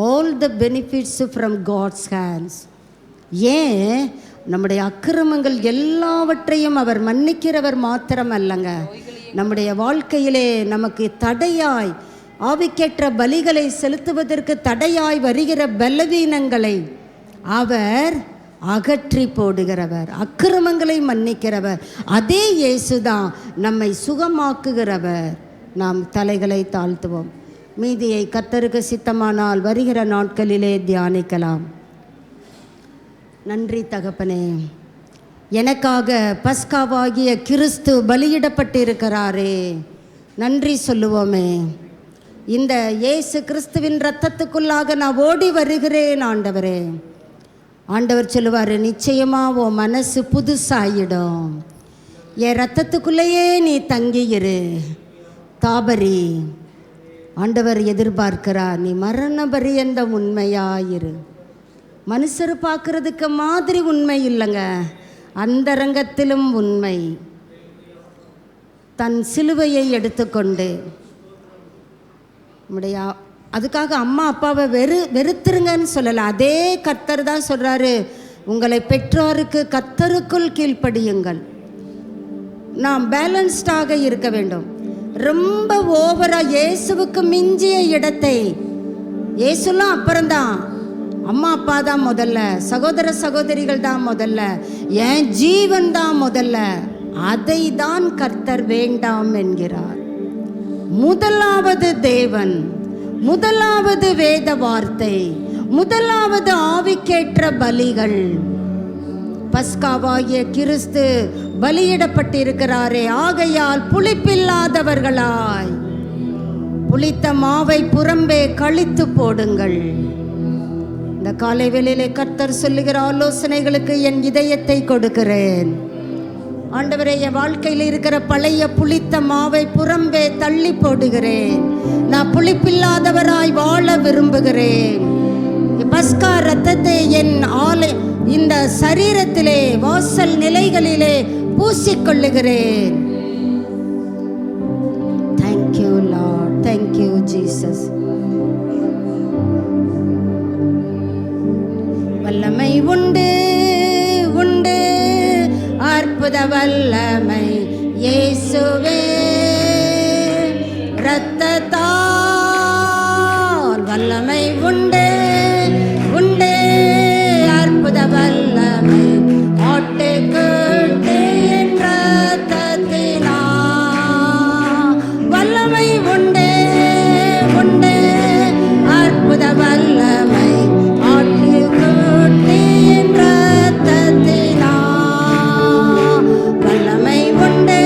all the benefits from God's hands. ஏன்? நம்முடைய அக்கிரமங்கள் எல்லாவற்றையும் அவர் மன்னிக்கிறவர் மாத்திரம் அல்லங்க, நம்முடைய வாழ்க்கையிலே நமக்கு தடையாய் ஆவிக்கேற்ற பலிகளை செலுத்துவதற்கு தடையாய் வருகிற பலவீனங்களை அவர் அகற்றி போடுகிறவர், அக்கிரமங்களை மன்னிக்கிறவர். அதே இயேசுதான் நம்மை சுகமாக்குகிறவர். நாம் தலைகளை தாழ்த்துவோம். மீதியை கர்த்தருக்கு சித்தமானால் வருகிற நாட்களிலே தியானிக்கலாம். நன்றி தகப்பனே, எனக்காக பஸ்காவாகிய கிறிஸ்து பலியிடப்பட்டிருக்கிறாரே, நன்றி சொல்லுவோமே. இந்த இயேசு கிறிஸ்துவின் இரத்தத்துக்குள்ளாக நான் ஓடி வருகிறேன் ஆண்டவரே. ஆண்டவர் சொல்லுவார், நிச்சயமாக உன் மனசு புதுசாயிடும், என் இரத்தத்துக்குள்ளேயே நீ தங்கியிரு. தாபரி ஆண்டவர் எதிர்பார்க்கிறார், நீ மரண பரியந்த உண்மையாயிரு. மனுஷர் பார்க்கறதுக்கு மாதிரி உண்மை இல்லைங்க, அந்தரங்கத்திலும் உண்மை. தன் சிலுவையை எடுத்துக்கொண்டு நம்முடைய அதுக்காக அம்மா அப்பாவை வெறுத்துருங்கன்னு சொல்லலை. அதே கர்த்தர் தான் சொல்கிறாரு, உங்களை பெற்றோருக்கு கர்த்தருக்குள் கீழ்ப்படியுங்கள். நாம் பேலன்ஸ்டாக இருக்க வேண்டும். ரொம்ப ஓவராக இயேசுவுக்கு மிஞ்சிய இடத்தை, இயேசுலாம் அப்புறம்தான், அம்மா அப்பா தான் முதல்ல, சகோதர சகோதரிகள் தான் முதல்ல, என் ஜீவன் தான் முதல்ல, அதை தான் கர்த்தர் வேண்டாம் என்கிறார். முதலாவது தேவன், முதலாவது வேத வார்த்தை, முதலாவது ஆவிக்கேற்ற பலிகள். பஸ்காவாகிய கிறிஸ்து பலியிடப்பட்டிருக்கிறாரே, ஆகையால் புளிப்பில்லாதவர்களாய் புளித்த மாவை புறம்பே கழித்து போடுங்கள். இந்த காலை வேளையிலே கர்த்தர் சொல்லுகிற ஆலோசனைகளுக்கு என் இதயத்தை கொடுக்கிறேன். ஆண்டவரே, என் வாழ்க்கையில் இருக்கிற பழைய புளித்த மாவை புறம்பே தள்ளி போடுகிறேன். நான் புளிப்பில்லாதவராய் வாழ விரும்புகிறேன். பஸ்கா ரத்தத்தை என் இந்த சரீரத்திலே வாசல் நிலைகளிலே பூசிக்கொள்ளுகிறேன். Thank you Lord, thank you Jesus. வல்லமை உண்டு உண்டு, அற்புத வல்லமை இயேசுவே, இரத்தத்தால் வல்லமை உண்டு உண்டு, அற்புத வல்லமை ஆட்டுக்குட்டியின் இரத்தத்தினால் வல்லமை உண்டு உண்டு, அற்புத வல்லமை ஆட்டுக்குட்டியின் இரத்தத்தினால் வல்லமை உண்டு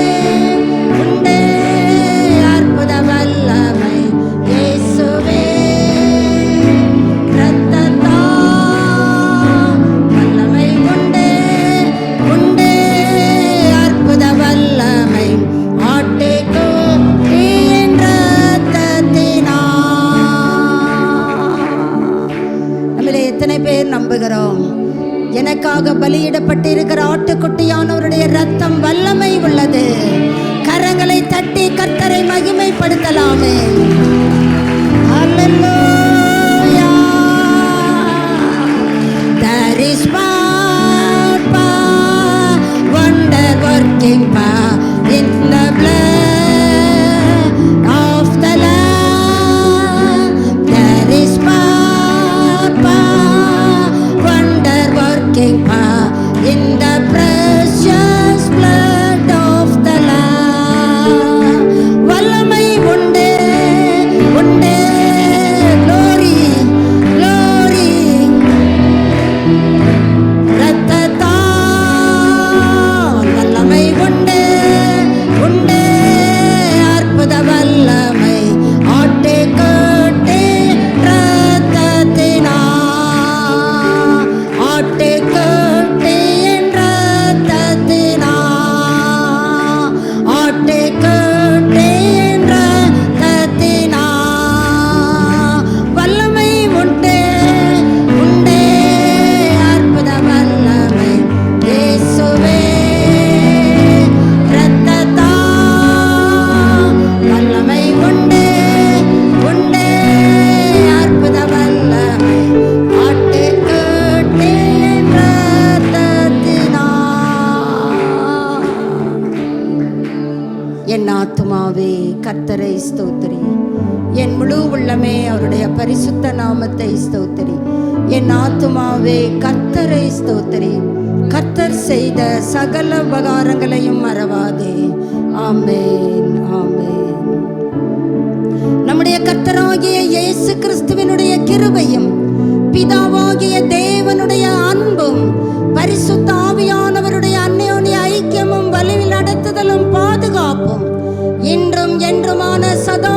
உண்டு, அற்புத வல்லமை இயேசுவே, இரத்தத்தால் வல்லமை உண்டு உண்டு, அற்புத வல்லமை ஆட்டுக்குட்டியின் இரத்தத்தினால். நம்மளே எத்தனை பேர் நம்புகிறோம்? எனக்காக பலியிடப்பட்டிருக்கிற ஆட்டுக்குட்டியானவருடைய ரத்தம் வல்லமை உள்ளது. கரங்களை தட்டி கர்த்தரை மகிமைப்படுத்தலாமே. Hallelujah. There is power, wonder working power in the blood of the Lamb. There is power, wonder working power in the precious blood of the Lamb. வல்லமை உண்டு ஆத்துமாவே கர்த்தரை ஸ்தோத்திரி, என் முழு உள்ளமே அவருடைய பரிசுத்த நாமத்தை ஸ்தோத்திரி. என் ஆத்துமாவே கர்த்தரை ஸ்தோத்திரி, கர்த்தர் செய்த சகல உபகாரங்களையும் மறவாதே. ஆமென், ஆமென். நம்முடைய கர்த்தராகிய இயேசு கிறிஸ்துவினுடைய கிருபையும் பிதாவாகிய தேவனுடைய அன்பும் பரிசுத்த ஆவியானவருடைய அந்யோன்ய ஐக்கியமும் வழியில் நடத்துதலும் பாதுகாப்பும் இன்றும் என்றுமான சதா